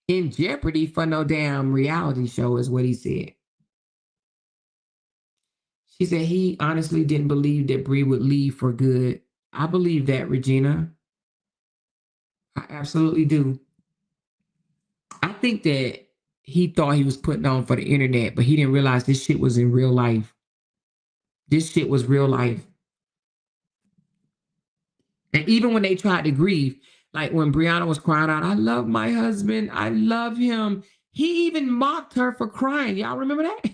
in jeopardy for no damn reality show, is what he said. She said he honestly didn't believe that Bree would leave for good. I believe that, Regina. I absolutely do. I think that he thought he was putting on for the internet, but he didn't realize this shit was in real life. This shit was real life. And even when they tried to grieve, like when Brianna was crying out, I love my husband, I love him. He even mocked her for crying. Y'all remember that?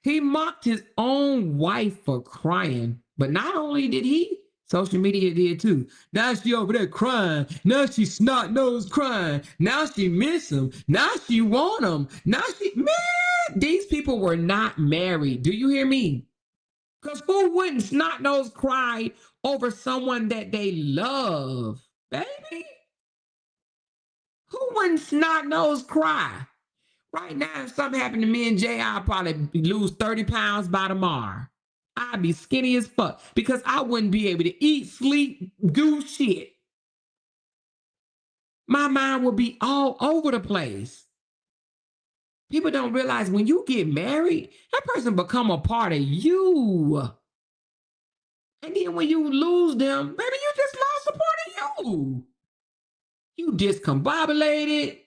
He mocked his own wife for crying. But not only did he, social media did too. Now she over there crying. Now she snot nose crying. Now she miss him. Now she want him. Now she, man, these people were not married. Do you hear me? Because who wouldn't snot nose cry over someone that they love, baby? Who wouldn't snot nose cry? Right now, if something happened to me and Jay, I'll probably lose 30 pounds by tomorrow. I'd be skinny as fuck because I wouldn't be able to eat, sleep, do shit. My mind would be all over the place. People don't realize when you get married, that person become a part of you. And then when you lose them, baby, you just lost a part of you. You discombobulated.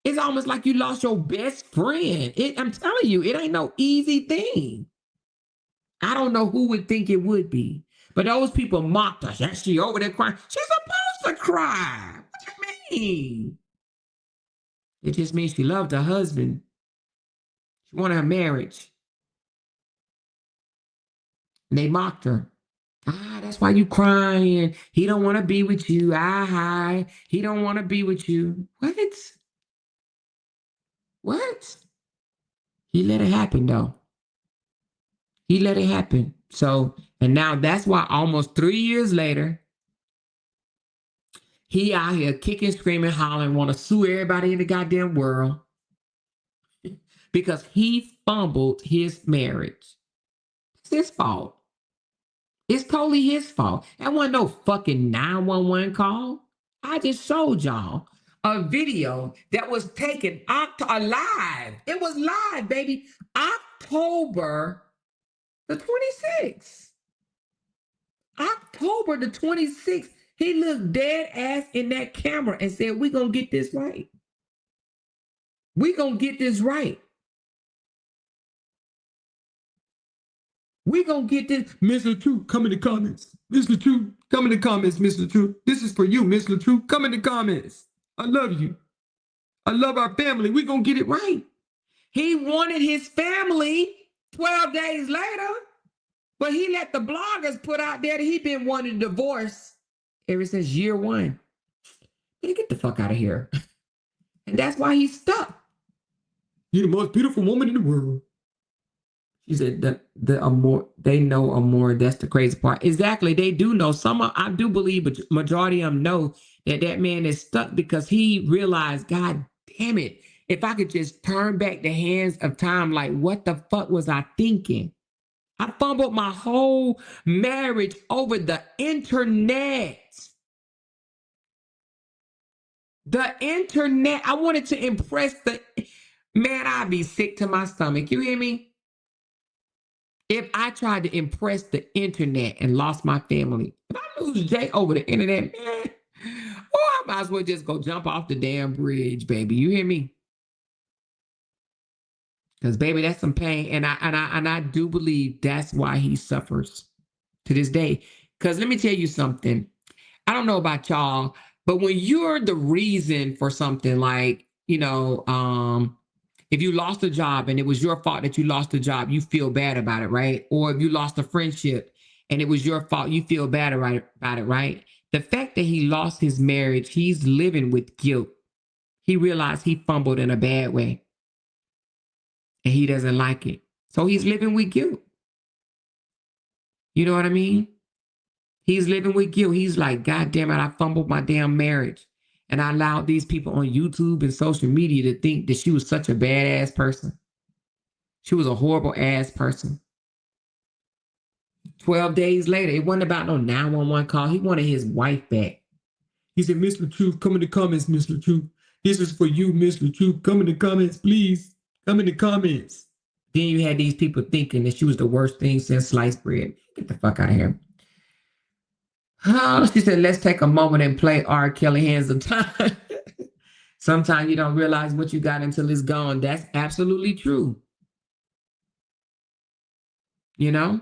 It's almost like you lost your best friend. I'm telling you, it ain't no easy thing. I don't know who would think it would be. But those people mocked us. Yeah, she over there crying. She's supposed to cry. What you mean? It just means she loved her husband. She wanted her marriage. And they mocked her. Ah, that's why you crying. He don't want to be with you. Ah, he don't want to be with you. What? What? He let it happen though. He let it happen. So, and now that's why almost 3 years later, he out here kicking, screaming, hollering, want to sue everybody in the goddamn world because he fumbled his marriage. It's his fault. It's totally his fault. That wasn't no fucking 911 call. I just showed y'all a video that was taken live. It was live, baby. October the 26th. October the 26th. He looked dead ass in that camera and said, we're going to get this right. We're going to get this right. We're going to get this. Miss LaTrue, come in the comments. Miss LaTrue, come in the comments, Miss LaTrue. This is for you, Miss LaTrue. Come in the comments. I love you. I love our family. We're going to get it right. He wanted his family 12 days later, but he let the bloggers put out there that he been wanting a divorce ever since year one. Get the fuck out of here. And that's why he's stuck. You're the most beautiful woman in the world. She said the Amor, they know Amor. That's the crazy part. Exactly. They do know. I do believe, but majority of them know that man is stuck because he realized, God damn it, if I could just turn back the hands of time, like what the fuck was I thinking? I fumbled my whole marriage over the internet. The internet. I wanted to impress man, I'd be sick to my stomach. You hear me? If I tried to impress the internet and lost my family, if I lose Jay over the internet, man, I might as well just go jump off the damn bridge, baby. You hear me? Because, baby, that's some pain. And I do believe that's why he suffers to this day. Because let me tell you something. I don't know about y'all, but when you're the reason for something like, if you lost a job and it was your fault that you lost the job, you feel bad about it, right? Or if you lost a friendship and it was your fault, you feel bad about it, right? The fact that he lost his marriage, he's living with guilt. He realized he fumbled in a bad way and he doesn't like it. So he's living with guilt. You know what I mean? He's living with guilt. He's like, God damn it, I fumbled my damn marriage. And I allowed these people on YouTube and social media to think that she was such a badass person. She was a horrible ass person. 12 days later, it wasn't about no 911 call. He wanted his wife back. He said, Miss LaTrue, come in the comments, Miss LaTrue. This is for you, Miss LaTrue. Come in the comments, please. Come in the comments. Then you had these people thinking that she was the worst thing since sliced bread. Get the fuck out of here. Oh, she said, let's take a moment and play R. Kelly Hands of Time. Sometimes you don't realize what you got until it's gone. That's absolutely true. You know?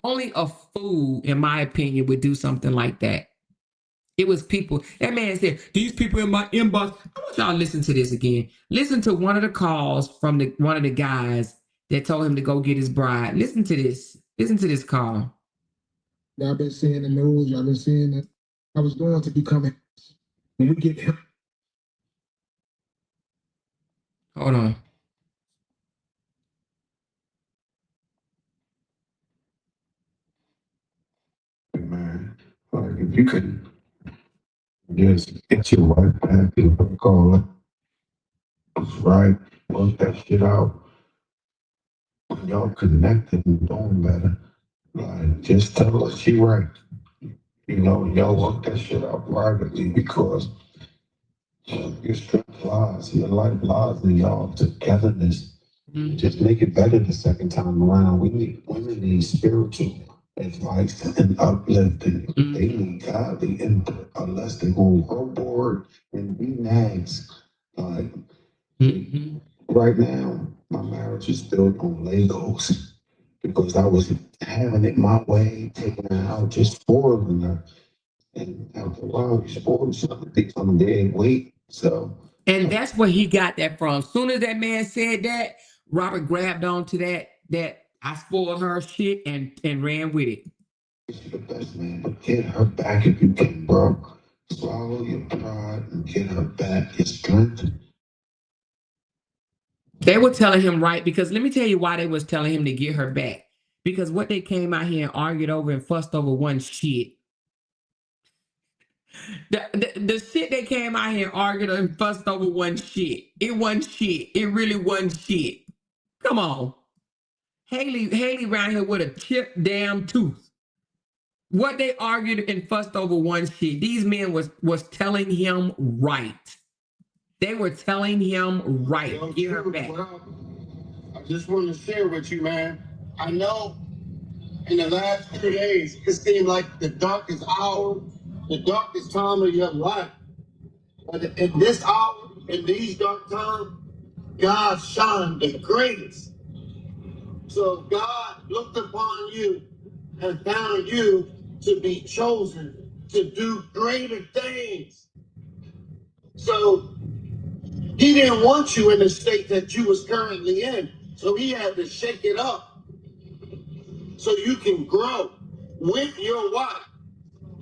Only a fool, in my opinion, would do something like that. It was people. That man said, these people in my inbox. I want y'all to listen to this again. Listen to one of the calls from one of the guys that told him to go get his bride. Listen to this. Listen to this call. Y'all been seeing the news. Y'all been seeing that I was going to be coming. When we get him. Hold on. Man, like if you could just get your wife back and call her, right? Work that shit out. When y'all connected and doing better, like, just tell her she right. You know, y'all work that shit out privately because your strength lies, your life lies in y'all togetherness. Just make it better the second time around. Women need spiritual advice and uplifting. They need godly input unless they're going to grow bored and be nags. Like, right now, my marriage is built on Legos because I was having it my way, taking her out, just spoiling her. And after a while, you spoil something, become dead weight. So, And that's where he got that from. Soon as that man said that, Robert grabbed onto that I spoiled her shit and ran with it. she's the best man, but get her back if you can, bro. Swallow your pride and get her back. Your strength. They were telling him right, because let me tell you why they was telling him to get her back. Because what they came out here and argued over and fussed over one shit. The shit they came out here and argued and fussed over one shit. It wasn't shit. It really wasn't shit. Come on. Haley around here with a chipped damn tooth. What they argued and fussed over one shit. These men was telling him right. They were telling him right. Yo, Get her True, back. what up? I just wanted to share with you, man. I know in the last 2 days, it seemed like the darkest hour, the darkest time of your life. But in this hour, in these dark times, God shined the greatest. So God looked upon you and found you to be chosen to do greater things. So he didn't want you in the state that you was currently in. So he had to shake it up so you can grow with your wife.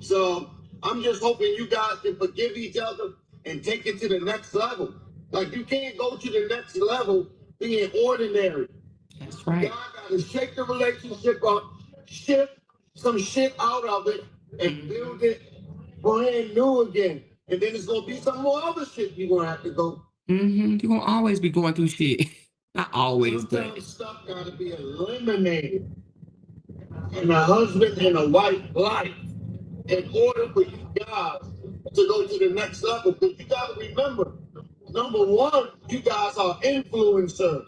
So I'm just hoping you guys can forgive each other and take it to the next level. Like, you can't go to the next level being ordinary. That's right. God got to shake the relationship up, shift some shit out of it, and build it brand new again. And then there's gonna be some more other shit you're gonna have to go. You're gonna always be going through shit. Not always, but Sometimes stuff gotta be eliminated in a husband and a wife life in order for you guys to go to the next level. Because you gotta remember, number one, you guys are influencers.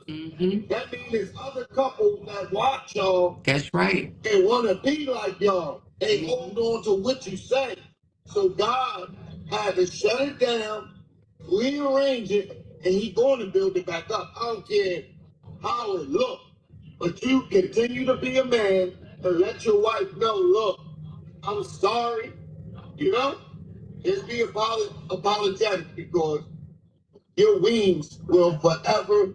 That means there's other couples that watch y'all that's right. and want to be like y'all. They hold on to what you say. So God had to shut it down, rearrange it, and He's going to build it back up. I don't care how it looks, but you continue to be a man and let your wife know, look, I'm sorry, you know? Just be apologetic, because your wings will forever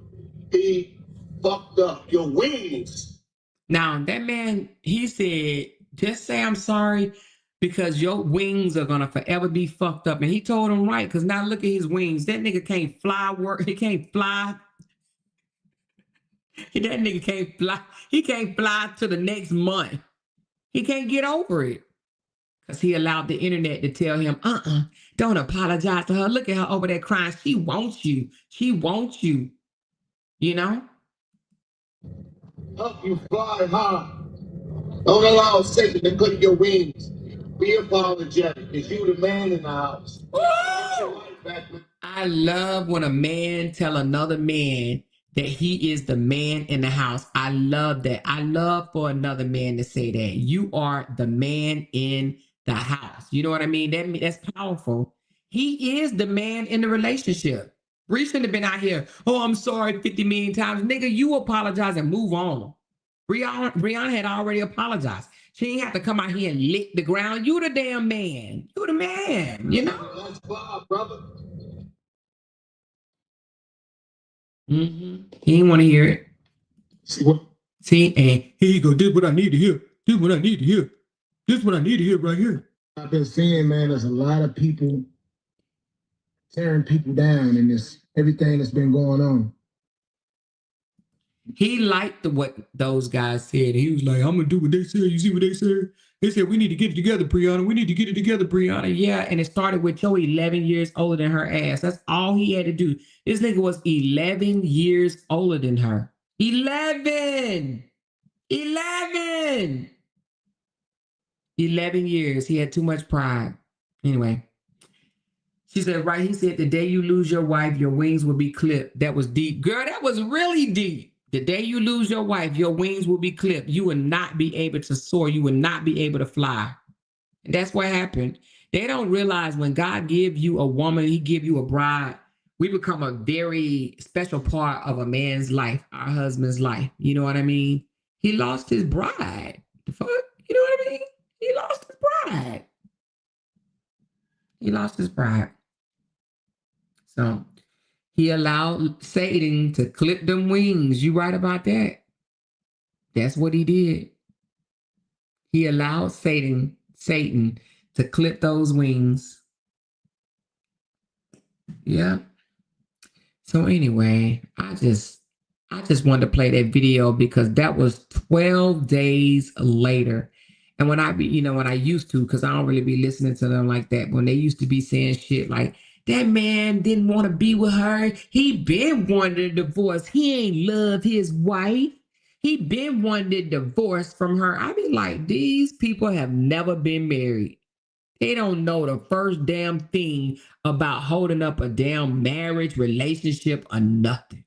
be fucked up. Your wings. Now that man, he said, just say I'm sorry, because your wings are gonna forever be fucked up. And he told him right, because now look at his wings. That nigga can't fly work. He can't fly. That nigga can't fly. He can't fly to the next month. He can't get over it. Because he allowed the internet to tell him, don't apologize to her. Look at her over there crying. She wants you. She wants you. You know? Help you fly high. Don't allow Satan to clip your wings. Be apologetic, because you the man in the house. Get your life back, man. I love when a man tell another man that he is the man in the house. I love that. I love for another man to say that. You are the man in the house. You know what I mean? That's powerful. He is the man in the relationship. Bree shouldn't have been out here, oh, I'm sorry 50 million times. Nigga, you apologize and move on. Brianna had already apologized. She ain't have to come out here and lick the ground. You the damn man. You the man, you know? Let's fly, brother. He didn't want to hear it. See what? See, and here you go. This is what I need to hear. This is what I need to hear. This is what I need to hear right here. I've been seeing, man, there's a lot of people tearing people down in this, everything that's been going on. He liked what those guys said. He was like, I'm gonna do what they said. You see what they said? He said, we need to get it together, Brianna. We need to get it together, Brianna. Yeah, and it started with Joey 11 years older than her ass. That's all he had to do. This nigga was 11 years older than her. 11! 11! 11 years. He had too much pride. Anyway. She said, right, he said, the day you lose your wife, your wings will be clipped. That was deep. Girl, that was really deep. The day you lose your wife, your wings will be clipped. You will not be able to soar. You will not be able to fly. And that's what happened. They don't realize when God gives you a woman, he give you a bride, we become a very special part of a man's life, our husband's life. You know what I mean? He lost his bride. The fuck? You know what I mean? He lost his bride. He lost his bride. So he allowed Satan to clip them wings. You right about that? That's what he did. He allowed Satan to clip those wings. Yeah. So anyway, I just wanted to play that video because that was 12 days later. And when when I used to, because I don't really be listening to them like that, when they used to be saying shit like, that man didn't want to be with her. He been wanting a divorce. He ain't love his wife. He been wanting a divorce from her. I be like, these people have never been married. They don't know the first damn thing about holding up a damn marriage, relationship, or nothing.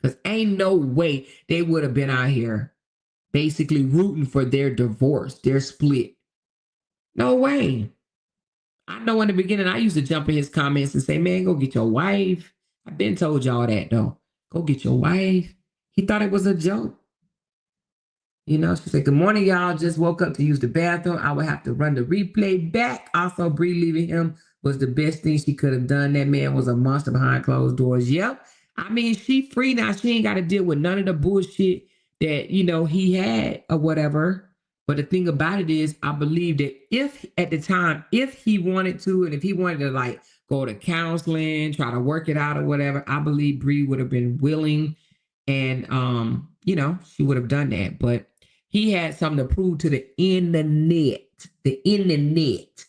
Because ain't no way they would have been out here basically rooting for their divorce, their split. No way. I know in the beginning, I used to jump in his comments and say, man, go get your wife. I've been told y'all that, though. Go get your wife. He thought it was a joke. You know, she said, good morning, y'all. Just woke up to use the bathroom. I would have to run the replay back. Also, Bree leaving him was the best thing she could have done. That man was a monster behind closed doors. Yep. I mean, she free now. She ain't got to deal with none of the bullshit that, he had or whatever. But the thing about it is, I believe that if at the time, if he wanted to, and if he wanted to like go to counseling, try to work it out or whatever, I believe Bree would have been willing and, she would have done that. But he had something to prove to the internet. The internet.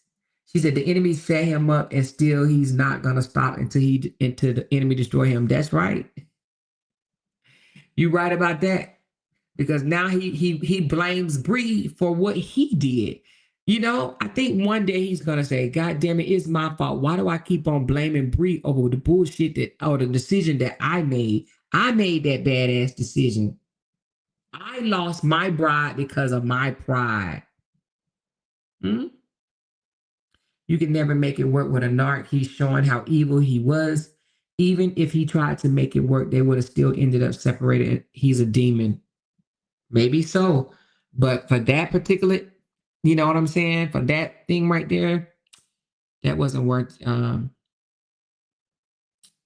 She said the enemy set him up, and still he's not gonna stop until the enemy destroy him. That's right. You right about that, because now he blames Bree for what he did. I think one day he's gonna say, "God damn it, it's my fault. Why do I keep on blaming Bree over the bullshit or the decision that I made? I made that badass decision. I lost my bride because of my pride." You can never make it work with a narc. He's showing how evil he was. Even if he tried to make it work, they would have still ended up separated. He's a demon. Maybe so. But for that particular, you know what I'm saying? For that thing right there, that wasn't worth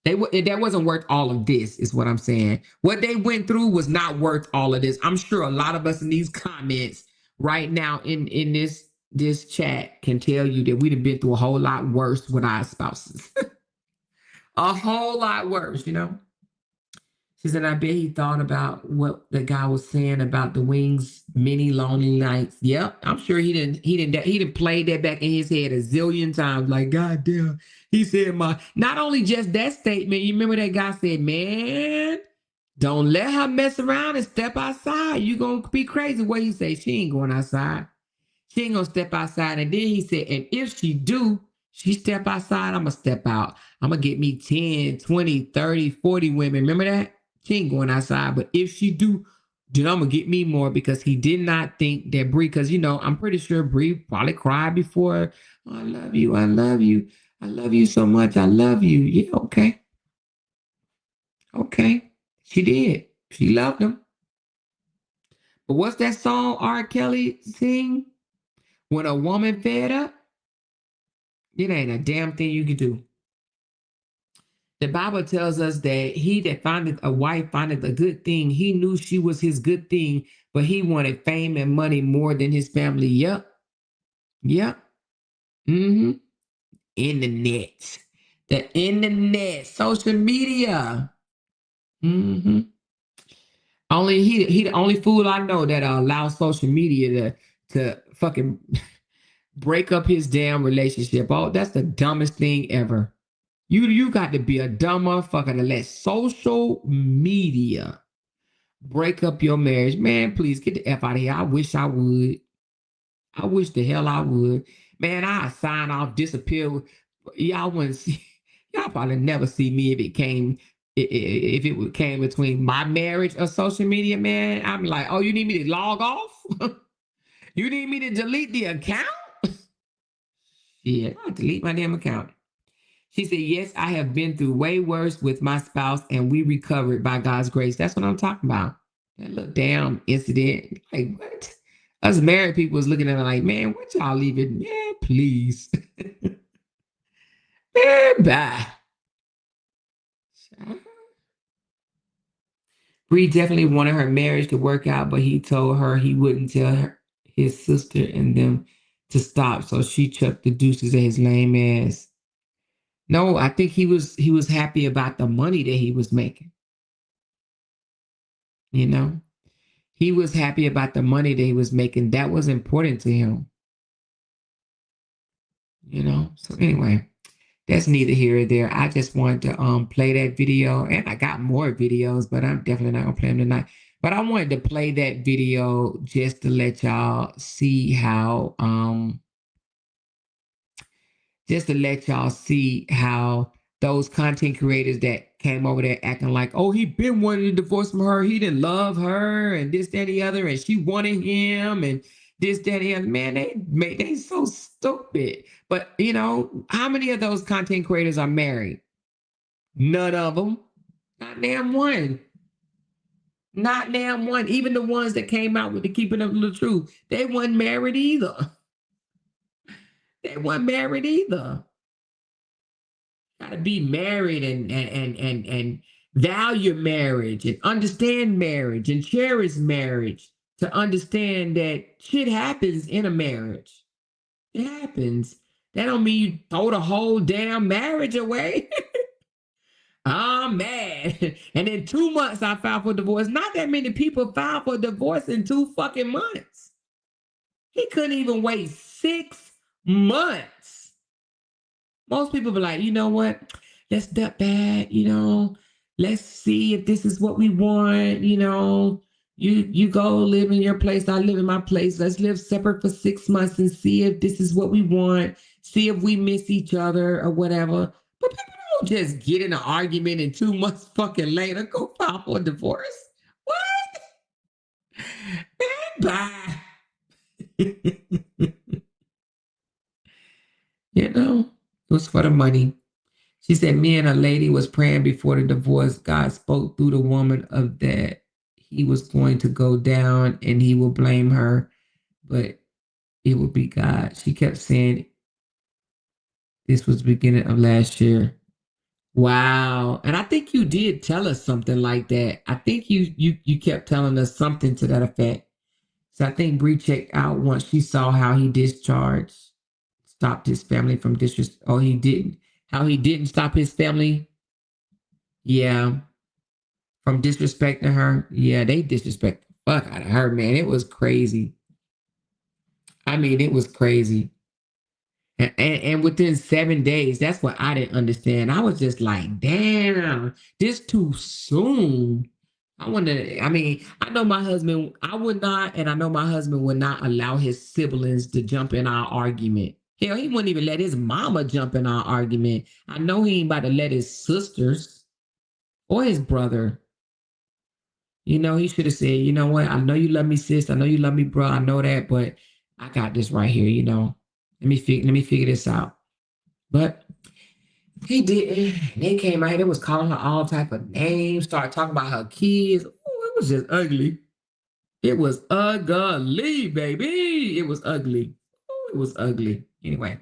that wasn't worth all of this, is what I'm saying. What they went through was not worth all of this. I'm sure a lot of us in these comments right now in this chat can tell you that we'd have been through a whole lot worse with our spouses. A whole lot worse, She said, I bet he thought about what the guy was saying about the wings, many lonely nights. Yep, I'm sure he didn't play that back in his head a zillion times. Like, God damn, he said not only just that statement, you remember that guy said, man, don't let her mess around and step outside. You gonna be crazy. What he say? She ain't going outside. She ain't gonna step outside. And then he said, and if she step outside, I'm gonna step out. I'm gonna get me 10, 20, 30, 40 women. Remember that? She ain't going outside. But if she do, then I'm gonna get me more, because he did not think that Bree, because I'm pretty sure Bree probably cried before. Oh, I love you. I love you. I love you so much. I love you. Yeah, okay. Okay. She did. She loved him. But what's that song R. Kelly sing? When a woman fed up, it ain't a damn thing you can do. The Bible tells us that he that findeth a wife findeth a good thing. He knew she was his good thing, but he wanted fame and money more than his family. Yep. In the net. The internet, social media. Only he the only fool I know that allows social media to fucking break up his damn relationship. Oh, that's the dumbest thing ever. You got to be a dumb motherfucker to let social media break up your marriage. Man, please get the F out of here. I wish I would. I wish the hell I would. Man, I sign off, disappear. Y'all wouldn't see. Y'all probably never see me if it came between my marriage or social media, man. I'm like, oh, you need me to log off? You need me to delete the account? Yeah, I'll delete my damn account. She said, yes, I have been through way worse with my spouse and we recovered by God's grace. That's what I'm talking about. That little damn incident. Like, what? Us married people was looking at it like, man, what y'all leaving? Man, please. Man, bye. Bree definitely wanted her marriage to work out, but he told her he wouldn't tell her, his sister and them to stop. So she chucked the deuces at his lame ass. No, I think he was happy about the money that he was making. You know, he was happy about the money that he was making. That was important to him. You know, so anyway, that's neither here or there. I just wanted to play that video, and I got more videos, but I'm definitely not gonna play them tonight. But I wanted to play that video just to let y'all see how those content creators that came over there acting like, oh, he been wanting to divorce from her, he didn't love her, and this, that, and the other, and she wanted him, and this, that, and the other. Man, they so stupid. But you know, how many of those content creators are married? None of them. Not damn one. Not damn one. Even the ones that came out with the keeping of the truth, they weren't married either. They weren't married either. Gotta be married and value marriage and understand marriage and cherish marriage to understand that shit happens in a marriage. It happens. That don't mean you throw the whole damn marriage away. I'm mad. And in 2 months, I filed for divorce. Not that many people filed for divorce in 2 fucking months. He couldn't even wait 6 months. Most people be like, you know what? Let's step back, you know. Let's see if this is what we want, you know. You go live in your place, I live in my place. Let's live separate for 6 months and see if this is what we want. See if we miss each other or whatever. But people don't just get in an argument and 2 months fucking later go file for a divorce. What? Man, bye. You know, it was for the money. She said, me and a lady was praying before the divorce. God spoke through the woman of that he was going to go down and he will blame her, but it would be God. She kept saying this was the beginning of last year. Wow. And I think you did tell us something like that. I think you kept telling us something to that effect. So I think Bree checked out once she saw how he stopped his family from disrespect. Oh, he didn't. How he didn't stop his family. Yeah. From disrespecting her. Yeah, they disrespect the fuck out of her, man. It was crazy. I mean, it was crazy. And within 7 days, that's what I didn't understand. I was just like, damn, this too soon. I mean, I know my husband, I would not, and I know my husband would not allow his siblings to jump in our argument. Hell, he wouldn't even let his mama jump in our argument. I know he ain't about to let his sisters or his brother. You know, he should have said, you know what? I know you love me, sis. I know you love me, bro. I know that, but I got this right here, you know. Let me figure this out. But he didn't. They came out, they was calling her all type of names, started talking about her kids. Ooh, it was just ugly. It was ugly, baby. It was ugly. Ooh, it was ugly. Anyway.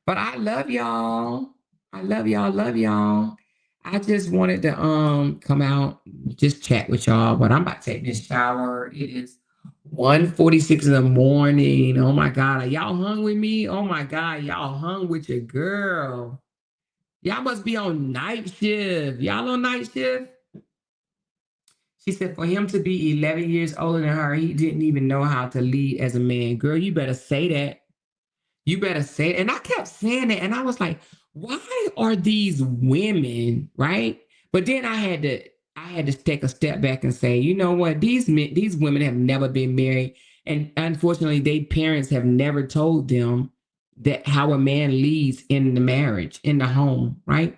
But I love y'all. I love y'all. Love y'all. I just wanted to come out, just chat with y'all. But I'm about to take this shower. It is 1:46 in the morning. Oh my God. Are y'all hung with me? Oh my God. Y'all hung with your girl. Y'all must be on night shift. Y'all on night shift? She said for him to be 11 years older than her, he didn't even know how to lead as a man. Girl, you better say that. You better say it. And I kept saying it. And I was like, why are these women, right? But then I had to take a step back and say, you know what? These women have never been married. And unfortunately, their parents have never told them that how a man leads in the marriage, in the home, right?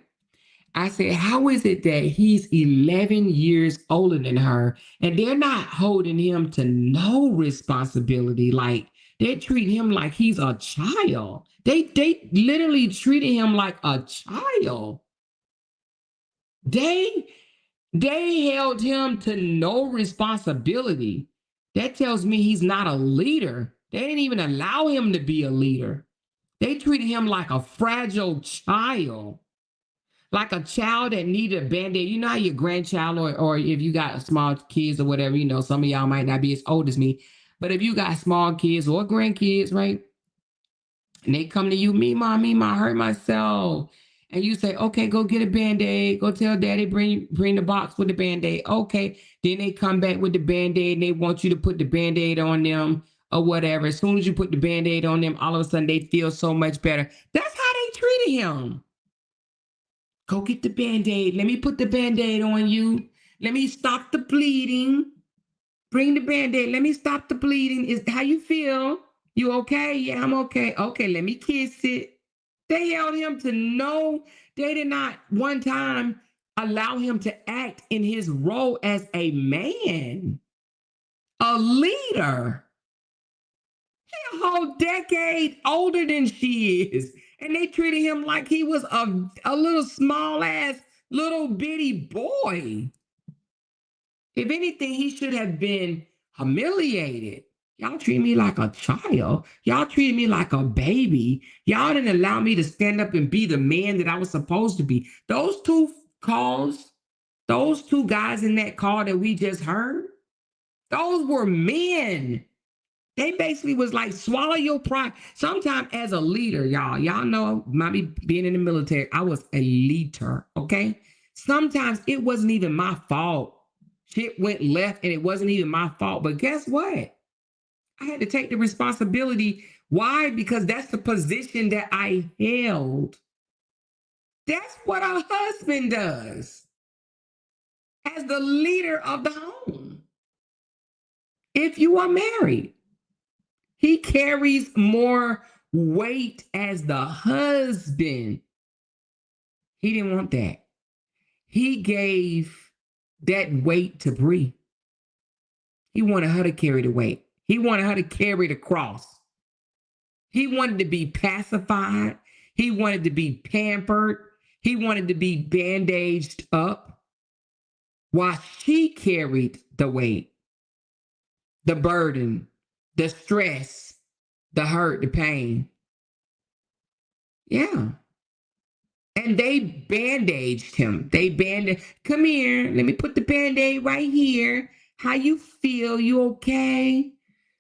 I said, how is it that he's 11 years older than her and they're not holding him to no responsibility? Like they treat him like he's a child. They literally treated him like a child. They held him to no responsibility. That tells me he's not a leader. They didn't even allow him to be a leader. They treated him like a fragile child. Like a child that needed a Band-Aid. You know how your grandchild or if you got small kids or whatever, you know, some of y'all might not be as old as me, but if you got small kids or grandkids, right? And they come to you, me, mom, I hurt myself. And you say, okay, go get a Band-Aid. Go tell daddy, bring the box with the Band-Aid. Okay. Then they come back with the Band-Aid and they want you to put the Band-Aid on them or whatever. As soon as you put the Band-Aid on them, all of a sudden they feel so much better. That's how they treated him. Go get the Band-Aid. Let me put the Band-Aid on you. Let me stop the bleeding. Bring the Band-Aid. Let me stop the bleeding. Is how you feel? You okay? Yeah, I'm okay. Okay, let me kiss it. They held him to no, they did not one time allow him to act in his role as a man, a leader. He a whole decade older than she is. And they treated him like he was a little small ass little bitty boy. If anything, he should have been humiliated. Y'all treat me like a child. Y'all treated me like a baby. Y'all didn't allow me to stand up and be the man that I was supposed to be. Those two calls, those two guys in that call that we just heard, those were men. They basically was like, swallow your pride. Sometimes as a leader, y'all know, mommy being in the military, I was a leader, okay? Sometimes it wasn't even my fault. Shit went left and it wasn't even my fault. But guess what? I had to take the responsibility. Why? Because that's the position that I held. That's what a husband does as the leader of the home. If you are married, he carries more weight as the husband. He didn't want that. He gave that weight to Bree. He wanted her to carry the weight. He wanted her to carry the cross. He wanted to be pacified. He wanted to be pampered. He wanted to be bandaged up while she carried the weight, the burden, the stress, the hurt, the pain. Yeah. And they bandaged him. Come here. Let me put the Band-Aid right here. How you feel? You okay?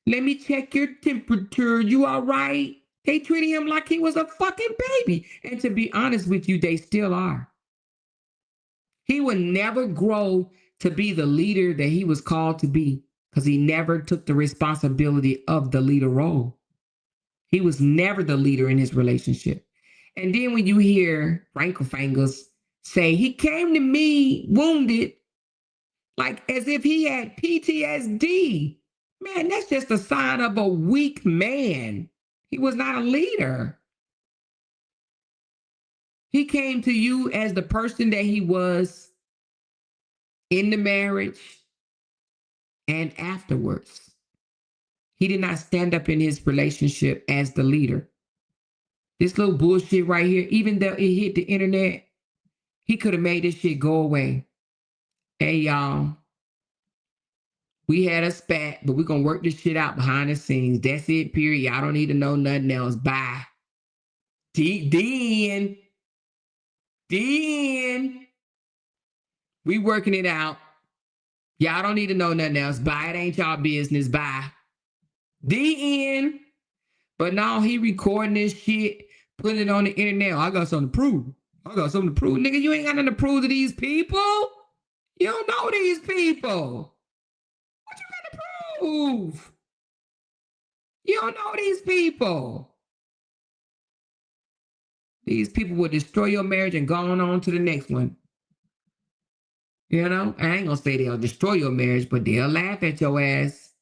Let me check your temperature. You all right? They treated him like he was a fucking baby. And to be honest with you, they still are. He would never grow to be the leader that he was called to be because he never took the responsibility of the leader role. He was never the leader in his relationship. And then when you hear Frankelfangers say, he came to me wounded, like as if he had PTSD. Man, that's just a sign of a weak man. He was not a leader. He came to you as the person that he was in the marriage and afterwards. He did not stand up in his relationship as the leader. This little bullshit right here, even though it hit the internet, he could have made this shit go away. Hey, y'all, we had a spat, but we're going to work this shit out behind the scenes. That's it, period. Y'all don't need to know nothing else. Bye. Then, we working it out. Y'all don't need to know nothing else. Bye. It ain't y'all business. Bye. The end. But now he recording this shit, putting it on the internet. I got something to prove. Nigga, you ain't got nothing to prove to these people. You don't know these people. What you got to prove? You don't know these people. These people will destroy your marriage and go on to the next one. You know, I ain't gonna say they'll destroy your marriage, but they'll laugh at your ass.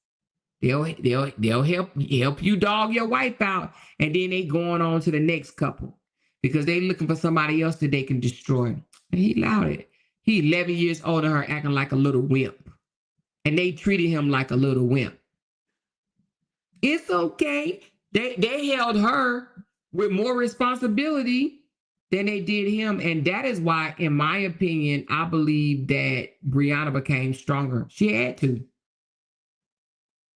They'll help you dog your wife out, and then they going on to the next couple because they looking for somebody else that they can destroy. And he allowed it. He 11 years older than her, acting like a little wimp, and they treated him like a little wimp. It's okay. They held her with more responsibility than they did him, and that is why, in my opinion, I believe that Brianna became stronger. She had to.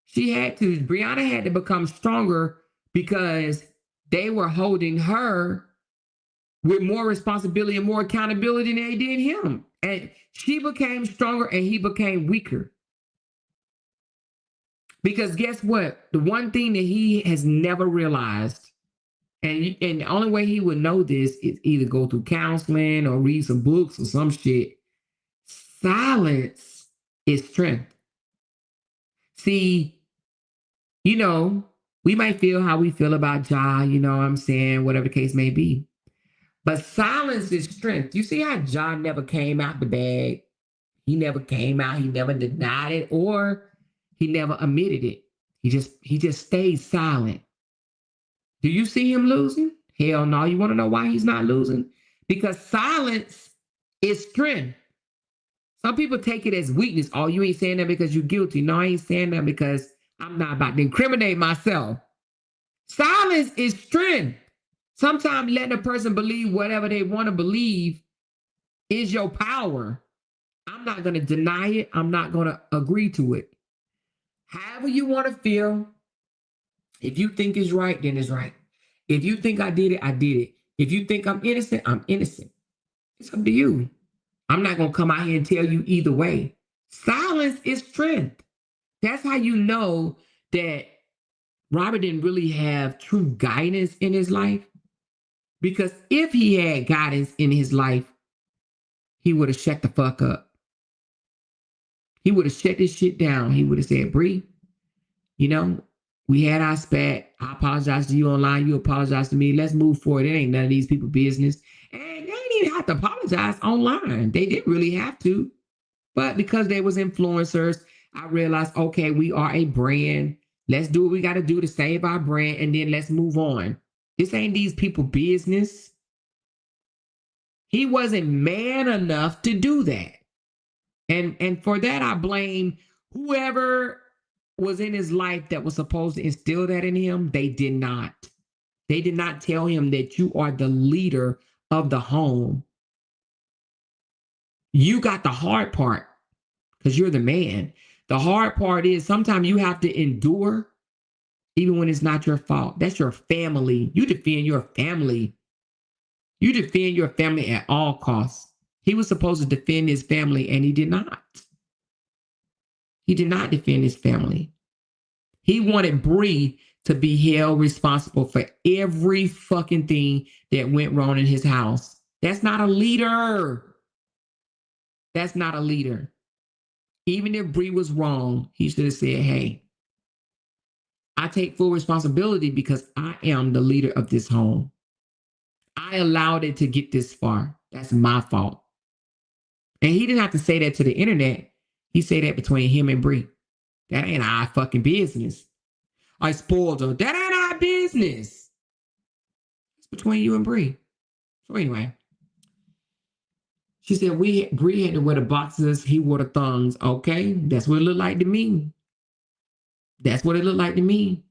She had to. Brianna had to become stronger because they were holding her with more responsibility and more accountability than they did him. And she became stronger and he became weaker. Because guess what? The one thing that he has never realized, and the only way he would know this is either go through counseling or read some books or some shit. Silence is strength. See, you know, we might feel how we feel about Ja, you know what I'm saying, whatever the case may be. But silence is strength. You see how Ja never came out the bag? He never came out, he never denied it, or he never admitted it. He just stayed silent. Do you see him losing? Hell no. You want to know why he's not losing? Because silence is strength. Some people take it as weakness. Oh, you ain't saying that because you're guilty. No, I ain't saying that because I'm not about to incriminate myself. Silence is strength. Sometimes letting a person believe whatever they want to believe is your power. I'm not going to deny it. I'm not going to agree to it. However you want to feel, if you think it's right, then it's right. If you think I did it, I did it. If you think I'm innocent, I'm innocent. It's up to you. I'm not going to come out here and tell you either way. Silence is strength. That's how you know that Robert didn't really have true guidance in his life. Because if he had guidance in his life, he would have shut the fuck up. He would have shut this shit down. He would have said, Bree, you know, we had our spat. I apologize to you online. You apologize to me. Let's move forward. It ain't none of these people's business. And they didn't even have to apologize online. They didn't really have to. But because they was influencers, I realized, okay, we are a brand. Let's do what we got to do to save our brand. And then let's move on. This ain't these people's business. He wasn't man enough to do that. And for that, I blame whoever was in his life that was supposed to instill that in him. They did not. They did not tell him that you are the leader of the home. You got the hard part because you're the man. The hard part is sometimes you have to endure even when it's not your fault. That's your family. You defend your family. You defend your family at all costs. He was supposed to defend his family and he did not. He did not defend his family. He wanted Bree to be held responsible for every fucking thing that went wrong in his house. That's not a leader. That's not a leader. Even if Bree was wrong, he should have said, hey, I take full responsibility because I am the leader of this home. I allowed it to get this far. That's my fault. And he didn't have to say that to the internet. He said that between him and Bree. That ain't our fucking business. I spoiled her. That ain't our business. It's between you and Bree. So anyway, she said Bree had to wear the boxers. He wore the thongs. Okay, that's what it looked like to me. That's what it looked like to me.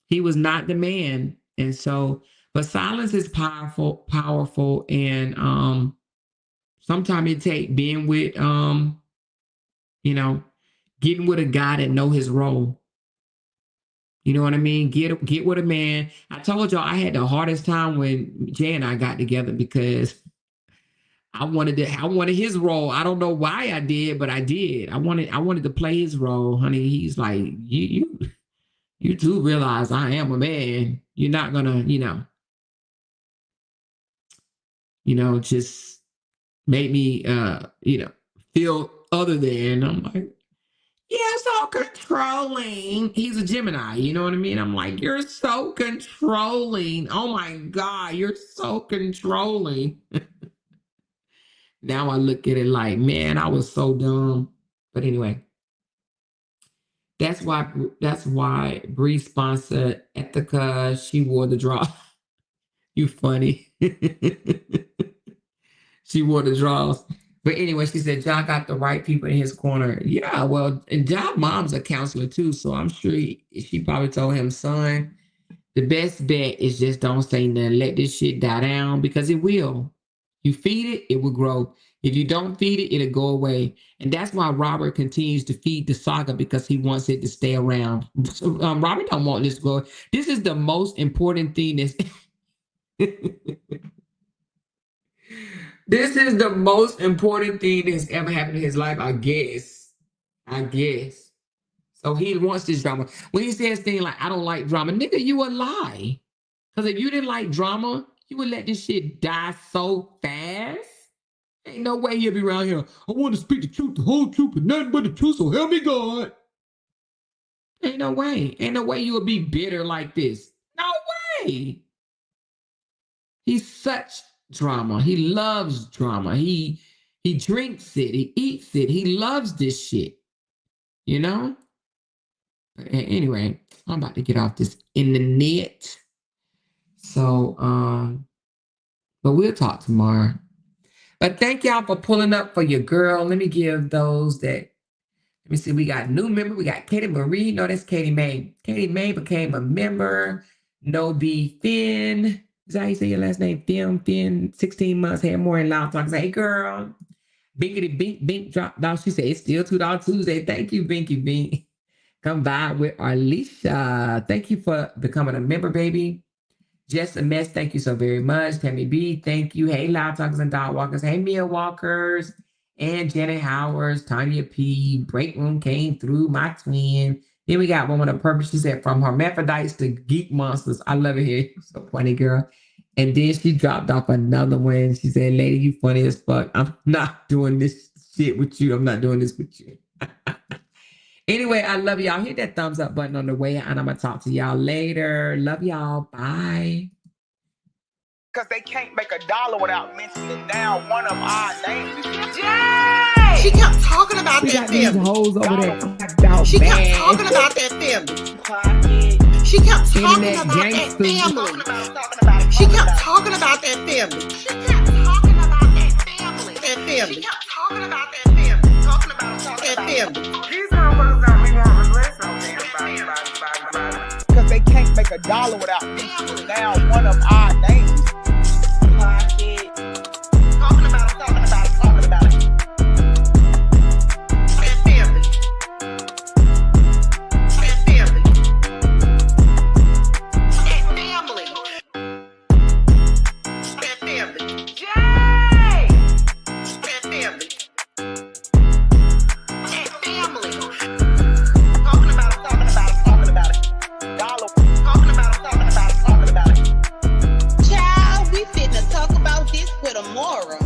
He was not the man, and so. But silence is powerful, and sometimes it takes being with getting with a guy that know his role. You know what I mean? Get with a man. I told y'all I had the hardest time when Jay and I got together because I wanted his role. I don't know why I did, but I did. I wanted to play his role, honey. He's like, you do realize I am a man. You're not gonna, just make me feel other than. I'm like, yeah, so controlling. He's a Gemini, you know what I mean? I'm like, you're so controlling. Oh my God, you're so controlling. Now I look at it like, man, I was so dumb. But anyway, that's why Bree sponsored Ethica. She wore the draw. You funny. She wore the draws. But anyway, she said John got the right people in his corner. Yeah, well, and John's mom's a counselor too, so I'm sure she probably told him, son, the best bet is just don't say nothing. Let this shit die down because it will. You feed it, it will grow. If you don't feed it, it'll go away. And that's why Robert continues to feed the saga because he wants it to stay around. So, Robert don't want this to go. This is the most important thing that's... This is the most important thing that's ever happened in his life, I guess. So he wants this drama. When he says things like, I don't like drama, nigga, you a lie. Because if you didn't like drama, you would let this shit die so fast. Ain't no way he'll be around here. I want to speak the truth, the whole truth, and nothing but the truth, so help me God. Ain't no way. Ain't no way you would be bitter like this. No way. He's such drama. He loves drama. He drinks it. He eats it. He loves this shit. You know? But anyway, I'm about to get off this internet. So, but we'll talk tomorrow. But thank y'all for pulling up for your girl. Let me give those that, let me see, we got a new member. We got Katie Marie. No, that's Katie May. Katie May became a member. No B Finn. Is that how you say your last name? Finn, 16 months, had more in LOUDTalkerz. Hey, girl. Binkity Bink Bink dropped off. She said, it's still $2 Tuesday. Thank you, Binky Bink. Come by with Alicia. Thank you for becoming a member, baby. Just a Mess, thank you so very much. Tammy B, thank you. Hey, LOUDTalkerz and Dog Walkers. Hey, Mia Walkers. And Janet Howard, Tanya P. Break Room came through, my twin. Then we got Woman of Purpose. She said, from hermaphrodites to geek monsters. I love it here. So funny, girl. And then she dropped off another one. She said, lady, you funny as fuck. I'm not doing this shit with you. I'm not doing this with you. Anyway, I love y'all. Hit that thumbs up button on the way, and I'm going to talk to y'all later. Love y'all. Bye. Because they can't make $1 without mentioning down one of our names. Yay! She kept talking about We that got these family. hoes over there. She kept talking about that family. She kept talking Internet about that gangsters. family. She kept talking about that family. She kept talking about that family. That family. She kept talking about that family. Talking about that family. These motherfuckers got me wanting to listen on them. Because they can't make $1 without mentioning down one of our names. Talking about it. That family. That family. That family. That family. Yay! That family. That family. Talking about it. Talking about it. Talking about it. Child, we finna talk about this with Amora.